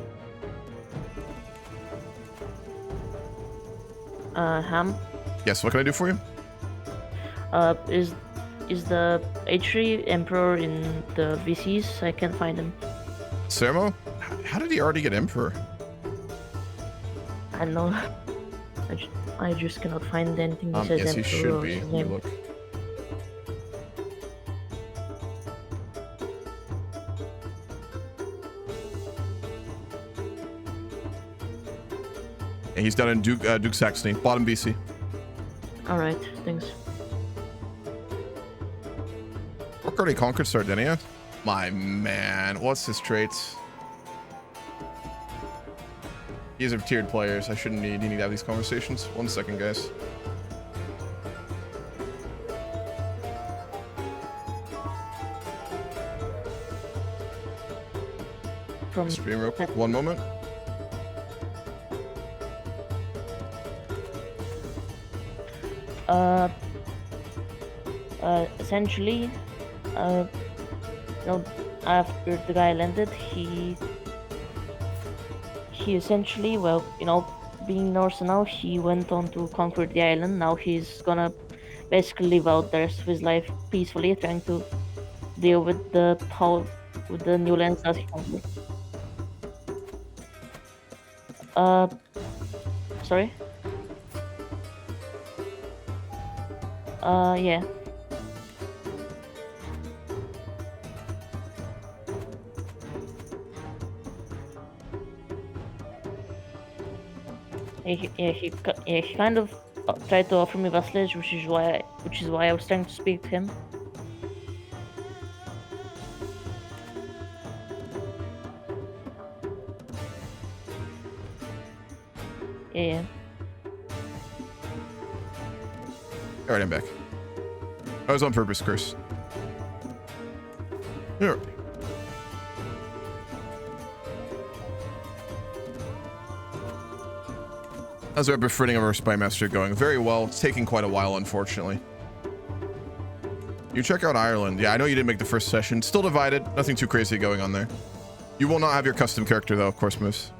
Ham. Yes, what can I do for you? Is the H3 Emperor in the VCs? I can't find him. Sermo? How did he already get Emperor? I don't know. I just cannot find anything that says yes, Emperor. he should or be. his Let me name. look. Yeah, he's down in Duke Saxony, bottom BC. Alright, thanks. Orc already conquered Sardinia? My man, what's his traits? These are tiered players. I shouldn't need to have these conversations. 1 second, guys. From Stream real quick. 1 moment. Essentially, after the guy landed, he essentially, well, being Norse now, he went on to conquer the island. Now he's gonna basically live out the rest of his life peacefully, trying to deal with the new lands that he conquered. Sorry? Yeah. He kind of tried to offer me vassalage, which is why I was trying to speak to him. Yeah. Alright, I'm back. I was on purpose, Curse. Here. How's our befriending of our spy master going? Very well. It's taking quite a while, unfortunately. You check out Ireland. Yeah, I know you didn't make the first session. Still divided. Nothing too crazy going on there. You will not have your custom character, though, of course, Moose.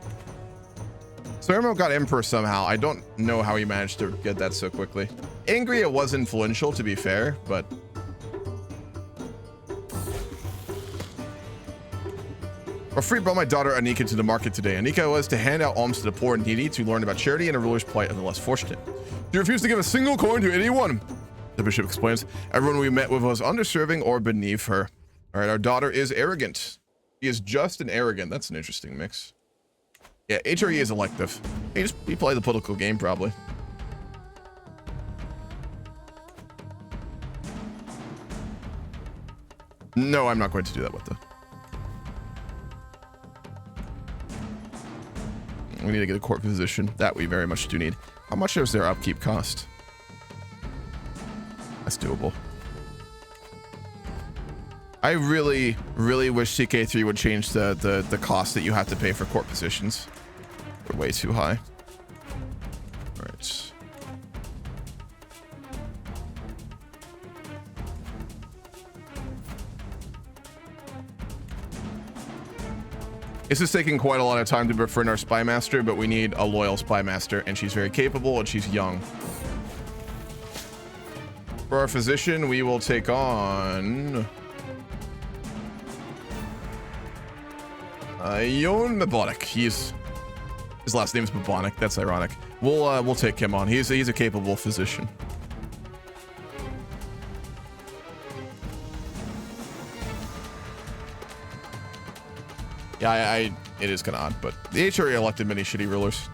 Sermo got Emperor somehow. I don't know how he managed to get that so quickly. Angria was influential, to be fair, but... Afri brought my daughter Anika to the market today. Anika was to hand out alms to the poor and needy, to learn about charity and a ruler's plight of the less fortunate. She refused to give a single coin to anyone. The bishop explains. Everyone we met with was underserving or beneath her. All right, our daughter is arrogant. She is just and arrogant. That's an interesting mix. Yeah, HRE is elective. He play the political game, probably. No, I'm not going to do that with the... We need to get a court position. That we very much do need. How much does their upkeep cost? That's doable. I really, really wish CK3 would change the cost that you have to pay for court positions. They're way too high. All right. This is taking quite a lot of time to befriend our spy master, but we need a loyal spy master, and she's very capable and she's young. For our physician, we will take on Yon Mabonic. His last name's Mabonic. That's ironic. We'll take him on. He's a capable physician. Yeah, it is kind of odd, but the HRE elected many shitty rulers.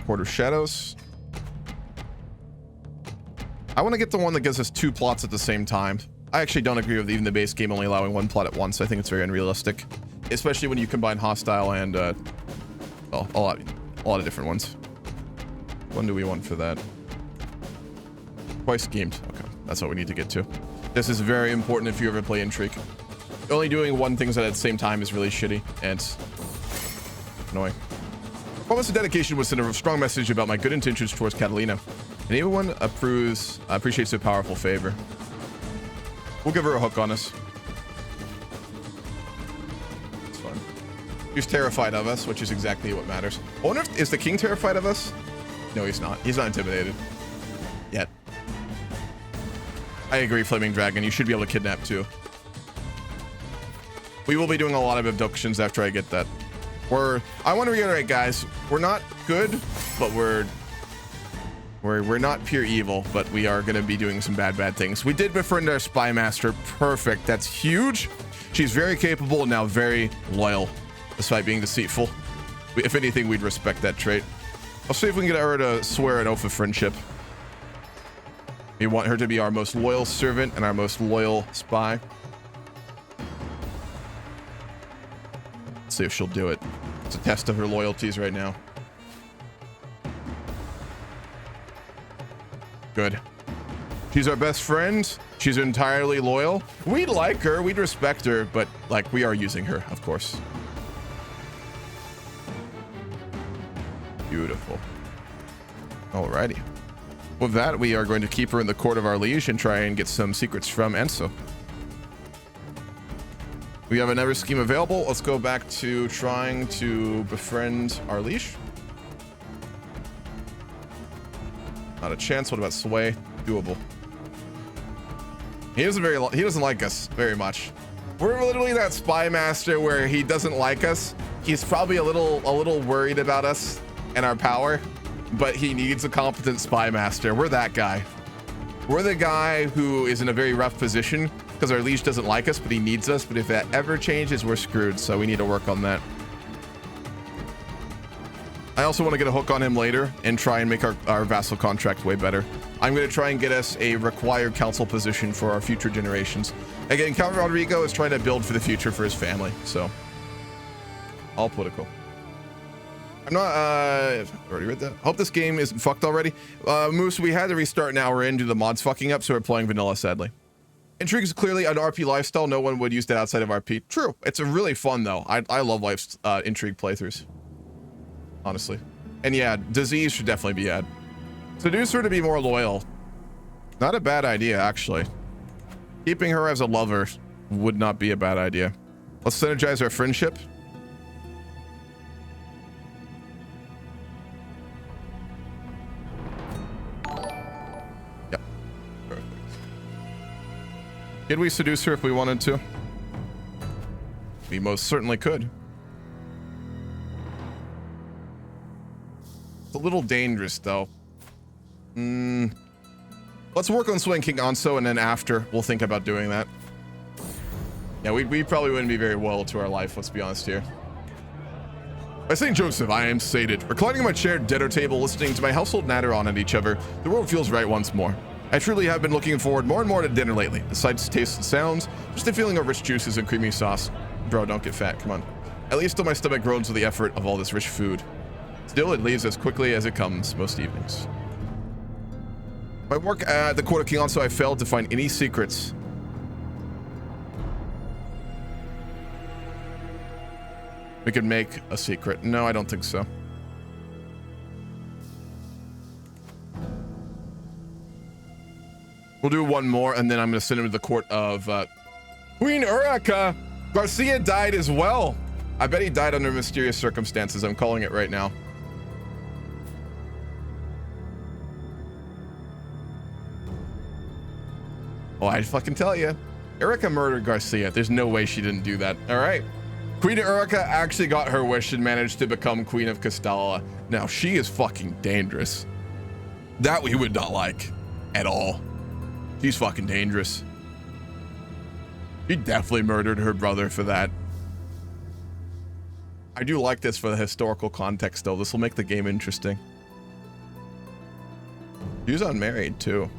Court of Shadows. I want to get the one that gives us 2 plots at the same time. I actually don't agree with even the base game only allowing 1 plot at once. I think it's very unrealistic, especially when you combine hostile and well, a lot of different ones. When do we want for that? Twice schemed. Okay, that's what we need to get to. This is very important if you ever play Intrigue. Only doing one thing at the same time is really shitty and annoying. Promise of dedication was sent a strong message about my good intentions towards Catalina. And anyone appreciates a powerful favor. We'll give her a hook on us. It's fine. She's terrified of us, which is exactly what matters. I wonder if, is the king terrified of us? No, he's not. He's not intimidated. Yet. I agree, Flaming Dragon. You should be able to kidnap too. We will be doing a lot of abductions after I get that. I want to reiterate, guys, we're not good, but we're not pure evil, but we are going to be doing some bad things. We did befriend our spy master. Perfect. That's huge. She's very capable and now very loyal, despite being deceitful. If anything, we'd respect that trait. I'll see if we can get her to swear an oath of friendship. We want her to be our most loyal servant and our most loyal spy. Let's see if she'll do it. It's a test of her loyalties right now. Good. She's our best friend. She's entirely loyal. We'd like her, we'd respect her, but like we are using her, of course. Beautiful. Alrighty. With that, we are going to keep her in the court of our liege and try and get some secrets from Enso. We have another scheme available. Let's go back to trying to befriend our liege. Not a chance. What about sway? Doable. He doesn't like us very much. We're literally that spy master where he doesn't like us. He's probably a little worried about us and our power, but he needs a competent spy master. We're that guy. We're the guy who is in a very rough position because our liege doesn't like us, but he needs us. But if that ever changes, we're screwed. So we need to work on that. I also want to get a hook on him later and try and make our vassal contract way better. I'm going to try and get us a required council position for our future generations. Again, Count Rodrigo is trying to build for the future for his family. So all political. I'm not, already read that. Hope this game isn't fucked already. Moose, we had to restart an hour in due to the mods fucking up, so we're playing vanilla, sadly. Intrigue is clearly an RP lifestyle. No one would use that outside of RP. True. It's a really fun, though. I love Intrigue playthroughs. Honestly. And yeah, disease should definitely be added. Seduce her to be more loyal. Not a bad idea, actually. Keeping her as a lover would not be a bad idea. Let's synergize our friendship. Could we seduce her if we wanted to? We most certainly could. It's a little dangerous, though. Let's work on swaying King Anso, and then after, we'll think about doing that. Yeah, we probably wouldn't be very loyal to our life, let's be honest here. By St. Joseph, I am sated. Reclining on my chair at dinner table, listening to my household natter on at each other, the world feels right once more. I truly have been looking forward more and more to dinner lately. The sights, tastes, and sounds, just the feeling of rich juices and creamy sauce. Bro, don't get fat, come on. At least till my stomach groans with the effort of all this rich food. Still, it leaves as quickly as it comes most evenings. My work at the court of King Anso, I failed to find any secrets. We could make a secret. No, I don't think so. We'll do one more, and then I'm going to send him to the court of Queen Uraka. Garcia died as well. I bet he died under mysterious circumstances. I'm calling it right now. Oh, I fucking tell you. Uraka murdered Garcia. There's no way she didn't do that. All right. Queen Uraka actually got her wish and managed to become Queen of Castalla. Now, she is fucking dangerous. That we would not like at all. She's fucking dangerous. She definitely murdered her brother for that. I do like this for the historical context, though. This will make the game interesting. He was unmarried too.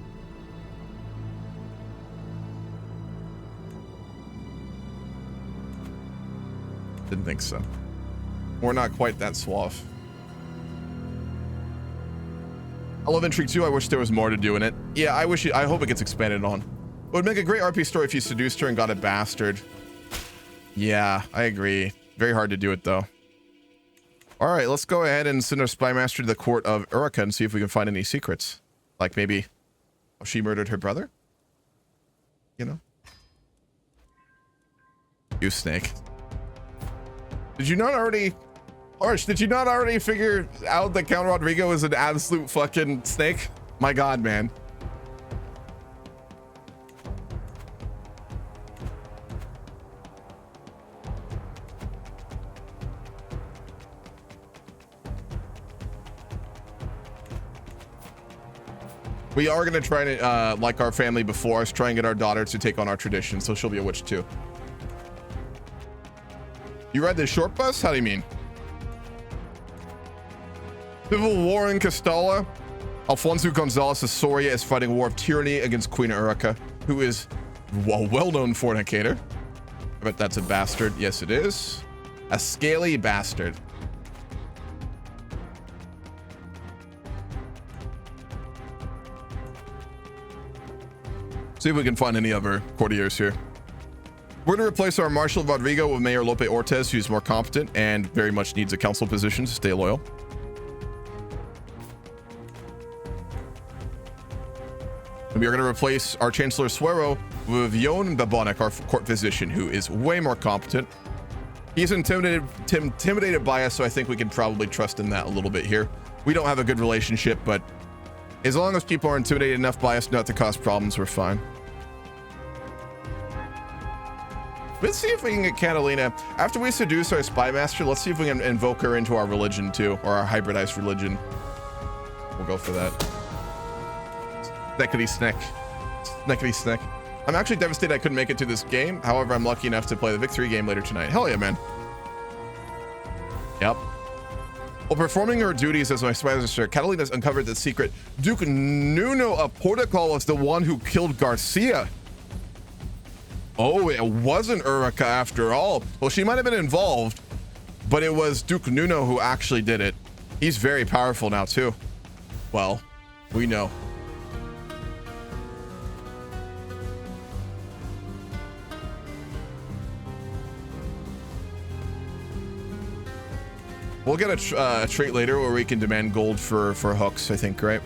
Didn't think so. We're not quite that suave. I love Intrigue 2. I wish there was more to do in it. Yeah, I hope it gets expanded on. It would make a great RP story if you seduced her and got a bastard. Yeah, I agree. Very hard to do it though. All right, let's go ahead and send our spy master to the court of Uraka and see if we can find any secrets. Like maybe she murdered her brother? You know? You snake. Did you not already... Arch, did you not already figure out that Count Rodrigo is an absolute fucking snake? My god, man. We are going to try to, like our family before us, try and get our daughter to take on our tradition, so she'll be a witch too. You ride the short bus? How do you mean? Civil war in Castalla. Alfonso Gonzalez of Soria is fighting a war of tyranny against Queen Uraka, who is a well-known fornicator. I bet that's a bastard. Yes, it is. A scaly bastard. See if we can find any other courtiers here. We're going to replace our Marshal Rodrigo with Mayor Lope Ortez, who's more competent and very much needs a council position to stay loyal. And we are going to replace our Chancellor Suero with Yon Babonic, our court physician, who is way more competent. He's intimidated by us, so I think we can probably trust in that a little bit here. We don't have a good relationship, but as long as people are intimidated enough by us not to cause problems, we're fine. Let's see if we can get Catalina. After we seduce our spy master, let's see if we can invoke her into our religion too, or our hybridized religion. We'll go for that. Sneckety snack. Sneckety snack. I'm actually devastated I couldn't make it to this game. However, I'm lucky enough to play the victory game later tonight. Hell yeah, man. Yep. While performing her duties as my spy master, Catalina's uncovered the secret. Duke Nuno of Portugal was the one who killed Garcia. Oh, it wasn't Uraka after all. Well, she might have been involved, but it was Duke Nuno who actually did it. He's very powerful now, too. Well, we know. We'll get a trait later where we can demand gold for hooks, I think, right?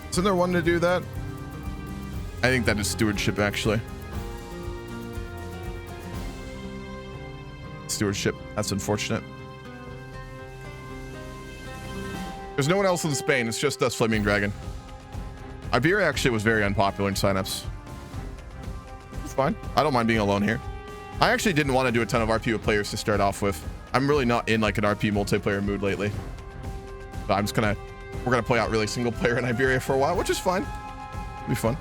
Isn't there one to do that? I think that is stewardship, actually. Stewardship. That's unfortunate. There's no one else in Spain. It's just us, Flaming Dragon. Iberia actually was very unpopular in signups. It's fine. I don't mind being alone here. I actually didn't want to do a ton of RP with players to start off with. I'm really not in like an RP multiplayer mood lately. So I'm just gonna... We're gonna play out really single player in Iberia for a while, which is fine. It'll be fun.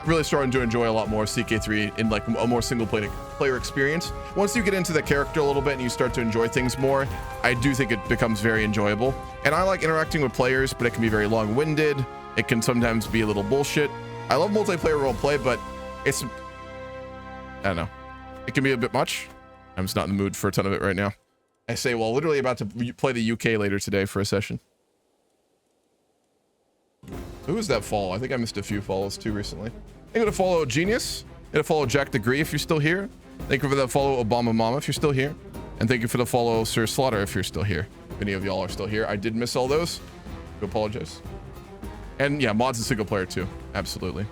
I'm really starting to enjoy a lot more CK3 in like a more single player experience. Once you get into the character a little bit and you start to enjoy things more, I do think it becomes very enjoyable. And I like interacting with players, but it can be very long-winded. It can sometimes be a little bullshit. I love multiplayer roleplay, but it's... I don't know. It can be a bit much. I'm just not in the mood for a ton of it right now. I say, well, literally about to play the UK later today for a session. Who is that follow? I think I missed a few follows too recently. I'm gonna follow Genius. I'm gonna follow Jack Degree if you're still here. Thank you for the follow Obama Mama if you're still here. And thank you for the follow Sir Slaughter if you're still here. If any of y'all are still here. I did miss all those. I apologize. And yeah, mods and single player too. Absolutely.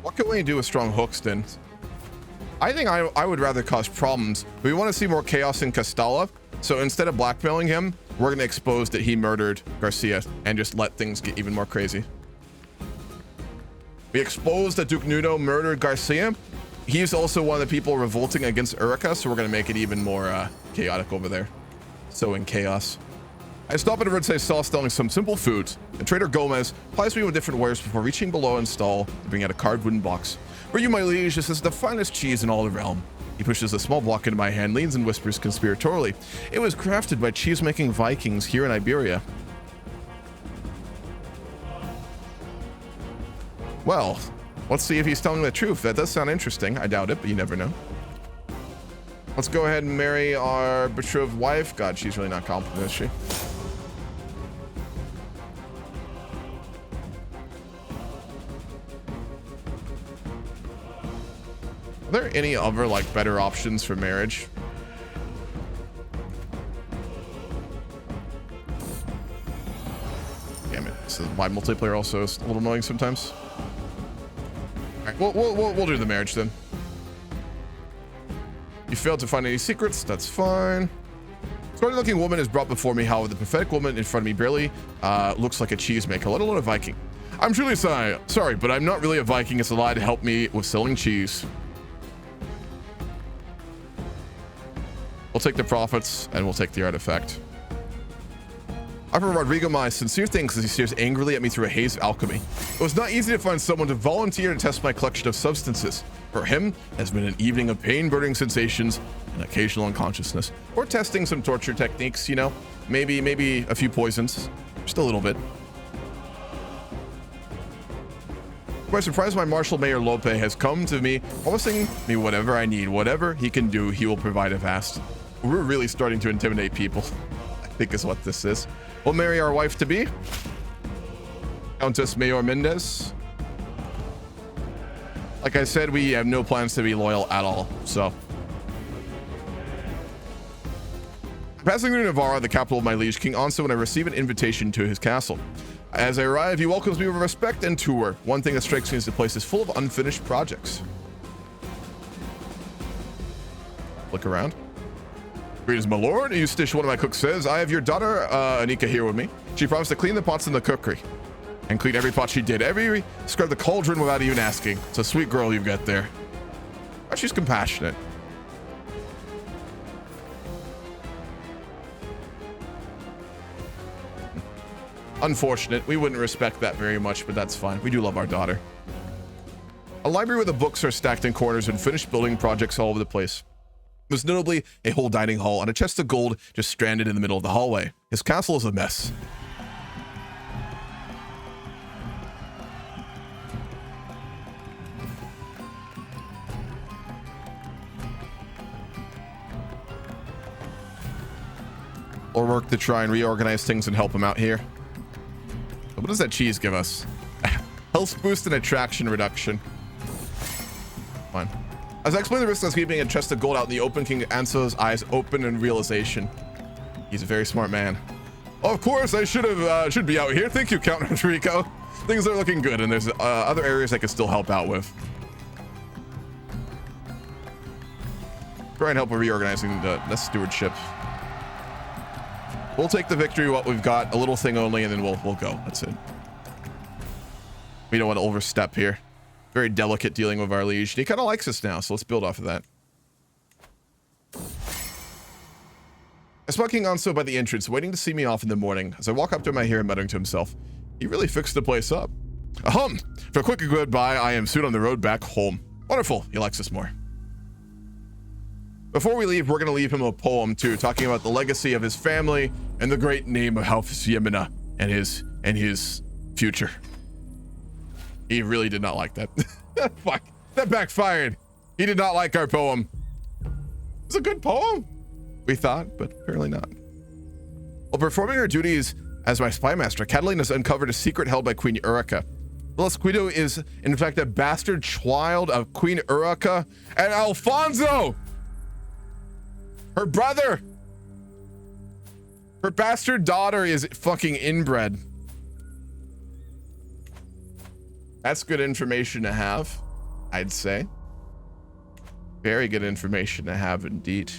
What can we do with strong hooks then? I think I would rather cause problems. We want to see more chaos in Castalla. So instead of blackmailing him, we're going to expose that he murdered Garcia and just let things get even more crazy. We exposed that Duke Nuno murdered Garcia. He's also one of the people revolting against Uraka, so we're going to make it even more chaotic over there. So in chaos. I stop at a roadside stall selling some simple foods. And Trader Gomez plies me with different wares before reaching below and stall and bring out a carved wooden box. For you, my liege, this is the finest cheese in all the realm. He pushes a small block into my hand, leans and whispers conspiratorially. It was crafted by cheese-making Vikings here in Iberia. Well, let's see if he's telling the truth. That does sound interesting. I doubt it, but you never know. Let's go ahead and marry our betrothed wife. God, she's really not competent, is she? Are there any other, like, better options for marriage? Damn it. This is why multiplayer also is a little annoying sometimes. Alright, we'll do the marriage then. You failed to find any secrets. That's fine. Scarlet looking woman is brought before me. However, the pathetic woman in front of me barely looks like a cheesemaker, let alone a Viking. I'm truly sorry, but I'm not really a Viking. It's a lie to help me with selling cheese. We'll take the profits and we'll take the artifact. Offer Rodrigo my sincere thanks as he stares angrily at me through a haze of alchemy. It was not easy to find someone to volunteer to test my collection of substances. For him, it has been an evening of pain-burning sensations and occasional unconsciousness. Or testing some torture techniques, you know? Maybe a few poisons. Just a little bit. To my surprise, my Marshal Mayor Lope has come to me, promising me whatever I need. Whatever he can do, he will provide a fast. We're really starting to intimidate people, I think is what this is. We'll marry our wife-to-be, Countess Mayor Mendez. Like I said, we have no plans to be loyal at all, so. Passing through Navarra, the capital of my liege, King Anso, when I receive an invitation to his castle. As I arrive, he welcomes me with respect and tour. One thing that strikes me is the place is full of unfinished projects. Look around. Greetings, my lord. Eustace, one of my cooks, says, I have your daughter, Anika, here with me. She promised to clean the pots in the cookery. And clean every pot she did. Scrub the cauldron without even asking. It's a sweet girl you've got there. Oh, she's compassionate. Unfortunate. We wouldn't respect that very much, but that's fine. We do love our daughter. A library where the books are stacked in corners and finished building projects all over the place. Most notably, a whole dining hall and a chest of gold just stranded in the middle of the hallway. His castle is a mess. Or work to try and reorganize things and help him out here. What does that cheese give us? Health boost and attraction reduction. Fine. As I explain the risk of keeping a chest of gold out in the open, King Anso's eyes open in realization. He's a very smart man. Oh, of course, I should be out here. Thank you, Count Rodrigo. Things are looking good, and there's other areas I can still help out with. Try and help with reorganizing the stewardship. We'll take the victory, what we've got, a little thing only, and then we'll go. That's it. We don't want to overstep here. Very delicate dealing with our liege. He kind of likes us now, so let's build off of that. I spot King Anso by the entrance, waiting to see me off in the morning. As I walk up to him, I hear him muttering to himself. He really fixed the place up. Ahem! For a quick goodbye, I am soon on the road back home. Wonderful. He likes us more. Before we leave, we're going to leave him a poem, too, talking about the legacy of his family and the great name of House Jimena and his future. He really did not like that. Fuck. That backfired. He did not like our poem. It's a good poem, we thought, but apparently not. While performing her duties as my spy master, Catalina has uncovered a secret held by Queen Urica. Los Guido is, in fact, a bastard child of Queen Urica and Alfonso! Her brother! Her bastard daughter is fucking inbred. That's good information to have, I'd say. Very good information to have indeed.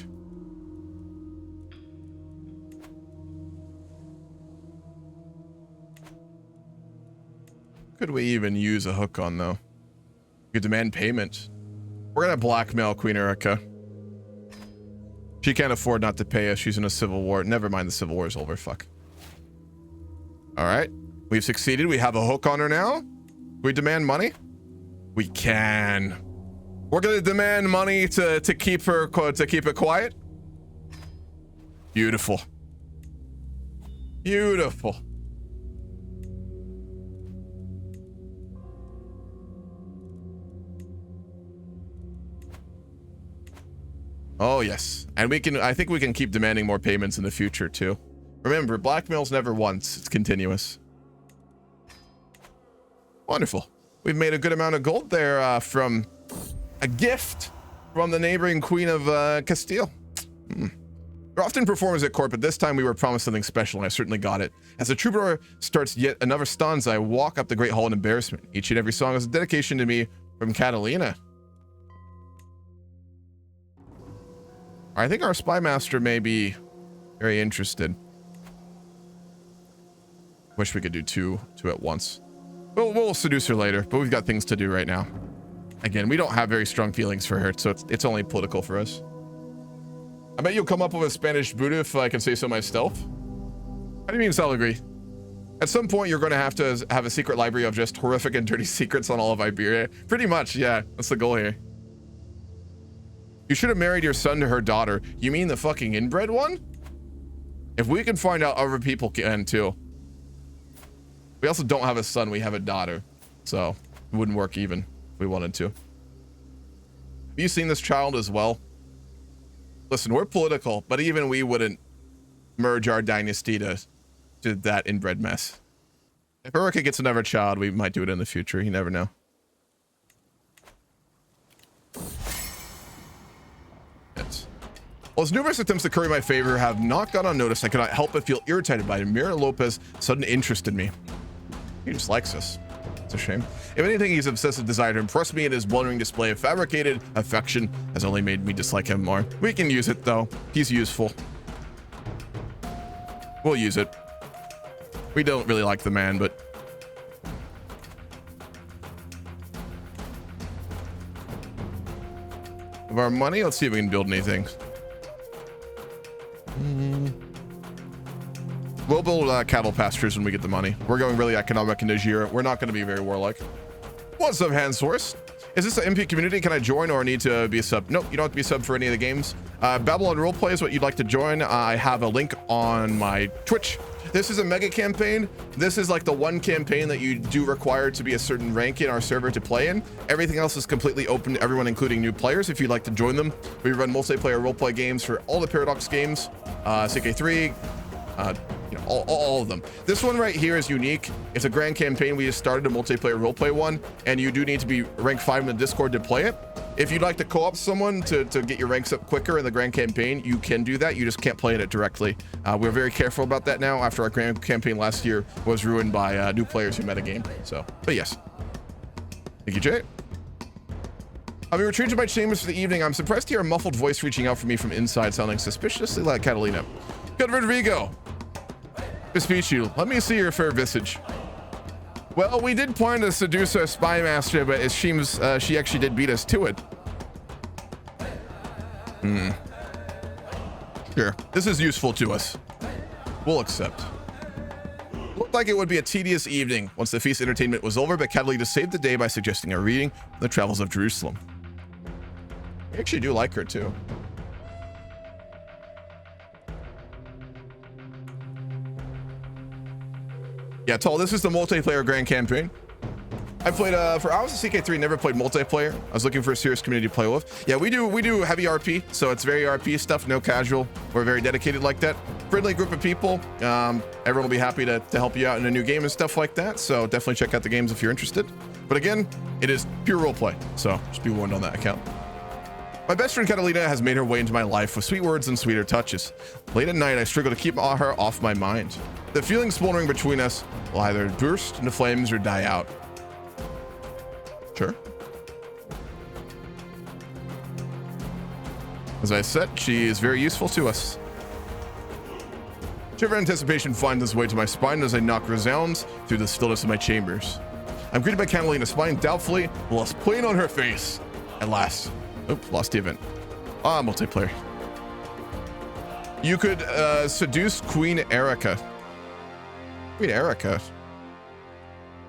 Could we even use a hook on, though? We could demand payment. We're gonna blackmail Queen Urica. She can't afford not to pay us. She's in a civil war. Never mind, the civil war is over. Fuck. All right, we've succeeded. We have a hook on her now. We demand money. We can. We're gonna demand money to keep her to keep it quiet. Beautiful. Beautiful. Oh yes, and we can. I think we can keep demanding more payments in the future too. Remember, blackmail's never once; it's continuous. Wonderful. We've made a good amount of gold there from a gift from the neighboring Queen of Castile. We're often performers at court, but this time we were promised something special, and I certainly got it. As the troubadour starts yet another stanza, I walk up the Great Hall in embarrassment. Each and every song is a dedication to me from Catalina. I think our spy master may be very interested. Wish we could do two at once. We'll seduce her later, but we've got things to do right now. Again, we don't have very strong feelings for her, so it's only political for us. I bet you'll come up with a Spanish Buddha, if I can say so myself. How do you mean, Salagri? At some point, you're going to have a secret library of just horrific and dirty secrets on all of Iberia. Pretty much, yeah. That's the goal here. You should have married your son to her daughter. You mean the fucking inbred one? If we can find out, other people can too. We also don't have a son, we have a daughter. So it wouldn't work even if we wanted to. Have you seen this child as well? Listen, we're political, but even we wouldn't merge our dynasty to that inbred mess. If Erica gets another child, we might do it in the future. You never know. Well, as numerous attempts to curry my favor have not gone unnoticed, I cannot help but feel irritated by Mira Lopez's sudden interest in me. He just likes us. It's a shame. If anything, his obsessive desire to impress me and his blundering display of fabricated affection has only made me dislike him more. We can use it, though. He's useful. We'll use it. We don't really like the man, but... Of our money, let's see if we can build anything. We'll build cattle pastures when we get the money. We're going really economic in Nigeria. We're not going to be very warlike. What's up, hand source? Is this an MP community? Can I join or need to be a sub? Nope, you don't have to be a sub for any of the games. Babylon Roleplay is what you'd like to join. I have a link on my Twitch. This is a mega campaign. This is like the one campaign that you do require to be a certain rank in our server to play in. Everything else is completely open to everyone, including new players, if you'd like to join them. We run multiplayer roleplay games for all the Paradox games, CK3, you know, all of them. This one right here is unique. It's a grand campaign. We just started a multiplayer roleplay one, and you do need to be rank 5 in the Discord to play it. If you'd like to co-op someone to get your ranks up quicker in the grand campaign, you can do that. You just can't play it directly. We're very careful about that now after our grand campaign last year was ruined by new players who metagame. So, but yes. Thank you, Jay. We retreat to my chambers for the evening. I'm surprised to hear a muffled voice reaching out for me from inside, sounding suspiciously like Catalina. Good, Rodrigo. Bespeech you. Let me see your fair visage. Well, we did plan to seduce our spy master, but it seems she actually did beat us to it. Sure. This is useful to us. We'll accept. Looked like it would be a tedious evening once the feast entertainment was over, but Catalina saved the day by suggesting a reading of the Travels of Jerusalem. I actually do like her too. Yeah, Tall, this is the multiplayer grand campaign. I played for hours of CK3, never played multiplayer. I was looking for a serious community to play with. Yeah, we do heavy RP, so it's very RP stuff, no casual. We're very dedicated like that. Friendly group of people. Everyone will be happy to help you out in a new game and stuff like that. So definitely check out the games if you're interested. But again, it is pure roleplay, so just be warned on that account. My best friend Catalina has made her way into my life with sweet words and sweeter touches. Late at night, I struggle to keep her off my mind. The feeling smoldering between us will either burst into flames or die out. Sure. As I said, she is very useful to us. Shiver anticipation finds its way to my spine as I knock resounds through the stillness of my chambers. I'm greeted by Catalina, smiling doubtfully, while playing on her face. At last. Oop, lost the event. Multiplayer. You could seduce Queen Erica. Wait, Erica.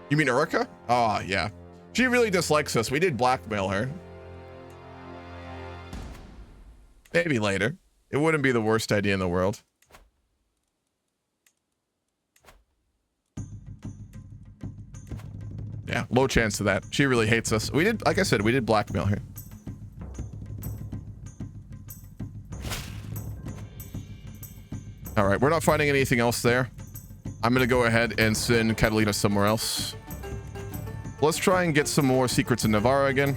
You mean Erica? Oh, yeah. She really dislikes us. We did blackmail her. Maybe later. It wouldn't be the worst idea in the world. Yeah, low chance of that. She really hates us. We did, like I said, we did blackmail her. All right, we're not finding anything else there. I'm gonna go ahead and send Catalina somewhere else. Let's try and get some more secrets in Navarra again.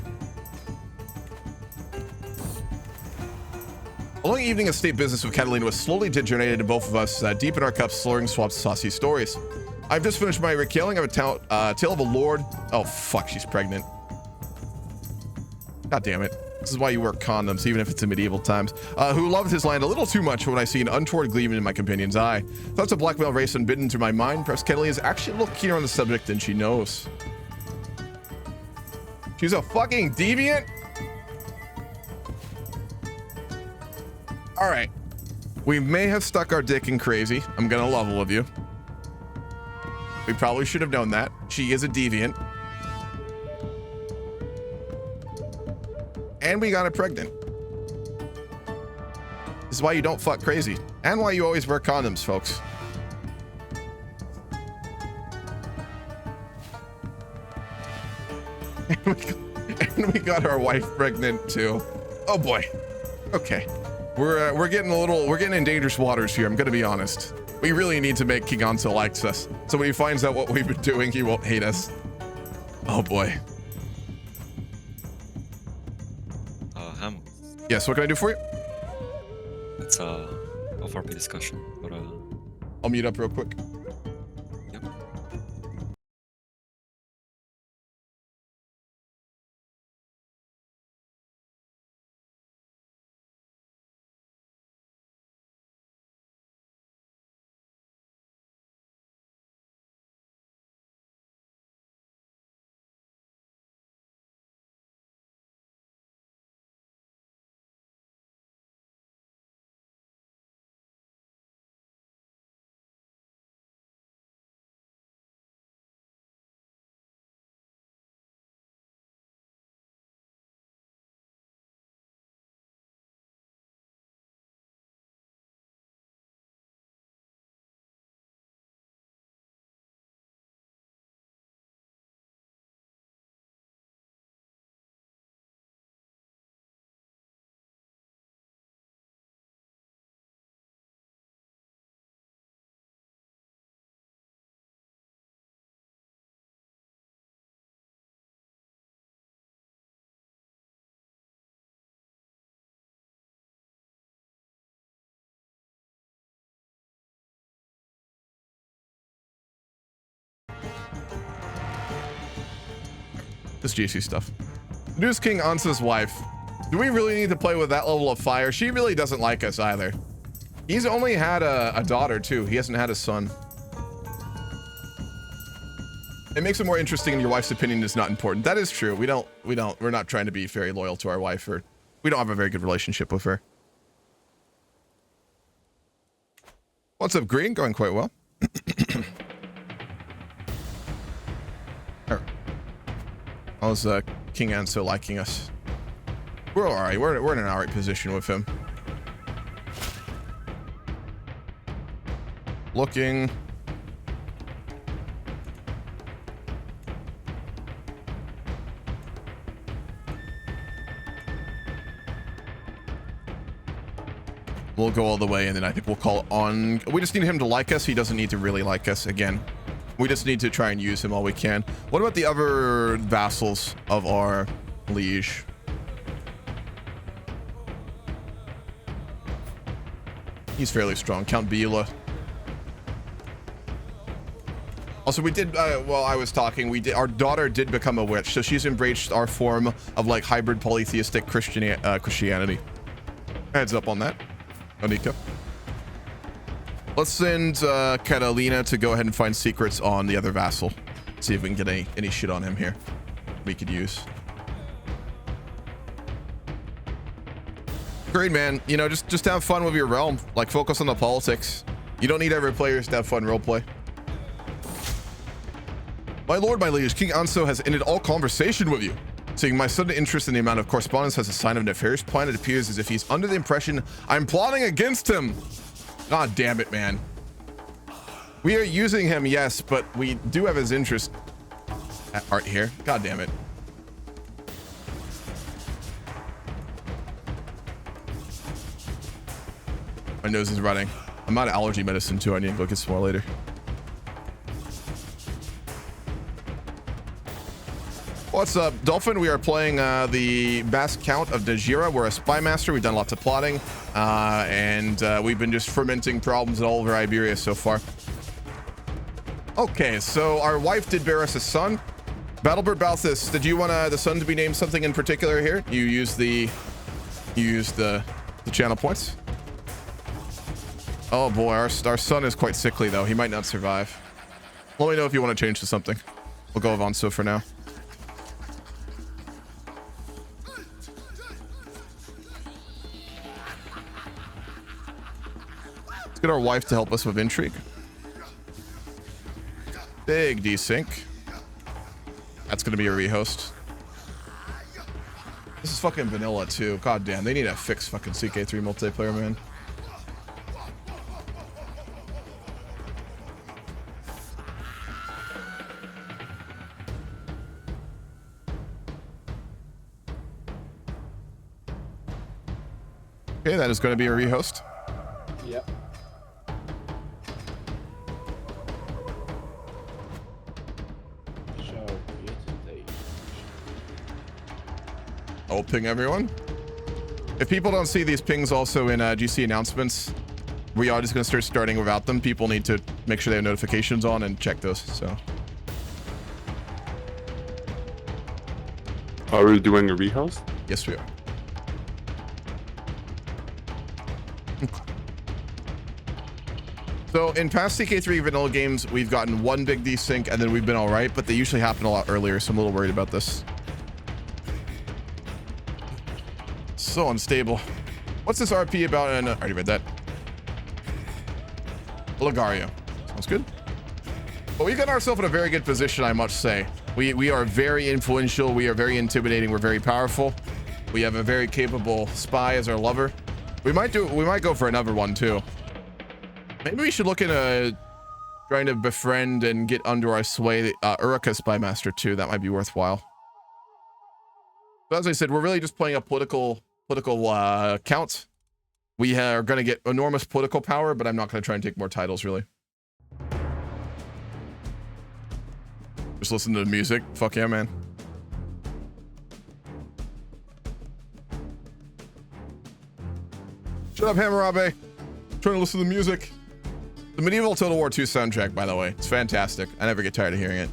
A long evening of state business with Catalina was slowly degenerated to both of us, deep in our cups, slurring swaps saucy stories. I've just finished my regaling of a tale of a lord. Oh, fuck, she's pregnant. God damn it. This is why you wear condoms, even if it's in medieval times. Who loved his land a little too much when I see an untoward gleam in my companion's eye. Thoughts of blackmail race unbidden through my mind. Perhaps Catalina is actually a little keener on the subject than she knows. She's a fucking deviant? All right. We may have stuck our dick in crazy. I'm gonna level with you. We probably should have known that. She is a deviant. And we got her pregnant. This is why you don't fuck crazy. And why you always wear condoms, folks. And we got our wife pregnant too. Oh boy. Okay. We're getting in dangerous waters here. I'm gonna be honest. We really need to make King Anso likes us. So when he finds out what we've been doing, he won't hate us. Oh boy. Ham. Yes, what can I do for you? It's a off-RP discussion, but I'll mute up real quick. Yep. This GC stuff. News King Ansa's wife. Do we really need to play with that level of fire? She really doesn't like us either. He's only had a daughter too. He hasn't had a son. It makes it more interesting and your wife's opinion is not important. That is true. We're not trying to be very loyal to our wife, or we don't have a very good relationship with her. What's up, Green? Going quite well. How's King Anso liking us? We're all right. We're in an all right position with him. Looking. We'll go all the way, and then I think we'll call on. We just need him to like us. He doesn't need to really like us again. We just need to try and use him all we can. What about the other vassals of our liege? He's fairly strong. Count Beulah. Also, we did, while I was talking, our daughter did become a witch, so she's embraced our form of like hybrid polytheistic Christianity. Heads up on that, Onika. Let's send Catalina to go ahead and find secrets on the other vassal. See if we can get any shit on him here we could use. Great, man. You know, just have fun with your realm. Like, focus on the politics. You don't need every players to have fun roleplay. My lord, my liege, King Anso has ended all conversation with you. Seeing my sudden interest in the amount of correspondence as a sign of nefarious plan, it appears as if he's under the impression I'm plotting against him. God damn it, man. We are using him, yes, but we do have his interest at heart here. God damn it. My nose is running. I'm out of allergy medicine too. I need to go get some more later. What's up, Dolphin? We are playing the Basque Count of Najira. We're a spy master. We've done lots of plotting, and we've been just fermenting problems all over Iberia so far. Okay, so our wife did bear us a son. Battlebird Balthus, did you want the son to be named something in particular here? You use the channel points. Oh boy, our son is quite sickly though. He might not survive. Let me know if you want to change to something. We'll go Avanzo for now. Let's get our wife to help us with intrigue. Big desync. That's gonna be a rehost. This is fucking vanilla too. God damn, they need to fix fucking CK3 multiplayer, man. Okay, that is going to be a rehost. Yep. I'll ping everyone. If people don't see these pings also in GC announcements, we are just going to start starting without them. People need to make sure they have notifications on and check those. So, are we doing a rehost? Yes, we are. So in past CK3 vanilla games, we've gotten one big desync and then we've been all right, but they usually happen a lot earlier, so I'm a little worried about this. So unstable. What's this RP about? And I already read that. Lagario. Sounds good. But we got ourselves in a very good position, I must say. We are very influential. We are very intimidating. We're very powerful. We have a very capable spy as our lover. We might go for another one too. Maybe we should look into trying to befriend and get under our sway Urika Spy Master too. That might be worthwhile. But as I said, we're really just playing a political count. We are going to get enormous political power, but I'm not going to try and take more titles, really. Just listen to the music. Fuck yeah, man. Shut up, Hammurabi. I'm trying to listen to the music. The medieval Total War 2 soundtrack, by the way. It's fantastic. I never get tired of hearing it.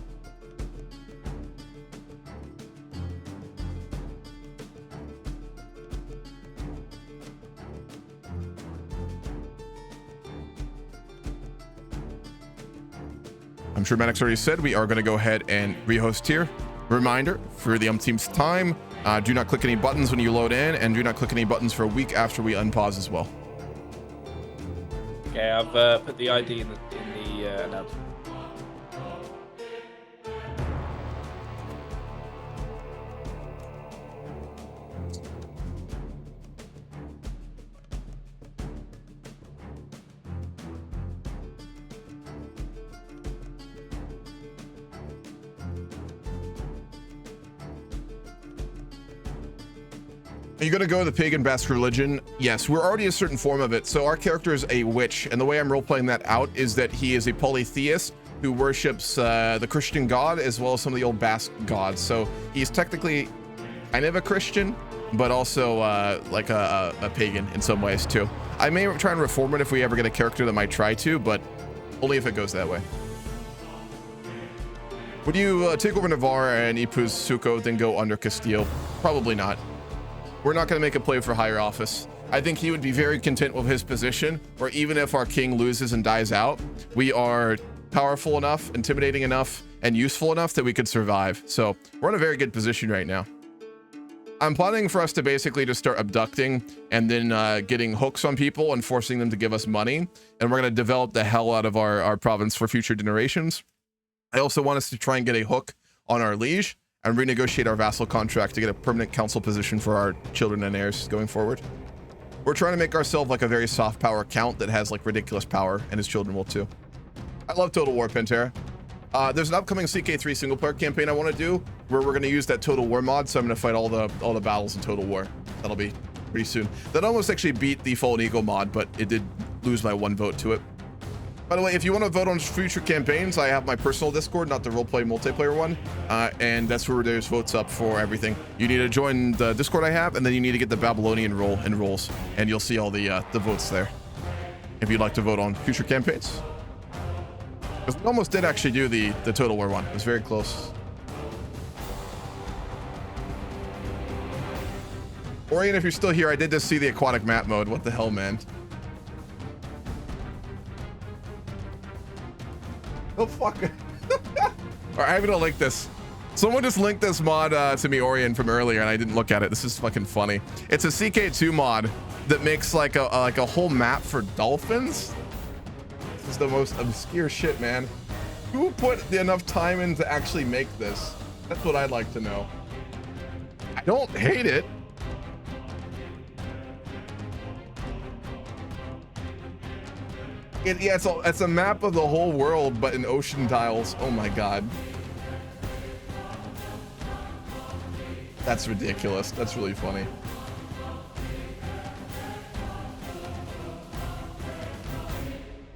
I'm sure Maddox already said we are going to go ahead and rehost here. Reminder for the team's time, do not click any buttons when you load in, and do not click any buttons for a week after we unpause as well. Okay, I've put the ID in the announcement. Are you going to go the pagan Basque religion? Yes, we're already a certain form of it. So our character is a witch, and the way I'm role-playing that out is that he is a polytheist who worships the Christian god as well as some of the old Basque gods. So he's technically kind of a Christian, but also like a pagan in some ways too. I may try and reform it if we ever get a character that might try to, but only if it goes that way. Would you take over Navarre and Ipuz Suko, then go under Castile? Probably not. We're not going to make a play for higher office. I think he would be very content with his position, where even if our king loses and dies out, we are powerful enough, intimidating enough, and useful enough that we could survive. So we're in a very good position right now. I'm planning for us to basically just start abducting and then getting hooks on people and forcing them to give us money. And we're going to develop the hell out of our province for future generations. I also want us to try and get a hook on our liege and renegotiate our vassal contract to get a permanent council position for our children and heirs going forward. We're trying to make ourselves like a very soft power count that has like ridiculous power, and his children will too. I love Total War, Pantera. There's an upcoming CK3 single player campaign I want to do where we're going to use that Total War mod, so I'm going to fight all the battles in Total War. That'll be pretty soon. That almost actually beat the Fallen Eagle mod, but it did lose my 1 vote to it. By the way, if you want to vote on future campaigns, I have my personal Discord, not the roleplay multiplayer one, and that's where there's votes up for everything. You need to join the Discord I have, and then you need to get the Babylonian roll and rolls, and you'll see all the votes there. If you'd like to vote on future campaigns, because we almost did actually do the Total War one. It was very close. Orion, if you're still here, I did just see the aquatic map mode. What the hell, man? Oh, fuck. All right, I'm gonna link this. Someone just linked this mod to me, Orion, from earlier, and I didn't look at it. This is fucking funny. It's a CK2 mod that makes like a whole map for dolphins. This is the most obscure shit, man. Who put enough time in to actually make this? That's what I'd like to know. I don't hate it. Yeah, it's a map of the whole world, but in ocean tiles. Oh my god. That's ridiculous. That's really funny.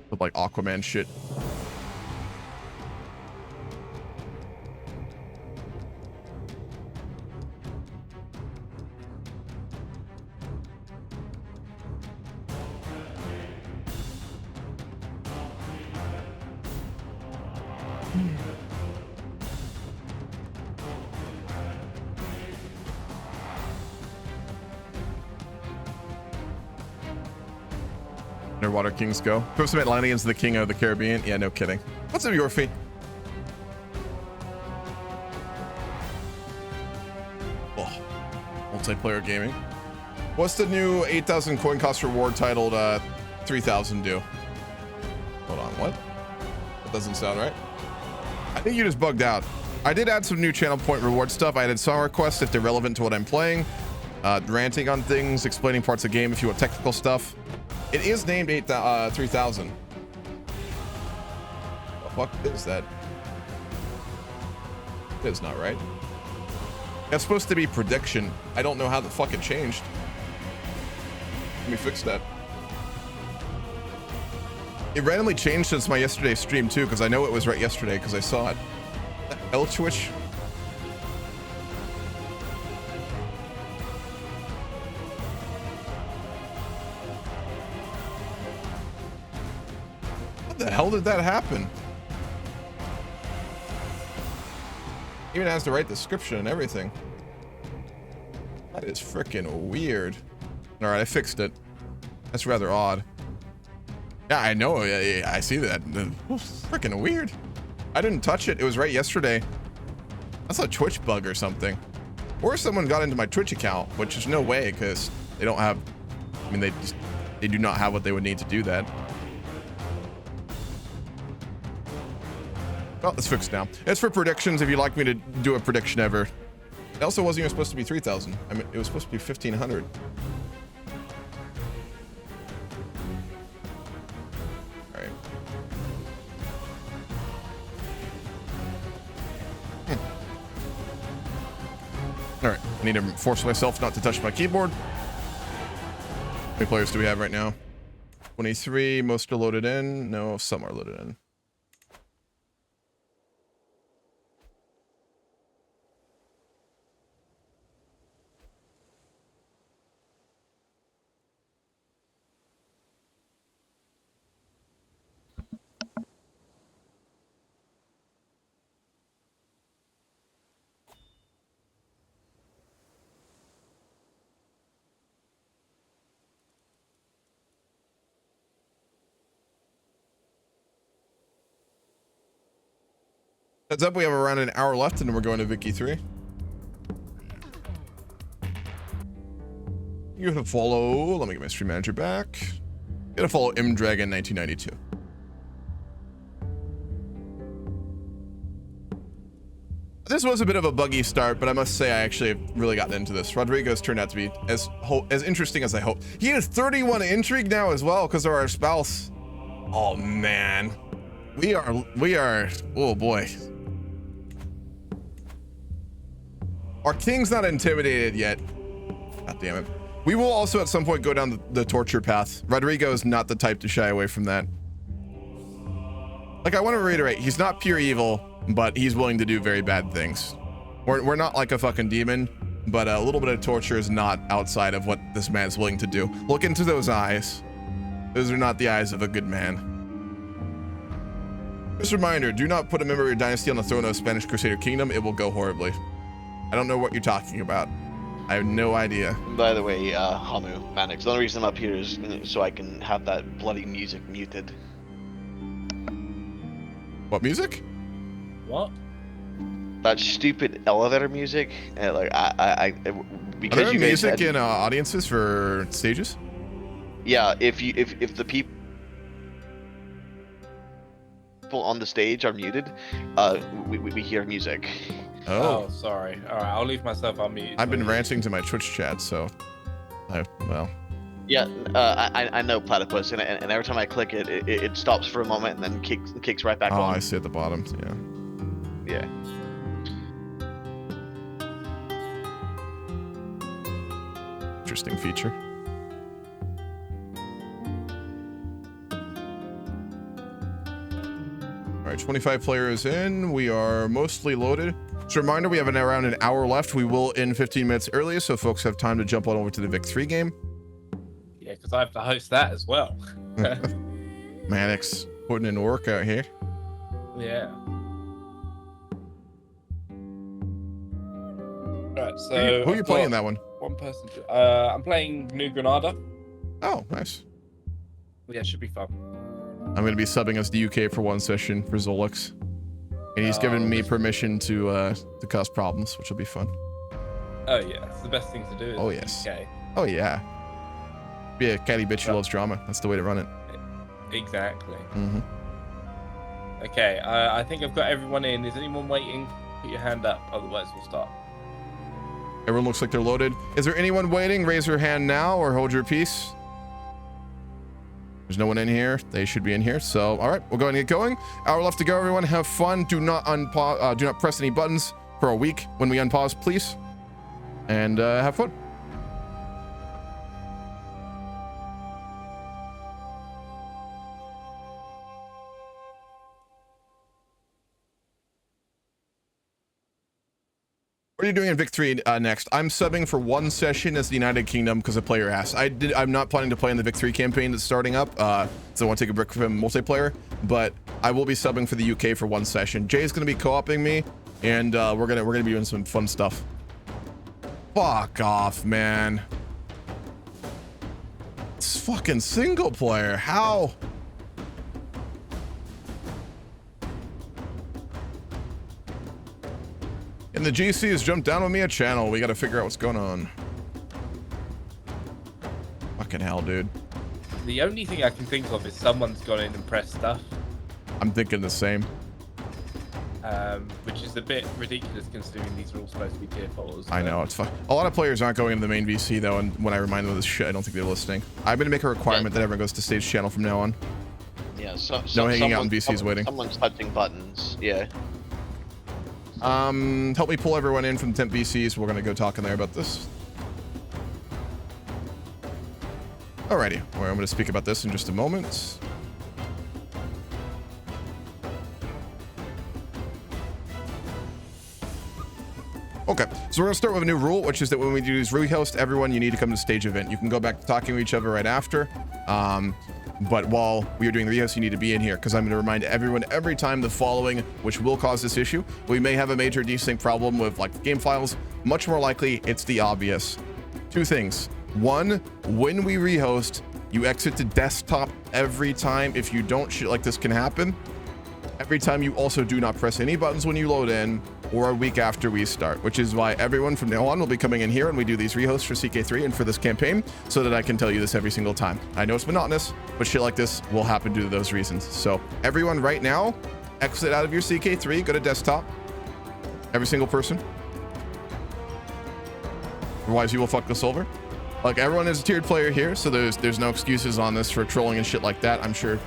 With like Aquaman shit. Water Kings go. First Atlanteans, the king of the Caribbean. Yeah, no kidding. What's up, Yorfie? Oh, multiplayer gaming. What's the new 8,000 coin cost reward titled 3,000 do? Hold on, what? That doesn't sound right. I think you just bugged out. I did add some new channel point reward stuff. I added song requests if they're relevant to what I'm playing. Ranting on things, explaining parts of the game if you want technical stuff. It is named 3,000. The fuck is that? That is not right. That's supposed to be prediction. I don't know how the fuck it changed. Let me fix that. It randomly changed since my yesterday's stream too, because I know it was right yesterday because I saw it. The hell, Twitch? The hell did that happen? Even has the right description and everything. That is freaking weird. All right, I fixed it. That's rather odd. Yeah, I know. I see that. Freaking weird. I didn't touch it. It was right yesterday. That's a Twitch bug or something. Or someone got into my Twitch account, which is no way because they don't have. I mean, they do not have what they would need to do that. Well, it's fixed now. It's for predictions if you'd like me to do a prediction ever. It also wasn't even supposed to be 3,000. I mean, it was supposed to be 1,500. All right. All right, I need to force myself not to touch my keyboard. How many players do we have right now? 23, most are loaded in. No, some are loaded in. Heads up, we have around an hour left and then we're going to Vicky 3. You have to follow, let me get my stream manager back. You gotta follow M Dragon 1992. This was a bit of a buggy start, but I must say I actually really gotten into this. Rodrigo's turned out to be as interesting as I hoped. He has 31 intrigue now as well because of our spouse. Oh man, we are. Oh boy, our king's not intimidated yet. God damn it. We will also at some point go down the torture path. Rodrigo is not the type to shy away from that. Like, I want to reiterate, he's not pure evil, but he's willing to do very bad things. We're not like a fucking demon, but a little bit of torture is not outside of what this man's willing to do. Look into those eyes. Those are not the eyes of a good man. Just a reminder, do not put a member of your dynasty on the throne of Spanish Crusader Kingdom. It will go horribly. I don't know what you're talking about. I have no idea. By the way, Hamu, Manix, the only reason I'm up here is so I can have that bloody music muted. What music? What? That stupid elevator music. Like because Are there you guys music had, in audiences for stages? Yeah, if the people on the stage are muted, we hear music. Oh, sorry. All right, I'll leave myself on mute. I've been ranting to my Twitch chat, so well. Yeah, I know Platypus, and every time I click it, it stops for a moment and then kicks right back on. Oh, I see at the bottom. Yeah. Interesting feature. All right, 25 players in. We are mostly loaded. Just a reminder, we have around an hour left. We will end 15 minutes early, so folks have time to jump on over to the Vic 3 game. Yeah, because I have to host that as well. Maddox putting in work out here. Yeah. Right, so who are you playing in that one? One person. I'm playing New Granada. Oh, nice. Yeah, should be fun. I'm going to be subbing as the UK for one session for Zolix. And he's given me permission to cause problems, which will be fun. Oh yeah, it's the best thing to do. Oh yes. UK. Oh yeah. Be a catty bitch who loves drama. That's the way to run it. Exactly. Mm-hmm. Okay, I think I've got everyone in. Is anyone waiting? Put your hand up, otherwise we'll start. Everyone looks like they're loaded. Is there anyone waiting? Raise your hand now or hold your peace. There's no one in here. They should be in here. So, all right, we'll go ahead and get going. Hour left to go, everyone. Have fun. Do not do not press any buttons for a week when we unpause, please. And have fun. What are you doing in Vic 3 next? I'm subbing for one session as the United Kingdom because a player asked. I'm not planning to play in the Vic 3 campaign that's starting up, so I want to take a break from multiplayer, but I will be subbing for the UK for one session. Jay's going to be co-oping me, and we're gonna be doing some fun stuff. Fuck off, man. It's fucking single player. How? And the GC has jumped down with me a channel. We got to figure out what's going on. Fucking hell, dude. The only thing I can think of is someone's gone in and pressed stuff. I'm thinking the same. Which is a bit ridiculous considering these are all supposed to be tier 4s. I know, it's fun. A lot of players aren't going into the main VC though, and when I remind them of this shit, I don't think they're listening. I'm going to make a requirement that everyone goes to stage channel from now on. Yeah, no hanging out in VCs waiting. Someone's touching buttons, yeah. Help me pull everyone in from the temp VCs. We're gonna go talk in there about this. Alrighty, well, I'm gonna speak about this in just a moment. Okay, so we're gonna start with a new rule, which is that when we do these rehost, everyone, you need to come to stage event. You can go back to talking to each other right after. But while we are doing the rehost, you need to be in here because I'm going to remind everyone every time the following, which will cause this issue. We may have a major desync problem with like game files. Much more likely, it's the obvious. Two things. One, when we rehost, you exit to desktop every time. If you don't, shit like this can happen. Every time you also do not press any buttons when you load in or a week after we start, which is why everyone from now on will be coming in here and we do these rehosts for CK3 and for this campaign so that I can tell you this every single time. I know it's monotonous, but shit like this will happen due to those reasons. So everyone right now, exit out of your CK3, go to desktop. Every single person. Otherwise, you will fuck us over. Like, everyone is a tiered player here, so there's no excuses on this for trolling and shit like that. I'm sure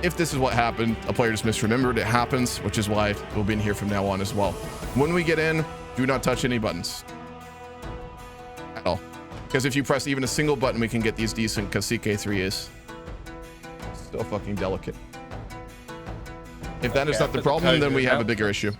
if this is what happened, a player just misremembered. It happens, which is why we'll be in here from now on as well. When we get in, do not touch any buttons at all. Because if you press even a single button, we can get these decent, because CK3 is so fucking delicate. If that is not the problem, then we have a bigger issue.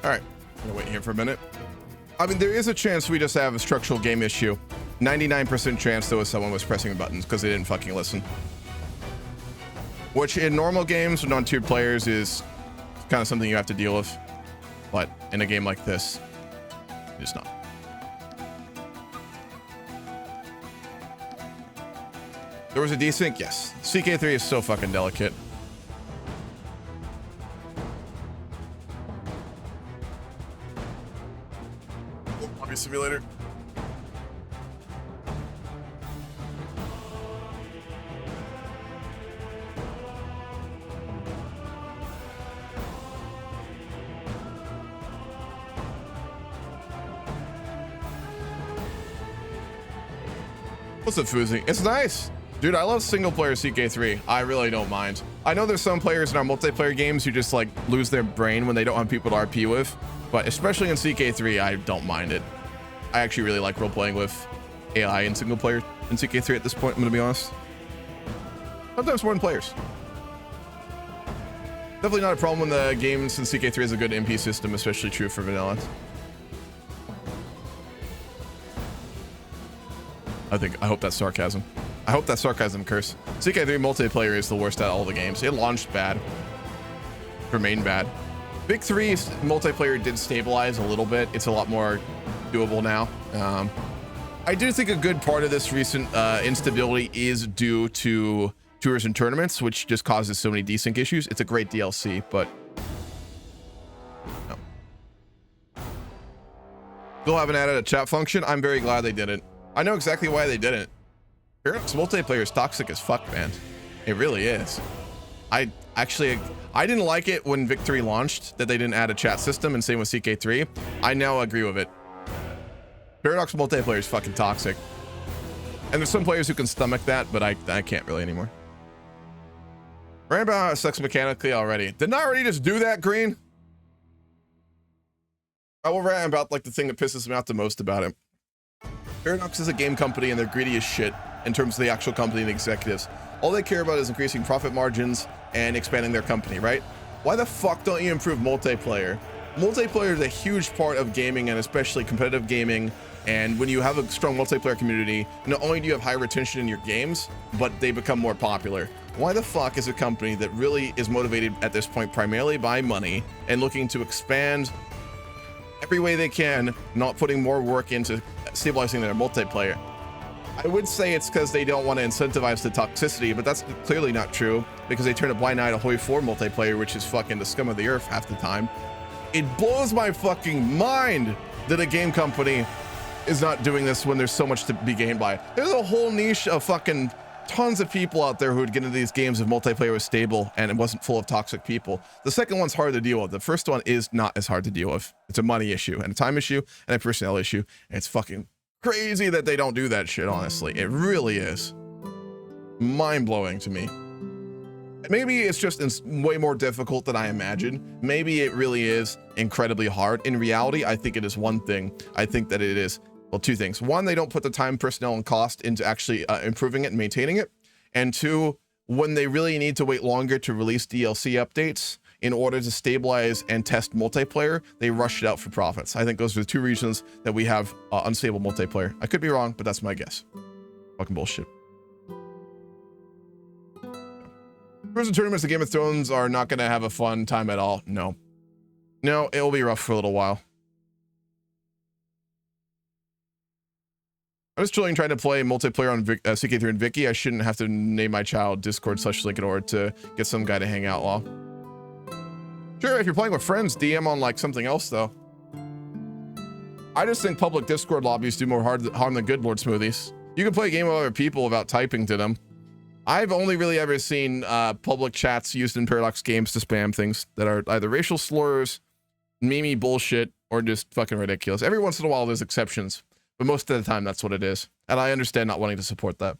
All right, I'm gonna wait here for a minute. I mean, there is a chance we just have a structural game issue. 99% chance though is someone was pressing buttons because they didn't fucking listen. Which in normal games with non-tiered players is kind of something you have to deal with. But in a game like this, it's not. There was a desync, yes. CK3 is so fucking delicate. Lobby simulator. What's up, Foozy? It's nice. Dude, I love single player CK3. I really don't mind. I know there's some players in our multiplayer games who just like lose their brain when they don't have people to RP with, but especially in CK3, I don't mind it. I actually really like role playing with AI in single player in CK3 at this point, I'm gonna be honest. Sometimes more than players. Definitely not a problem when the game, since CK3 is a good MP system, especially true for vanilla. I hope that's sarcasm. I hope that's sarcasm, Curse. CK3 multiplayer is the worst at all the games. It launched bad. Remained bad. Big 3 multiplayer did stabilize a little bit. It's a lot more doable now. I do think a good part of this recent instability is due to tours and tournaments, which just causes so many desync issues. It's a great DLC, but no. Still haven't added a chat function. I'm very glad they didn't. I know exactly why they didn't. Paradox multiplayer is toxic as fuck, man. It really is. I didn't like it when Victory launched that they didn't add a chat system, and same with CK3. I now agree with it. Paradox multiplayer is fucking toxic. And there's some players who can stomach that, but I can't really anymore. Ran about how it sucks mechanically already. Didn't I already just do that, Green? I will rant about like the thing that pisses me out the most about it. Paradox is a game company and they're greedy as shit in terms of the actual company and executives. All they care about is increasing profit margins and expanding their company, right? Why the fuck don't you improve multiplayer? Multiplayer is a huge part of gaming, and especially competitive gaming. And when you have a strong multiplayer community, not only do you have high retention in your games, but they become more popular. Why the fuck is a company that really is motivated at this point primarily by money and looking to expand every way they can, not putting more work into stabilizing their multiplayer? I would say it's because they don't want to incentivize the toxicity, but that's clearly not true because they turn a blind eye to Hoi 4 multiplayer, which is fucking the scum of the earth half the time. It blows my fucking mind that a game company is not doing this when there's so much to be gained by. There's a whole niche of fucking tons of people out there who would get into these games if multiplayer was stable and it wasn't full of toxic people. The second one's hard to deal with. The first one is not as hard to deal with. It's a money issue and a time issue and a personnel issue. And it's fucking crazy that they don't do that shit, honestly. It really is mind-blowing to me. Maybe it's just way more difficult than I imagined. Maybe it really is incredibly hard. In reality, I think it is one thing. I think that it is, well, two things. One, they don't put the time, personnel, and cost into actually improving it and maintaining it. And two, when they really need to wait longer to release DLC updates in order to stabilize and test multiplayer, they rush it out for profits. I think those are the two reasons that we have unstable multiplayer. I could be wrong, but that's my guess. Fucking bullshit. Tours and tournaments of Game of Thrones are not going to have a fun time at all. No. No, it will be rough for a little while. I was chilling trying to play multiplayer on CK3 and Vicky. I shouldn't have to name my child Discord/link in order to get some guy to hang out while. Sure, if you're playing with friends, DM on like something else though. I just think public Discord lobbies do more harm than good, Lord Smoothies. You can play a game with other people without typing to them. I've only really ever seen public chats used in Paradox games to spam things that are either racial slurs, meme bullshit, or just fucking ridiculous. Every once in a while there's exceptions, but most of the time that's what it is. And I understand not wanting to support that.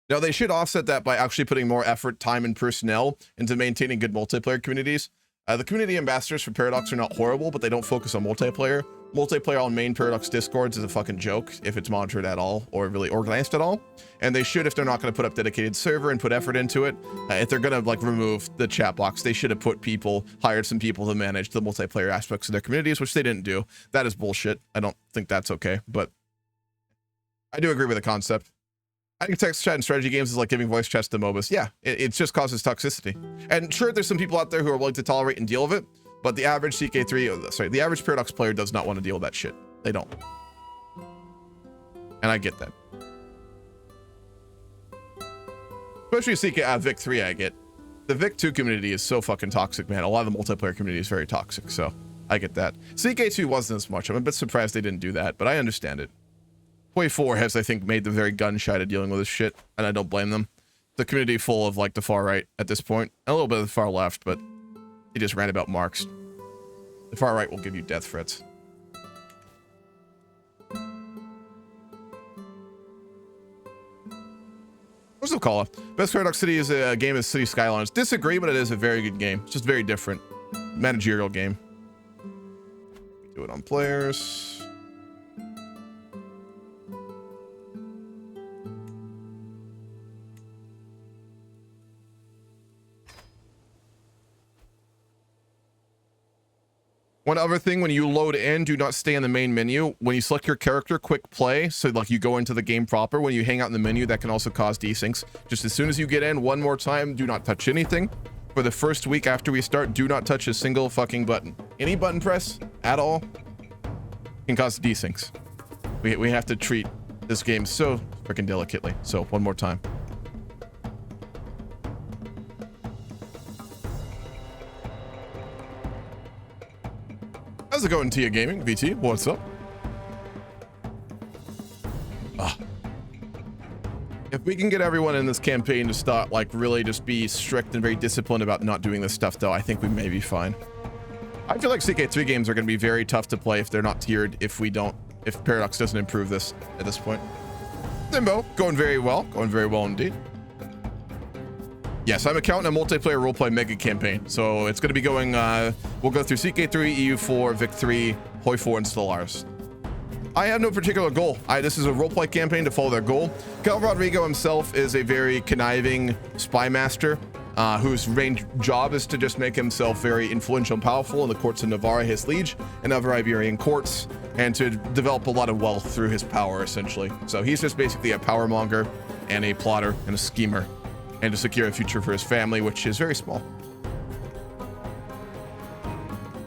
Now they should offset that by actually putting more effort, time, and personnel into maintaining good multiplayer communities. The community ambassadors for Paradox are not horrible, but they don't focus on multiplayer. Multiplayer on main Paradox Discords is a fucking joke if it's monitored at all or really organized at all. And they should, if they're not going to put up dedicated server and put effort into it, if they're going to like remove the chat box, they should have hired some people to manage the multiplayer aspects of their communities, which they didn't do. That is bullshit. I don't think that's okay, but I do agree with the concept. I think text chat in strategy games is like giving voice chats to MOBAs. Yeah, it just causes toxicity. And sure, there's some people out there who are willing to tolerate and deal with it, but the average the average Paradox player does not want to deal with that shit. They don't. And I get that. Especially Vic 3, I get. The Vic 2 community is so fucking toxic, man. A lot of the multiplayer community is very toxic, so I get that. CK2 wasn't as much. I'm a bit surprised they didn't do that, but I understand it. Hoi 4 has, I think, made them very gun-shy to dealing with this shit, and I don't blame them. The community full of, like, the far right at this point. A little bit of the far left, but he just ran about marks. The far right will give you death threats. What's the call? Best Paradox City is a game of City Skylines. Disagree, but it is a very good game. It's just very different. Managerial game. Do it on players. One other thing, when you load in, do not stay in the main menu. When you select your character, quick play, so like you go into the game proper. When you hang out in the menu, that can also cause desyncs. Just as soon as you get in, one more time, do not touch anything. For the first week after we start, do not touch a single fucking button. Any button press at all can cause desyncs. We have to treat this game so freaking delicately. So one more time. How's it going, Tia Gaming? VT, what's up? If we can get everyone in this campaign to start, like, really just be strict and very disciplined about not doing this stuff, though, I think we may be fine. I feel like CK3 games are going to be very tough to play if they're not tiered, if Paradox doesn't improve this at this point. Zimbo, going very well indeed. Yes, I'm accounting a multiplayer roleplay mega campaign, so it's going to be going, we'll go through CK3, EU4, Vic 3, Hoi 4, and Stellaris. I have no particular goal. This is a roleplay campaign to follow their goal. Cal Rodrigo himself is a very conniving spy master, whose main job is to just make himself very influential and powerful in the courts of Navarra, his liege, and other Iberian courts, and to develop a lot of wealth through his power, essentially. So he's just basically a power monger and a plotter and a schemer, and to secure a future for his family, which is very small.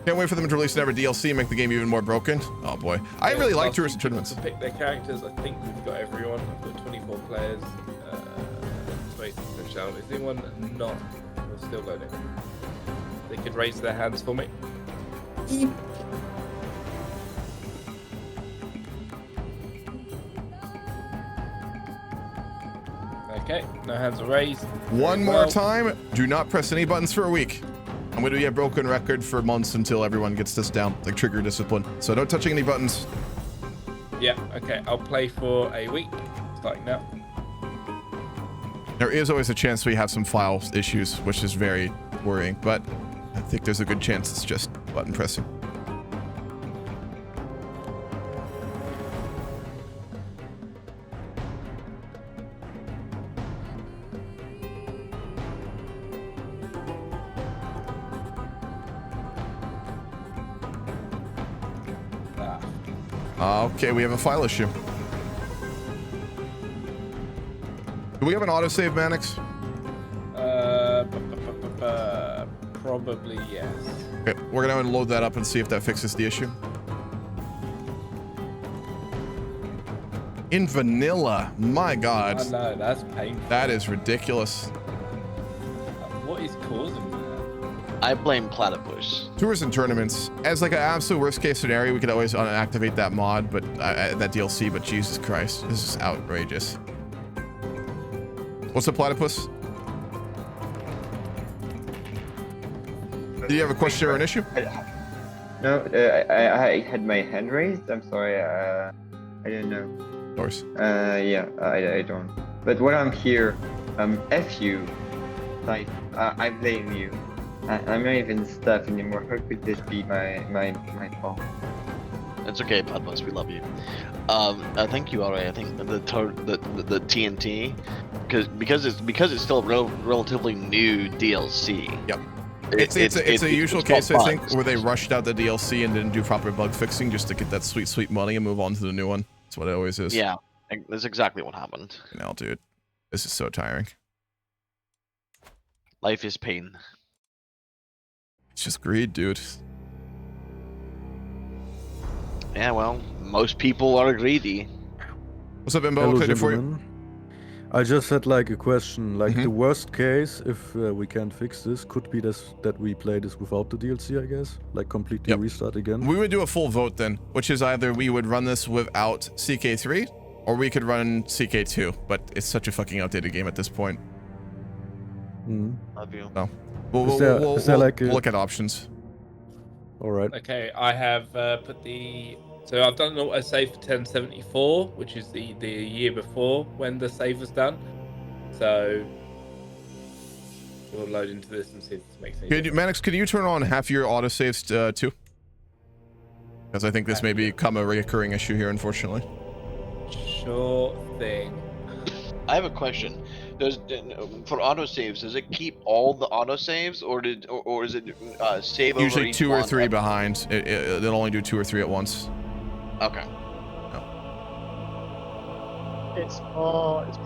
Can't wait for them to release another DLC and make the game even more broken. Oh boy. I really like tours and tournaments. To pick their characters, I think we've got everyone. I've got 24 players. Wait, Michelle, is anyone not? We're still loading. They could raise their hands for me. Okay, no hands are raised. One more time. Do not press any buttons for a week. I'm going to be a broken record for months until everyone gets this down, like trigger discipline. So no touching any buttons. Yeah, okay. I'll play for a week, starting now. There is always a chance we have some file issues, which is very worrying, but I think there's a good chance it's just button pressing. Okay, we have a file issue. Do we have an autosave, Mannix? Probably yes. Okay, we're gonna load that up and see if that fixes the issue. In vanilla, my God. I know, that's painful. That is ridiculous. What is causing that? I blame Platypus. Tours and tournaments. As like an absolute worst case scenario, we could always unactivate that mod, but that DLC. But Jesus Christ, this is outrageous. What's up, Platypus? Do you have a question or an issue? No, I had my hand raised. I'm sorry. I didn't know. Of course. Yeah, I don't. But when I'm here, F you. Like, I blame you. I'm not even stuff anymore. How could this be my fault? It's okay, Platypus. We love you. I think you already. I think the TNT, because it's still relatively new DLC. Yep. It's a usual case, I think, where they rushed out the DLC and didn't do proper bug fixing just to get that sweet money and move on to the new one. That's what it always is. Yeah, that's exactly what happened. No, dude, this is so tiring. Life is pain. It's just greed, dude. Yeah, well, most people are greedy. What's up, Imbo? Hello, Click it for you. gentlemen. I just had like a question. Like the worst case, if we can't fix this, could be this that we play this without the DLC, I guess. Like completely restart again. We would do a full vote then, which is either we would run this without CK3 or we could run CK2, but it's such a fucking outdated game at this point. Love you. So we'll look at options. All right. Okay, I have put the. So I've done an auto save for 1074, which is the year before when the save was done. So we'll load into this and see if this makes any difference. Mannix, could you turn on half your autosaves too? Because I think this may become a recurring issue here, unfortunately. Sure thing. I have a question. For autosaves, does it keep all the autosaves, or is it save Usually over each 2 or one 3 behind. It'll only do 2 or 3 at once. Okay. It's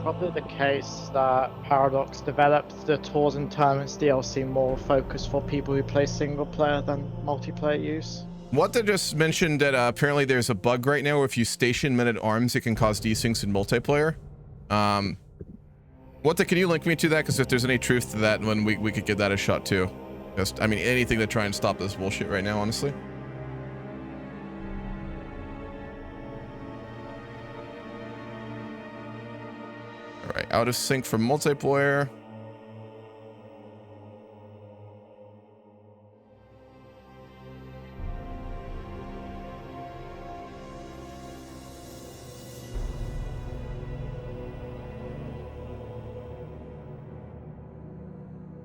probably the case that Paradox developed the Tours and Tournaments DLC more focused for people who play single player than multiplayer use. What they just mentioned that apparently there's a bug right now where if you station men-at-arms, it can cause desyncs in multiplayer. Can you link me to that? Because if there's any truth to that, when we could give that a shot too. Just, I mean, anything to try and stop this bullshit right now, honestly. All right, out of sync for multiplayer.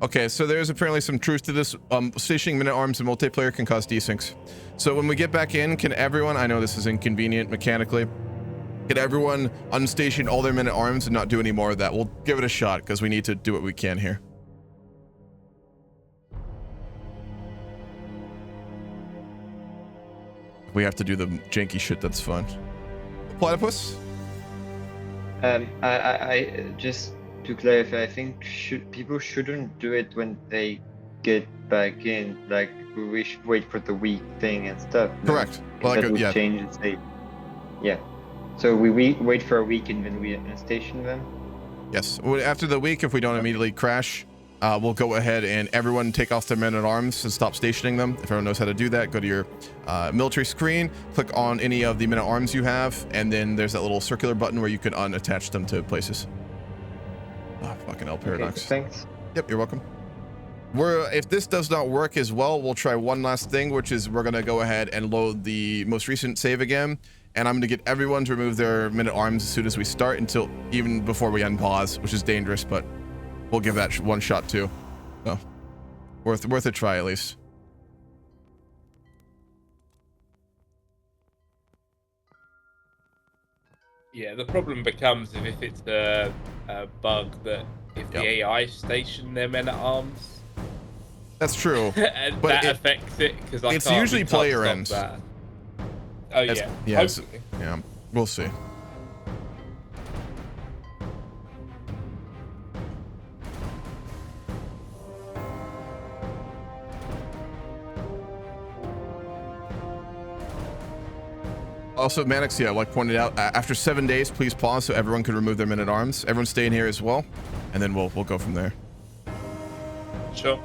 Okay, so there's apparently some truth to this. Stationing men-at-arms in multiplayer can cause desyncs. So when we get back in, can everyone, I know this is inconvenient mechanically, can everyone unstation all their men-at-arms and not do any more of that? We'll give it a shot because we need to do what we can here. We have to do the janky shit that's fun. Platypus? I just to clarify, I think people shouldn't do it when they get back in. Like we should wait for the week thing and stuff. Correct. Well, that would change the state. Yeah. So we wait for a week and then we station them. Yes. After the week, if we don't immediately crash, we'll go ahead and everyone take off their men-at-arms and stop stationing them. If everyone knows how to do that, go to your military screen, click on any of the men-at-arms you have, and then there's that little circular button where you can unattach them to places. Oh, fucking hell, Paradox. Okay, thanks. Yep, you're welcome. If this does not work as well, we'll try one last thing, which is we're going to go ahead and load the most recent save again, and I'm going to get everyone to remove their men-at-arms as soon as we start until even before we unpause, which is dangerous, but we'll give that one shot too. So, worth a try at least. Yeah, the problem becomes if it's a bug that if the AI station their men-at-arms. That's true. And but that affects it because it's usually player end. Oh yeah. Yeah. We'll see. Also, Mannix, yeah, like pointed out, after 7 days, please pause so everyone can remove their men-at-arms. Everyone stay in here as well, and then we'll go from there. Sure.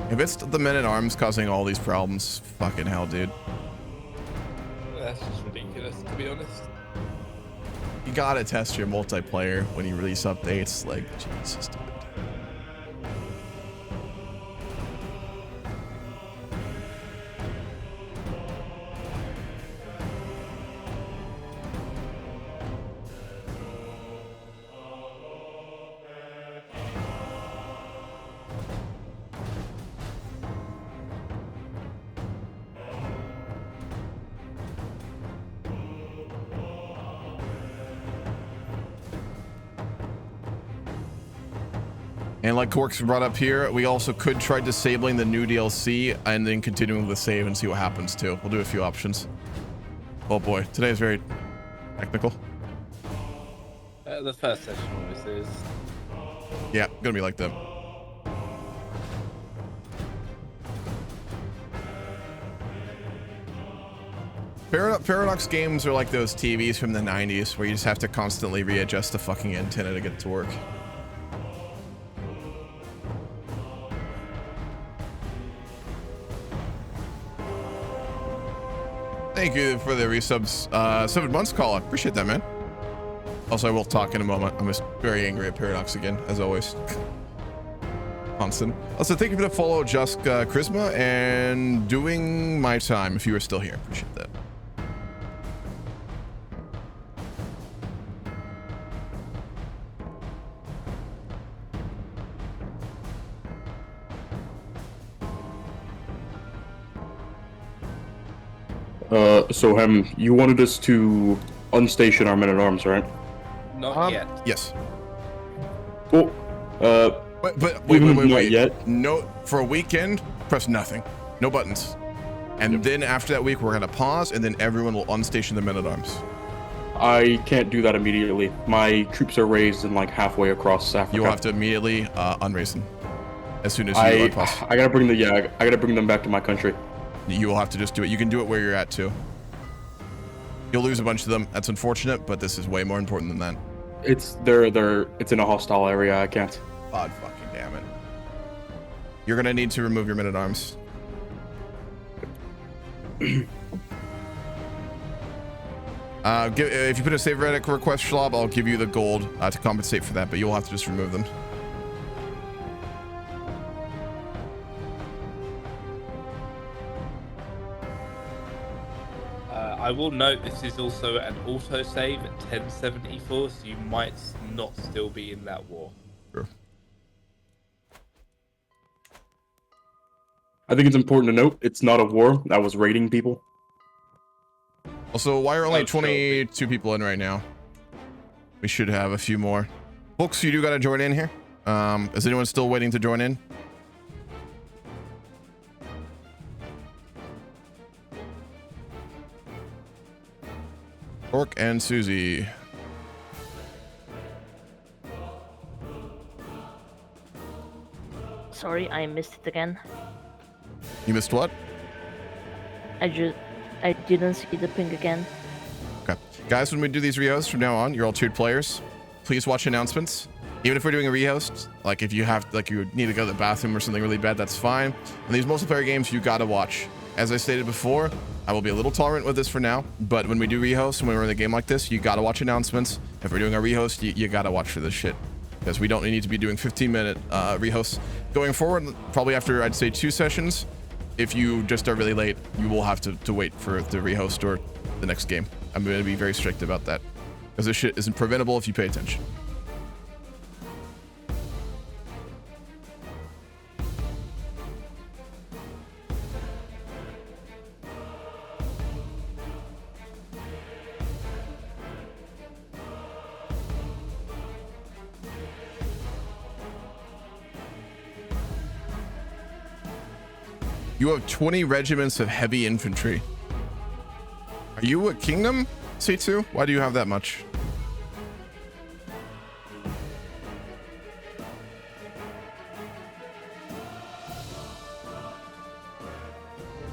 If it's the men-at-arms causing all these problems, fucking hell, dude. That's just ridiculous, to be honest. You gotta test your multiplayer when you release updates. Like, Jesus, dude. And like Corks brought up here, we also could try disabling the new DLC and then continuing the save and see what happens too. We'll do a few options. Oh boy, today is very technical. The first session obviously is. Yeah, gonna be like that. Paradox games are like those TVs from the 90s where you just have to constantly readjust the fucking antenna to get it to work. Thank you for the resubs. 7 months, call. Appreciate that, man. Also, I will talk in a moment. I'm just very angry at Paradox again, as always. Constant. Also, thank you for the follow, Just Charisma, and doing my time if you are still here. Appreciate that. So you wanted us to unstation our men-at-arms, right? Not yet. Yes. Oh, wait. Yet? No, for a weekend, press nothing. No buttons. And then after that week, we're gonna pause, and then everyone will unstation the men-at-arms. I can't do that immediately. My troops are raised and like halfway across Africa. You'll have to immediately unraise them as soon as you pause. I gotta bring I gotta bring them back to my country. You will have to just do it. You can do it where you're at too. You'll lose a bunch of them. That's unfortunate, but this is way more important than that. It's in a hostile area. I can't. God fucking damn it. You're gonna need to remove your men-at-arms. If you put a save Reddit request, Schlob, I'll give you the gold to compensate for that, but you'll have to just remove them. I will note this is also an autosave at 1074, so you might not still be in that war. Sure. I think it's important to note it's not a war. I was raiding people. Also, why are only 22 people in right now? We should have a few more. Folks, you do gotta join in here. Is anyone still waiting to join in? Orc and Susie. Sorry, I missed it again. You missed what? I didn't see the ping again. Okay. Guys, when we do these rehosts from now on, you're all tiered players. Please watch announcements. Even if we're doing a rehost, like if you have, like you need to go to the bathroom or something really bad, that's fine. And these multiplayer games, you gotta watch. As I stated before, I will be a little tolerant with this for now, but when we do rehosts and when we're in a game like this, you gotta watch announcements. If we're doing a rehost, you gotta watch for this shit. Because we don't need to be doing 15-minute rehosts. Going forward, probably after, I'd say, 2 sessions, if you just are really late, you will have to wait for the rehost or the next game. I'm going to be very strict about that. Because this shit isn't preventable if you pay attention. You have 20 regiments of heavy infantry. Are you a kingdom, C2? Why do you have that much?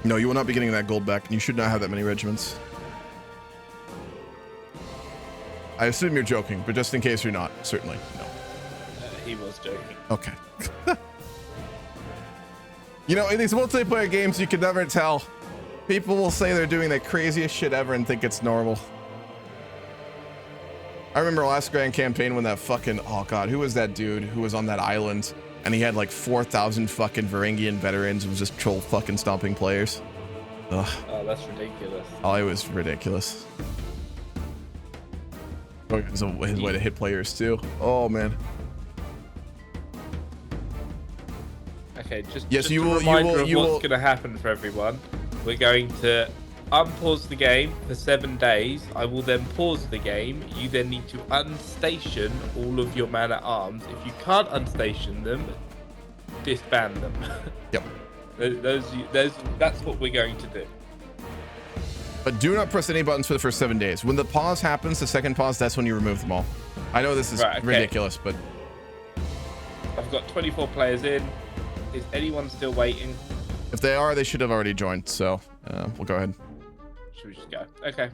No, you will not be getting that gold back, and you should not have that many regiments. I assume you're joking, but just in case you're not, certainly, no. He was joking. Okay. You know, in these multiplayer games, you can never tell. People will say they're doing the craziest shit ever and think it's normal. I remember last grand campaign when that fucking, oh god, who was that dude who was on that island and he had like 4,000 fucking Varangian veterans and was just troll fucking stomping players. Ugh. Oh, that's ridiculous. Oh, it was ridiculous. Oh, it was his way to hit players too. Oh man. Okay, just yes, you will. What's going to happen for everyone? We're going to unpause the game for 7 days. I will then pause the game. You then need to unstation all of your man at arms. If you can't unstation them, disband them. Yep. That's what we're going to do. But do not press any buttons for the first 7 days. When the pause happens, the second pause, that's when you remove them all. I know this is ridiculous, but I've got 24 players in. Is anyone still waiting? If they are, they should have already joined. So we'll go ahead. Should we just go? Okay.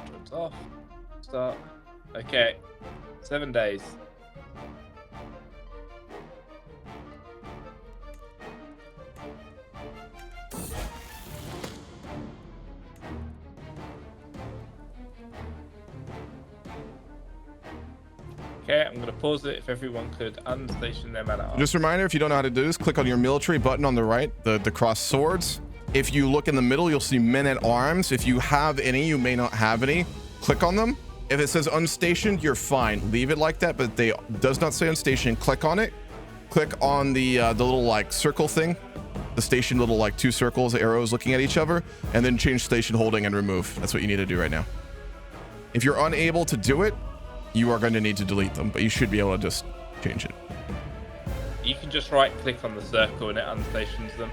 Joins off. Start. Okay. 7 days. Okay, I'm going to pause it if everyone could unstation their man at arms. Just a reminder, if you don't know how to do this, click on your military button on the right, the crossed swords. If you look in the middle, you'll see men at arms. If you have any, you may not have any. Click on them. If it says unstationed, you're fine. Leave it like that, but they does not say unstationed. Click on it. Click on the little like circle thing, the station little like 2 circles, arrows looking at each other, and then change station holding and remove. That's what you need to do right now. If you're unable to do it, you are going to need to delete them, but you should be able to just change it. You can just right click on the circle and it unstations them.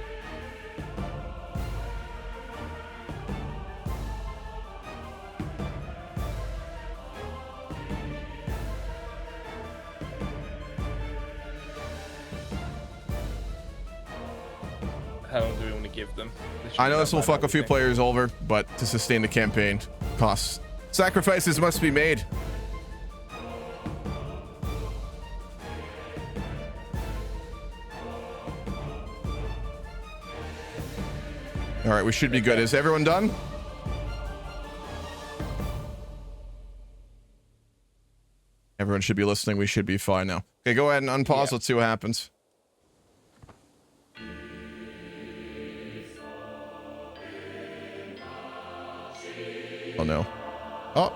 How long do we want to give them? I know this will fuck a few players over, but to sustain the campaign costs. Sacrifices must be made. All right, we should be good. Is everyone done? Everyone should be listening. We should be fine now. Okay, go ahead and unpause. Yeah. Let's see what happens. Oh, no. Oh.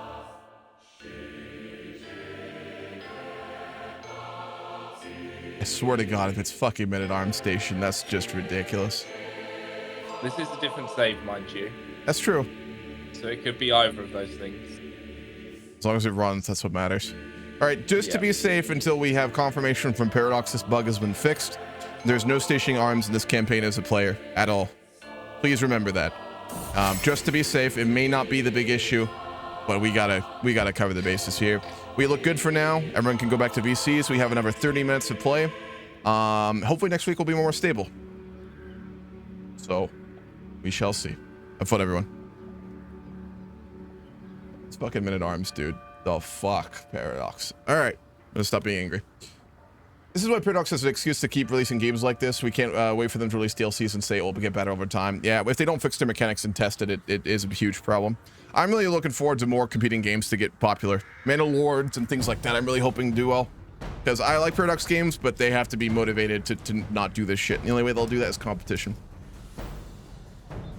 I swear to God, if it's fucking men-at-arms station, that's just ridiculous. This is a different save, mind you. That's true. So it could be either of those things. As long as it runs, that's what matters. All right, just to be safe until we have confirmation from Paradox this bug has been fixed, there's no stationing arms in this campaign as a player at all. Please remember that. Just to be safe, it may not be the big issue, but we gotta cover the bases here. We look good for now. Everyone can go back to VCs. We have another 30 minutes to play. Hopefully next week will be more stable. So we shall see. Have fun, everyone. It's fucking men-at-arms, dude. The fuck, Paradox. All right, I'm gonna stop being angry. This is why Paradox has an excuse to keep releasing games like this. We can't wait for them to release DLCs and say, oh, we'll get better over time. Yeah, if they don't fix their mechanics and test it, it is a huge problem. I'm really looking forward to more competing games to get popular. Mandalords and things like that, I'm really hoping to do well. Because I like Paradox games, but they have to be motivated to not do this shit. And the only way they'll do that is competition.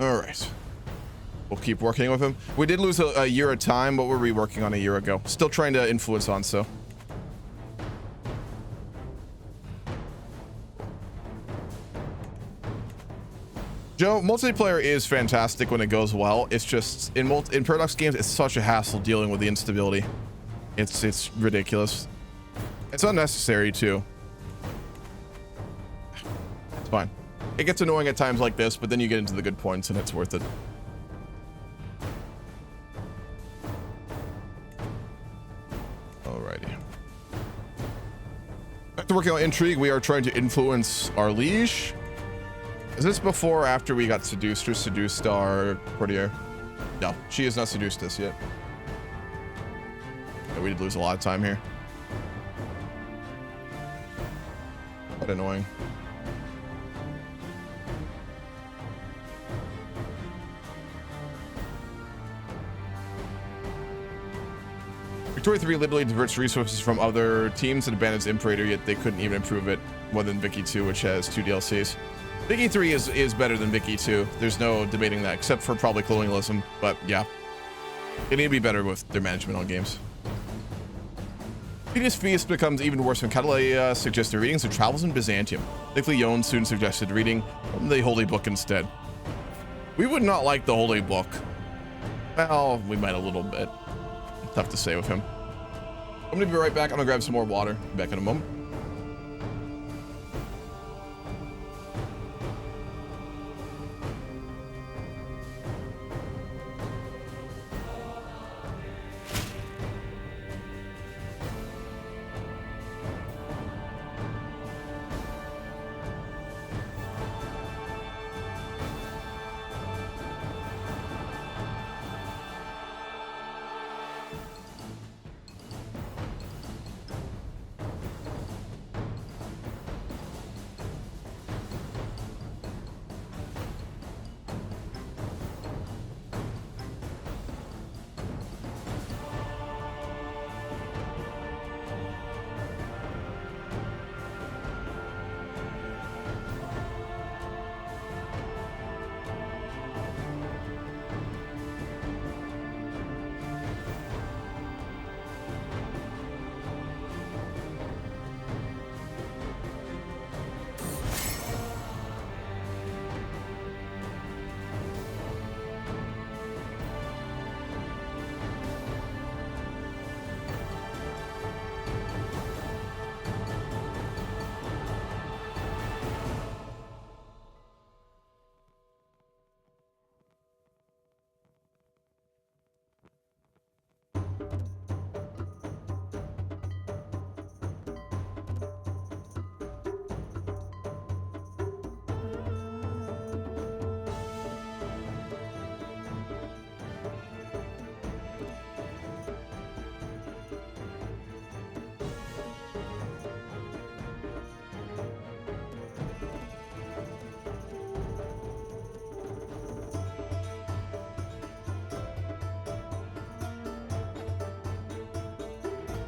All right. We'll keep working with him. We did lose a year of time. What were we working on a year ago? Still trying to influence on, so. Joe, multiplayer is fantastic when it goes well. It's just, in Paradox games, it's such a hassle dealing with the instability. It's ridiculous. It's unnecessary, too. It's fine. It gets annoying at times like this, but then you get into the good points and it's worth it. Alrighty. Back to working on intrigue. We are trying to influence our liege. Is this before or after we got seduced or seduced our courtier? No, she has not seduced us yet. Yeah, we did lose a lot of time here. What annoying. Victoria 3 liberally diverts resources from other teams and abandons Imperator, yet they couldn't even improve it more than Vicky 2, which has 2 DLCs. Vicky 3 is better than Vicky 2. There's no debating that, except for probably colonialism, but yeah. They need to be better with their management on games. Tedious Feast becomes even worse when Catalea suggested readings of Travels in Byzantium. Thankfully, Yon soon suggested reading from the Holy Book instead. We would not like the Holy Book. Well, we might a little bit. Tough to say with him. I'm gonna be right back. I'm gonna grab some more water. Back in a moment.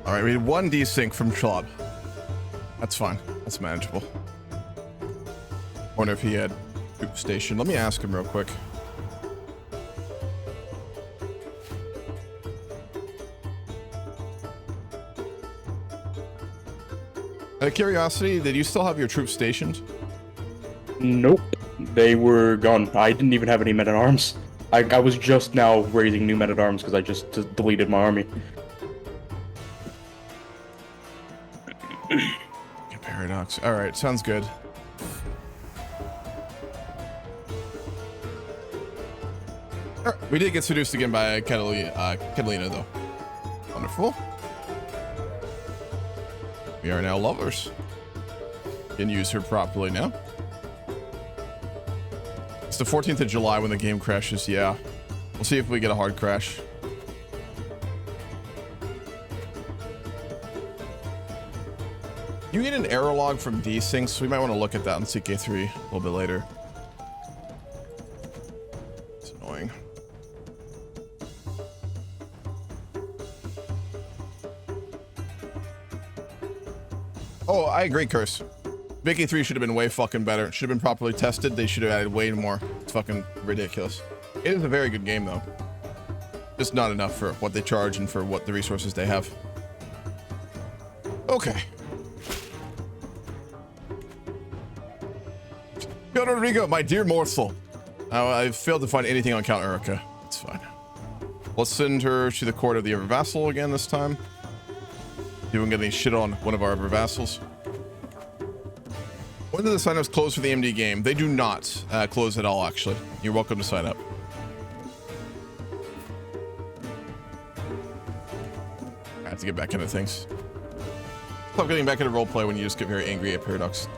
All right, we had 1 desync from Schwab. That's fine. That's manageable. Wonder if he had troop station. Let me ask him real quick. Out of curiosity, did you still have your troops stationed? Nope. They were gone. I didn't even have any men-at-arms. I was just now raising new men-at-arms because I just deleted my army. Paradox. All right, sounds good. We did get seduced again by Catalina, though. Wonderful. We are now lovers. Can use her properly now. It's the 14th of July when the game crashes. Yeah. We'll see if we get a hard crash. You get an error log from desync, so we might want to look at that on CK3 a little bit later. It's annoying. Oh, I agree, Curse. Vicky 3 should have been way fucking better. Should have been properly tested. They should have added way more. It's fucking ridiculous. It is a very good game, though. Just not enough for what they charge and for what the resources they have. Okay. Count Rodrigo, my dear morsel. I've failed to find anything on Count Erica. It's fine. Let's send her to the court of the Ever Vassal again this time. See if we can get any shit on one of our Ever Vassals. When do the signups close for the MD game? They do not close at all, actually. You're welcome to sign up. I have to get back into things. Stop getting back into roleplay when you just get very angry at Paradox.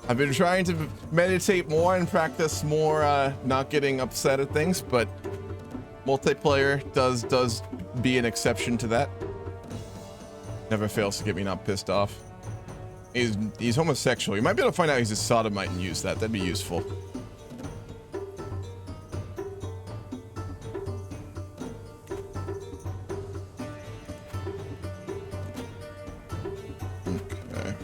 I've been trying to meditate more and practice more, not getting upset at things, but multiplayer does be an exception to that. Never fails to get me not pissed off. He's homosexual. You might be able to find out he's a sodomite and use that. That'd be useful. Okay.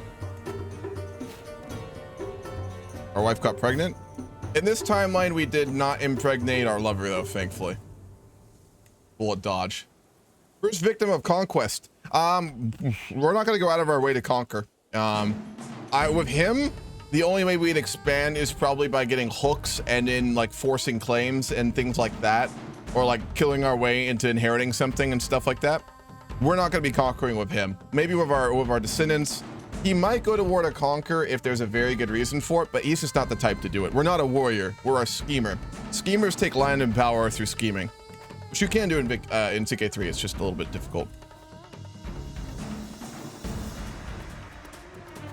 Our wife got pregnant. In this timeline, we did not impregnate our lover, though, thankfully. Bullet dodge. First victim of conquest. We're not going to go out of our way to conquer. With him, the only way we'd expand is probably by getting hooks and in like forcing claims and things like that, or like killing our way into inheriting something and stuff like that. We're not going to be conquering with him. Maybe with our descendants. He might go to war to conquer if there's a very good reason for it, but he's just not the type to do it. We're not a warrior. We're a schemer. Schemers take land and power through scheming, which you can do in CK3. It's just a little bit difficult.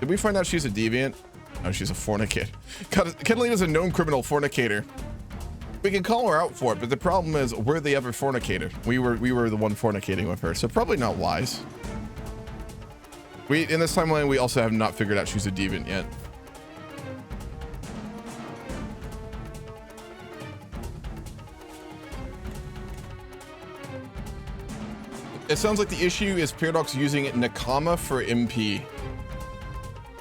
Did we find out she's a deviant? No, she's a fornicator. Catalina's a known criminal fornicator. We can call her out for it, but the problem is we're the other fornicator. We were the one fornicating with her, so probably not wise. In this timeline, we also have not figured out she's a deviant yet. It sounds like the issue is Paradox using Nakama for MP.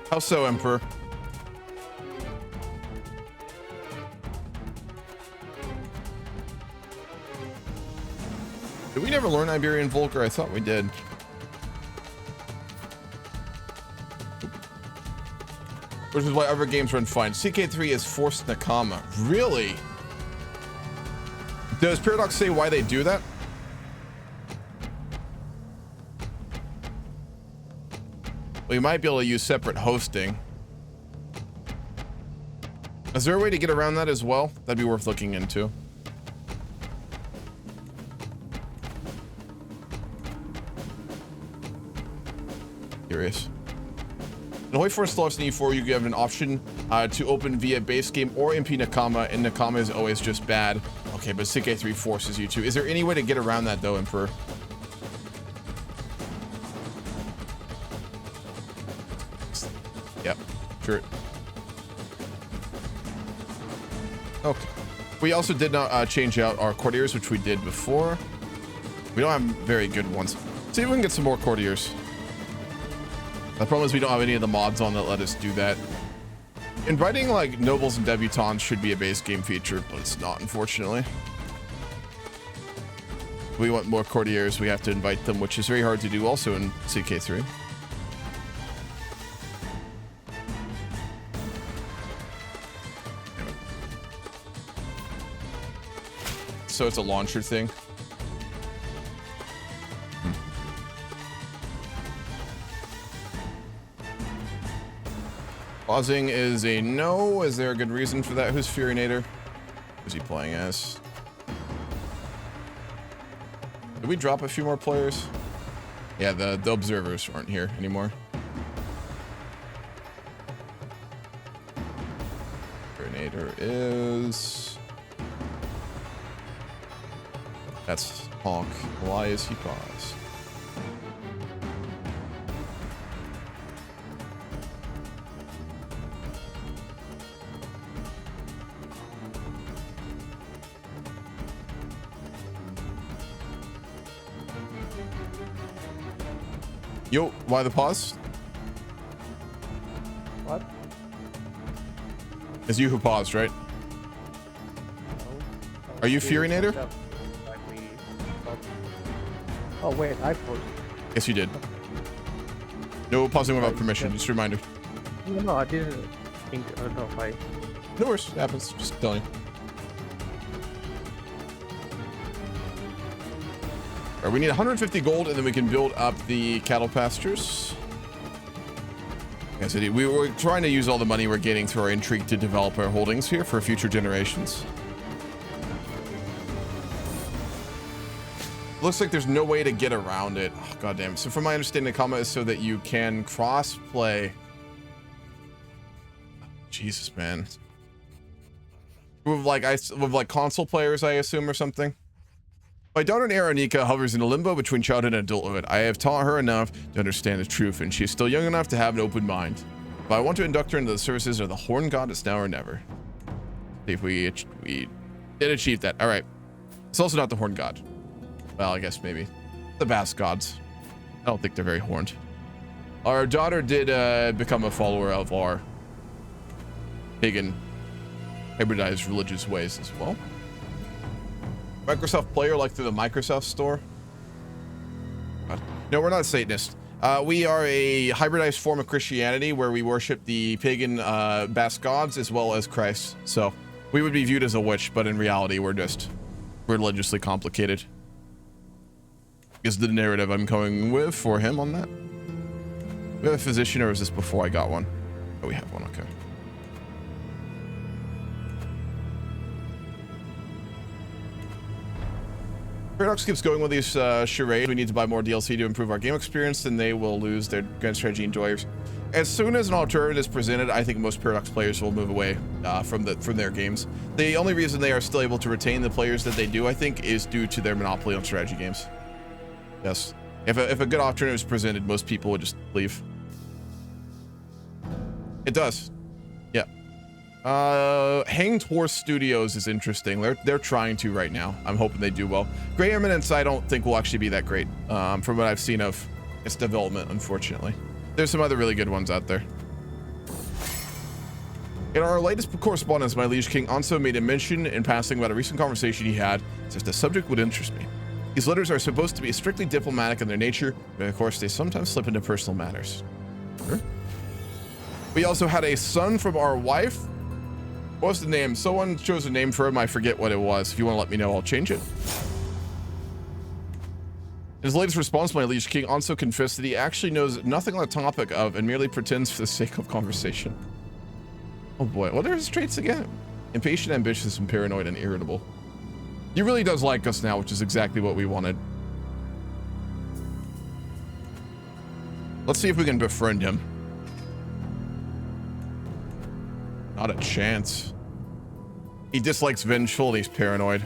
How so, Emperor? Did we never learn Iberian Vulgar? I thought we did. Which is why other games run fine. CK3 is forced Nakama. Really? Does Paradox say why they do that? We might be able to use separate hosting. Is there a way to get around that as well? That'd be worth looking into. Curious. In Hoi Force Stellaris and E4, you have an option to open via base game or MP Nakama, and Nakama is always just bad. Okay, but CK3 forces you to. Is there any way to get around that though, Emperor? Yep, sure. Okay. We also did not change out our courtiers, which we did before. We don't have very good ones. See if we can get some more courtiers. The problem is we don't have any of the mods on that let us do that. Inviting like nobles and debutantes should be a base game feature, but it's not, unfortunately. If we want more courtiers, we have to invite them, which is very hard to do also in CK3. So it's a launcher thing. Pausing is a no. Is there a good reason for that? Who's Furinator? Who's he playing as? Did we drop a few more players? Yeah, the observers aren't here anymore. Furinator is... That's Honk. Why is he paused? Yo, why the pause? What? It's you who paused, right? Are you Furinator? Oh wait, I paused. Yes, you did. No pausing without permission, just a reminder. No, I didn't think. I don't know if I. No worries, it happens. Just telling you. All right, we need 150 gold, and then we can build up the cattle pastures. Yes, indeed. We were trying to use all the money we're getting through our intrigue to develop our holdings here for future generations. Looks like there's no way to get around it. Oh, God damn. So from my understanding, Nakama is so that you can cross-play. Jesus, man. With like console players, I assume, or something. My daughter Aronika hovers in a limbo between childhood and adulthood. I have taught her enough to understand the truth, and she is still young enough to have an open mind. If I want to induct her into the services of the Horn God, it's now or never. See if we did achieve that. All right. It's also not the Horn God. Well, I guess maybe the Basque gods. I don't think they're very horned. Our daughter did become a follower of our pagan hybridized religious ways as well. Microsoft player like through the Microsoft store. No, we're not Satanists. We are a hybridized form of Christianity where we worship the pagan Basque gods as well as Christ. So we would be viewed as a witch, but in reality, we're just religiously complicated. Is the narrative I'm going with for him on that. We have a physician, or is this before I got one? Oh, we have one. Okay. Paradox keeps going with these charades. We need to buy more DLC to improve our game experience, then they will lose their grand strategy enjoyers. As soon as an alternative is presented, I think most Paradox players will move away from their games. The only reason they are still able to retain the players that they do, I think, is due to their monopoly on strategy games. Yes. If a good alternative is presented, most people would just leave. It does. Yeah. Hanged Horse Studios is interesting. They're trying to right now. I'm hoping they do well. Grey Eminence, I don't think will actually be that great. From what I've seen of its development, unfortunately. There's some other really good ones out there. In our latest correspondence, my Liege King Anso made a mention in passing about a recent conversation he had, as if the subject would interest me. These letters are supposed to be strictly diplomatic in their nature, but of course they sometimes slip into personal matters. Sure. We also had a son from our wife. What's the name? Someone chose a name for him. I forget what it was. If you want to let me know, I'll change it. In his latest response, my Liege King also confessed that he actually knows nothing on the topic of and merely pretends for the sake of conversation. Oh boy, what are his traits again? Impatient, ambitious, and paranoid and irritable. He really does like us now, which is exactly what we wanted. Let's see if we can befriend him. Not a chance. He dislikes vengeful and he's paranoid.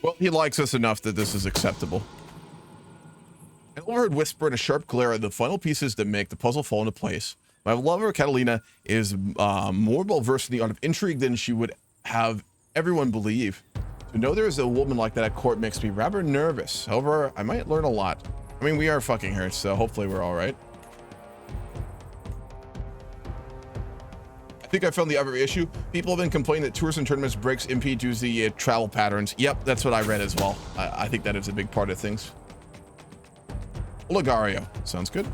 Well, he likes us enough that this is acceptable. An overheard whisper and a sharp glare are the final pieces that make the puzzle fall into place. My lover, Catalina, is more well-versed in the art of intrigue than she would have everyone believe. To know there is a woman like that at court makes me rather nervous. However, I might learn a lot. I mean, we are fucking her, so hopefully we're all right. I think I found the other issue. People have been complaining that tours and tournaments breaks impede due to the travel patterns. Yep, that's what I read as well. I think that is a big part of things. Olegario. Sounds good.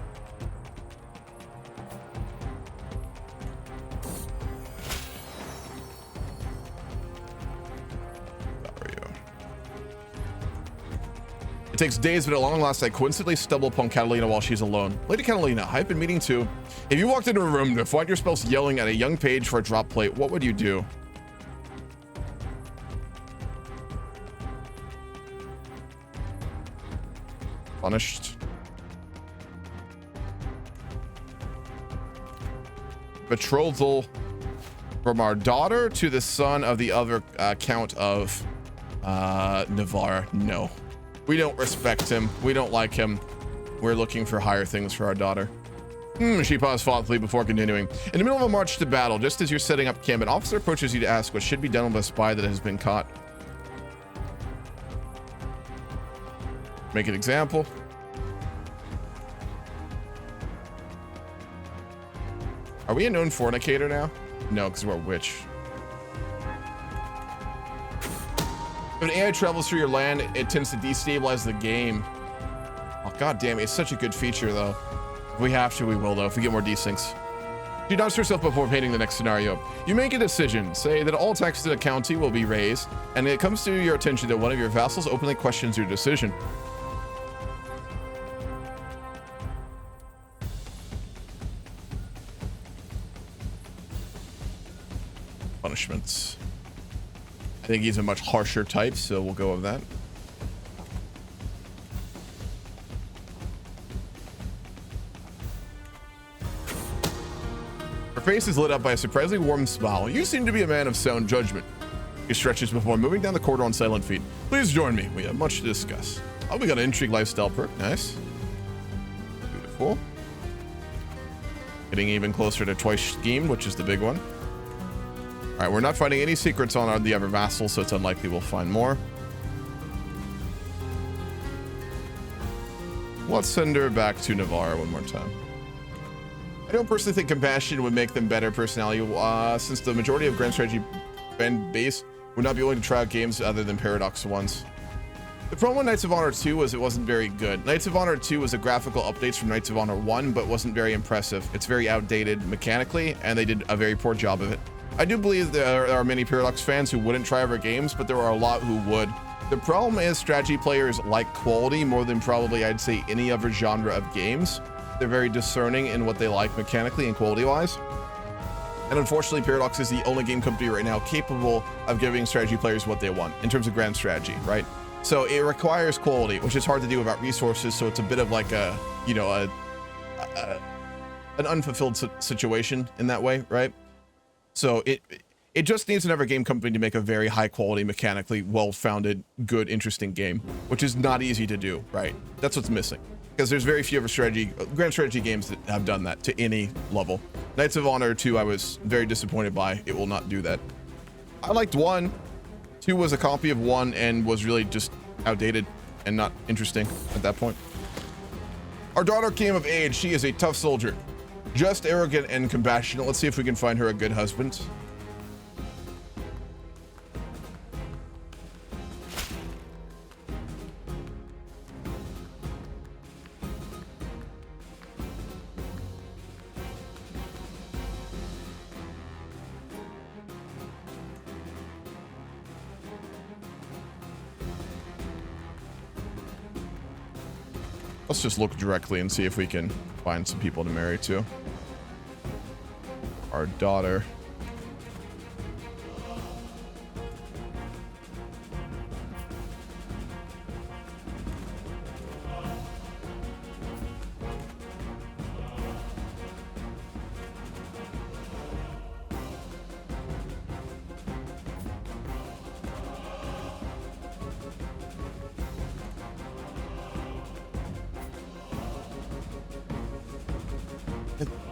It takes days, but at long last, I coincidentally stumble upon Catalina while she's alone. Lady Catalina, I've been meaning to. If you walked into a room to find yourself yelling at a young page for a drop plate, what would you do? Punished. Betrothal from our daughter to the son of the other Count of Navarre. No. We don't respect him. We don't like him. We're looking for higher things for our daughter. She paused thoughtfully before continuing. In the middle of a march to battle, just as you're setting up camp, an officer approaches you to ask what should be done with a spy that has been caught. Make an example. Are we a known fornicator now? No, because we're a witch. When AI travels through your land, it tends to destabilize the game. Oh, god damn it. It's such a good feature, though. If we have to, we will, though, if we get more desyncs. You dodge yourself before painting the next scenario. You make a decision. Say that all taxes in a county will be raised, and it comes to your attention that one of your vassals openly questions your decision. Punishments. I think he's a much harsher type, so we'll go with that. face is lit up by a surprisingly warm smile. You seem to be a man of sound judgment. He stretches before moving down the corridor on silent feet. Please join me. We have much to discuss. Oh, we got an intrigue lifestyle perk. Nice. Beautiful. Getting even closer to twice schemed, which is the big one. All right, we're not finding any secrets on the other vassals, so it's unlikely we'll find more. Let's send her back to Navarre one more time. I don't personally think compassion would make them better personality, since the majority of grand strategy fan base would not be willing to try out games other than Paradox ones. The problem with Knights of Honor 2 was it wasn't very good. Knights of Honor 2 was a graphical updates from Knights of Honor 1, but wasn't very impressive. It's very outdated mechanically, and they did a very poor job of it. I do believe there are many Paradox fans who wouldn't try other games, but there are a lot who would. The problem is strategy players like quality more than probably I'd say any other genre of games. They're very discerning in what they like mechanically and quality-wise. And unfortunately, Paradox is the only game company right now capable of giving strategy players what they want in terms of grand strategy, right? So it requires quality, which is hard to do without resources. So it's a bit of like a, you know, an unfulfilled situation in that way, right? So it just needs another game company to make a very high quality, mechanically well-founded, good, interesting game, which is not easy to do, right? That's what's missing. Because there's very few other grand strategy games that have done that to any level. Knights of Honor 2, I was very disappointed by. It will not do that. I liked 1. 2 was a copy of 1 and was really just outdated and not interesting at that point. Our daughter came of age. She is a tough soldier. Just arrogant and compassionate. Let's see if we can find her a good husband. Let's just look directly and see if we can find some people to marry to. Our daughter.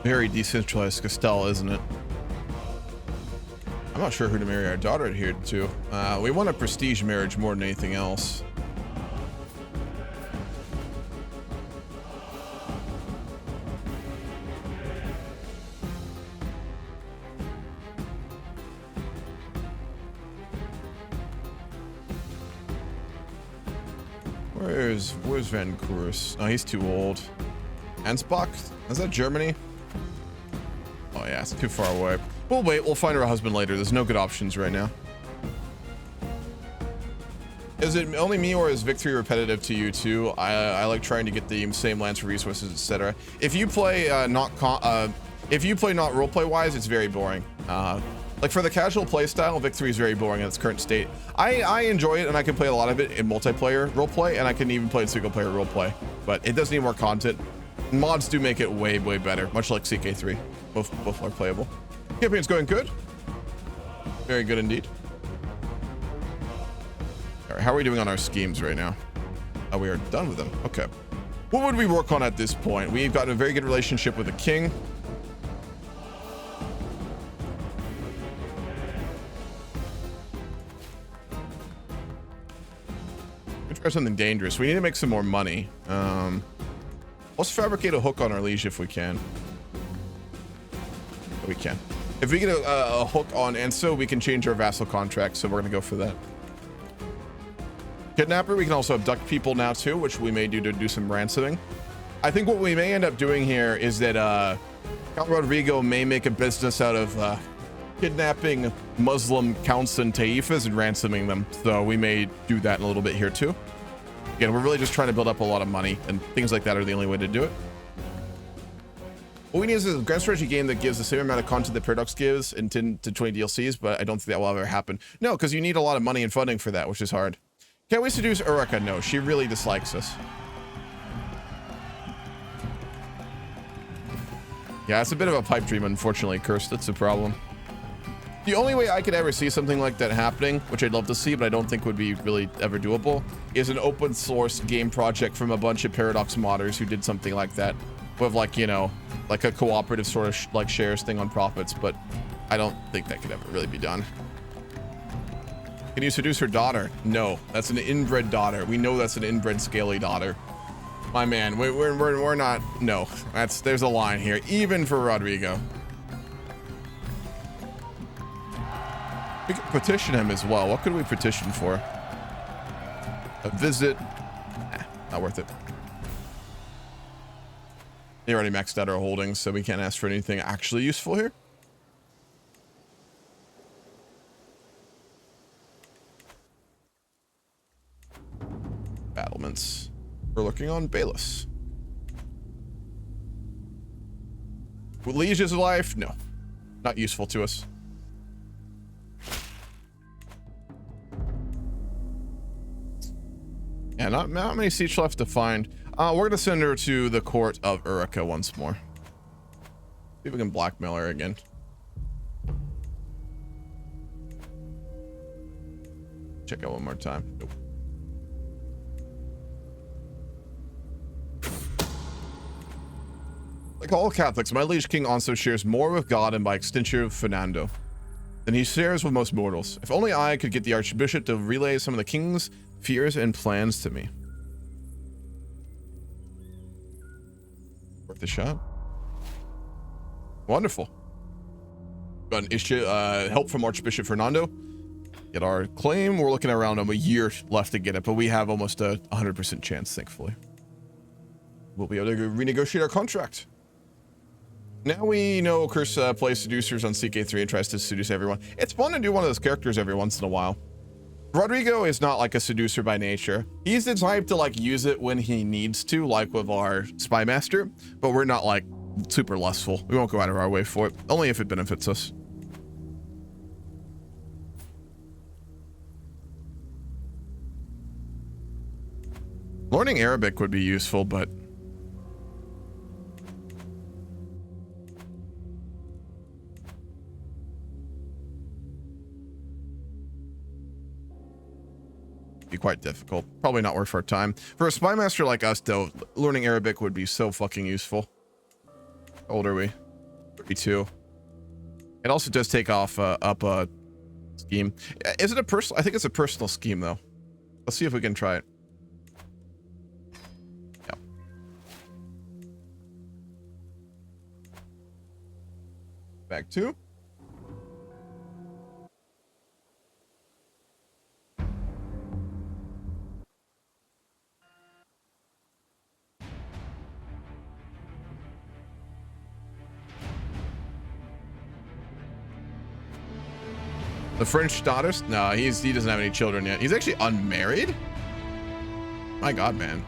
Very decentralized Castell, isn't it? I'm not sure who to marry our daughter here to. We want a prestige marriage more than anything else. Where's Van Koers? Oh, he's too old. Ansbach? Is that Germany? Oh yeah, it's too far away. We'll wait, we'll find her a husband later. There's no good options right now. Is it only me or is victory repetitive to you too? I like trying to get the same lands for resources, etc. If you play not roleplay wise, it's very boring. Like for the casual play style, victory is very boring in its current state. I enjoy it and I can play a lot of it in multiplayer roleplay and I can even play in single player roleplay, but it does need more content. Mods do make it way better, much like CK3. Both are playable. Campaign's going good. Very good indeed. All right, how are we doing on our schemes right now? Oh, we are done with them. Okay. What would we work on at this point? We've gotten a very good relationship with the king. We try something dangerous. We need to make some more money. Let's fabricate a hook on our liege if we can. We can. If we get a hook on Enso, we can change our vassal contract, so we're going to go for that. Kidnapper, we can also abduct people now too, which we may do to do some ransoming. I think what we may end up doing here is that Count Rodrigo may make a business out of kidnapping Muslim counts and taifas and ransoming them. So we may do that in a little bit here too. Again, we're really just trying to build up a lot of money, and things like that are the only way to do it. What we need is a grand strategy game that gives the same amount of content that Paradox gives in 10 to 20 DLCs, but I don't think that will ever happen. No, because you need a lot of money and funding for that, which is hard. Can we seduce Uraka? No, she really dislikes us. Yeah, it's a bit of a pipe dream, unfortunately, Cursed. That's a problem. The only way I could ever see something like that happening, which I'd love to see, but I don't think would be really ever doable, is an open source game project from a bunch of Paradox modders who did something like that with, like, you know, like a cooperative sort of like shares thing on profits, but I don't think that could ever really be done. Can you seduce her daughter? No, that's an inbred daughter. We know that's an inbred scaly daughter. My man, we're not, no, there's a line here, even for Rodrigo. We could petition him as well. What could we petition for? A visit? Nah, not worth it. He already maxed out our holdings, so we can't ask for anything actually useful here. Battlements. We're looking on Bayless. Liege's life? No. Not useful to us. Yeah, not many siege left to find. We're going to send her to the court of Urica once more. See if we can blackmail her again. Check out one more time. Nope. Like all Catholics, my liege king also shares more with God and by extension with Fernando than he shares with most mortals. If only I could get the archbishop to relay some of the king's fears and plans to me. Worth a shot. Wonderful. Got an issue, help from Archbishop Fernando. Get our claim. We're looking around a year left to get it, but we have almost a 100% chance, thankfully. We'll be able to renegotiate our contract. Now we know Curse plays seducers on CK3 and tries to seduce everyone. It's fun to do one of those characters every once in a while. Rodrigo is not like a seducer by nature. He's the type to like use it when he needs to, like with our spy master, but we're not like super lustful. We won't go out of our way for it, only if it benefits us. Learning Arabic would be useful, but be quite difficult. Probably not worth our time. For a spy master like us, though, learning Arabic would be so fucking useful. How old are we? 32. It also does take off up a scheme. Is it a personal? I think it's a personal scheme, though. Let's see if we can try it. Yeah. Back to. The French status? No, he doesn't have any children yet. He's actually unmarried? My God, man.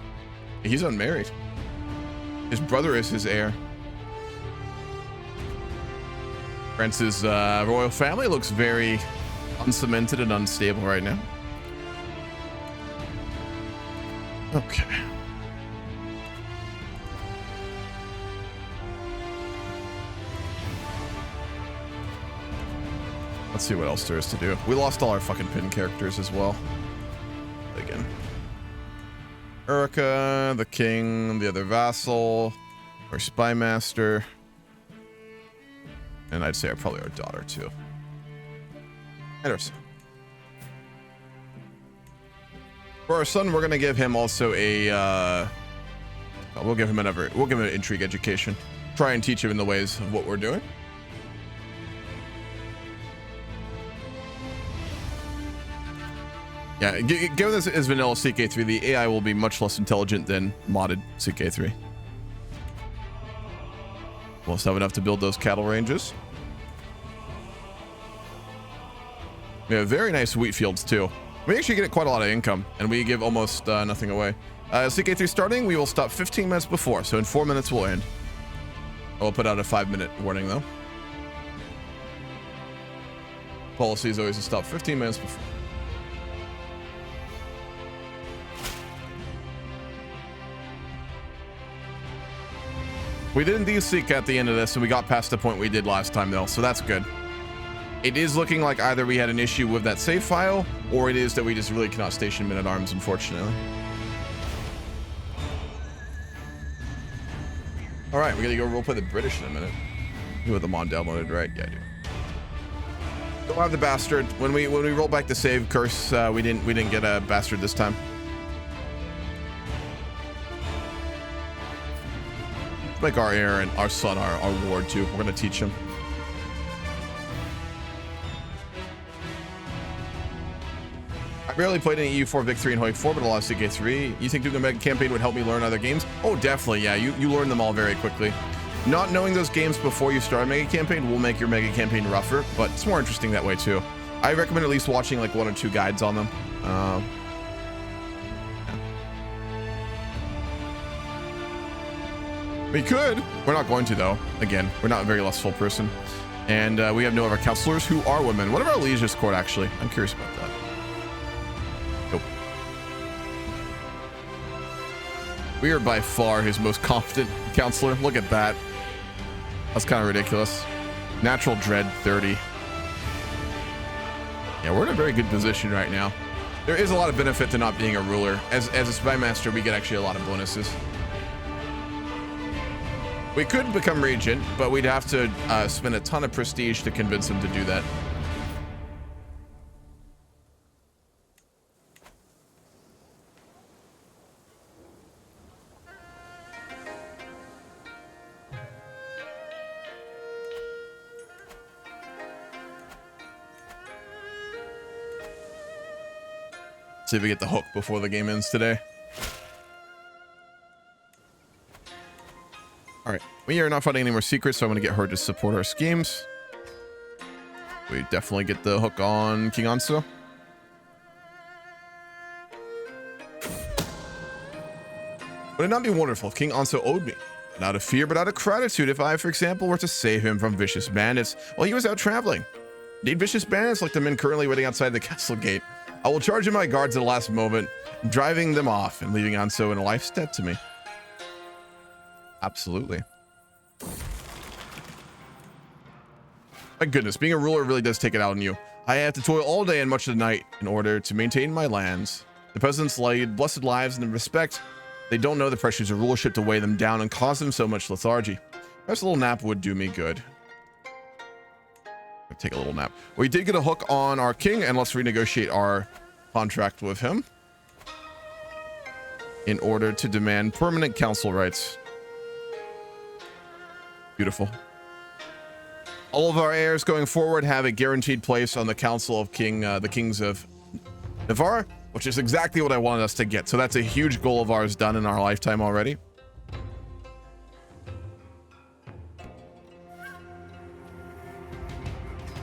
He's unmarried. His brother is his heir. France's royal family looks very uncemented and unstable right now. Okay. Let's see what else there is to do. We lost all our fucking pin characters as well. Again. Urica, the king, the other vassal, our spy master. And I'd say probably our daughter too. And our son. For our son, we're gonna give him also a we'll give him an intrigue education. Try and teach him in the ways of what we're doing. Yeah, given this is vanilla CK3, the AI will be much less intelligent than modded CK3. We'll still have enough to build those cattle ranges. We have very nice wheat fields too. We actually get quite a lot of income, and we give almost nothing away. CK3 starting, we will stop 15 minutes before, so in 4 minutes we'll end. I'll put out a 5-minute warning though. Policy is always to stop 15 minutes before. We didn't de-seek at the end of this, and we got past the point we did last time, though, so that's good. It is looking like either we had an issue with that save file, or it is that we just really cannot station men-at-arms, unfortunately. All right, we gotta go roleplay the British in a minute. You have the mod downloaded, right? Yeah, I do. Don't have the bastard. When we roll back the save curse, we didn't get a bastard this time. Like our heir and our son, our ward too. We're gonna teach him. I barely played any EU4 Vic 3 and Hoi 4, but a lot of CK3. You think doing a mega campaign would help me learn other games? Oh, definitely. Yeah, you learn them all very quickly. Not knowing those games before you start a mega campaign will make your mega campaign rougher, but it's more interesting that way too. I recommend at least watching like 1 or 2 guides on them. We could. We're not going to, though. Again, we're not a very lustful person. And we have no other counselors who are women. What about our liege's court, actually? I'm curious about that. Nope. We are by far his most confident counselor. Look at that. That's kind of ridiculous. Natural dread 30. Yeah, we're in a very good position right now. There is a lot of benefit to not being a ruler. As a spy master, we get actually a lot of bonuses. We could become regent, but we'd have to spend a ton of prestige to convince him to do that. See if we get the hook before the game ends today. All right, we are not finding any more secrets, so I'm going to get her to support our schemes. We definitely get the hook on King Anso. Would it not be wonderful if King Anso owed me? Not out of fear, but out of gratitude if I, for example, were to save him from vicious bandits while he was out traveling. Need vicious bandits like the men currently waiting outside the castle gate. I will charge in my guards at the last moment, driving them off and leaving Anso in a life's debt to me. Absolutely. My goodness, being a ruler really does take it out on you. I have to toil all day and much of the night in order to maintain my lands. The peasants lead blessed lives in respect. They don't know the pressures of rulership to weigh them down and cause them so much lethargy. Perhaps a little nap would do me good. I'll take a little nap. We did get a hook on our king, and let's renegotiate our contract with him in order to demand permanent council rights. Beautiful. All of our heirs going forward have a guaranteed place on the council of the kings of Navarre, which is exactly what I wanted us to get. So that's a huge goal of ours done in our lifetime already.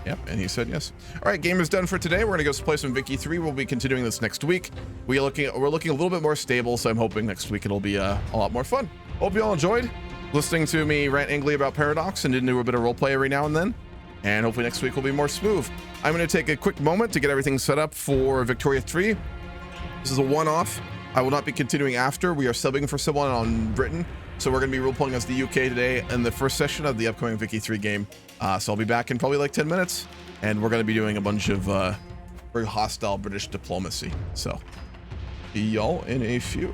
Yep, and he said yes. All right, game is done for today. We're gonna go play some Vicky 3. We'll be continuing this next week. We're looking a little bit more stable, so I'm hoping next week it'll be a lot more fun. Hope you all enjoyed listening to me rant angrily about Paradox and didn't do a bit of roleplay every now and then. And hopefully next week will be more smooth. I'm going to take a quick moment to get everything set up for Victoria 3. This is a one-off. I will not be continuing after. We are subbing for someone on Britain. So we're going to be roleplaying as the UK today in the first session of the upcoming Vicky 3 game. So I'll be back in probably like 10 minutes. And we're going to be doing a bunch of very hostile British diplomacy. So see y'all in a few.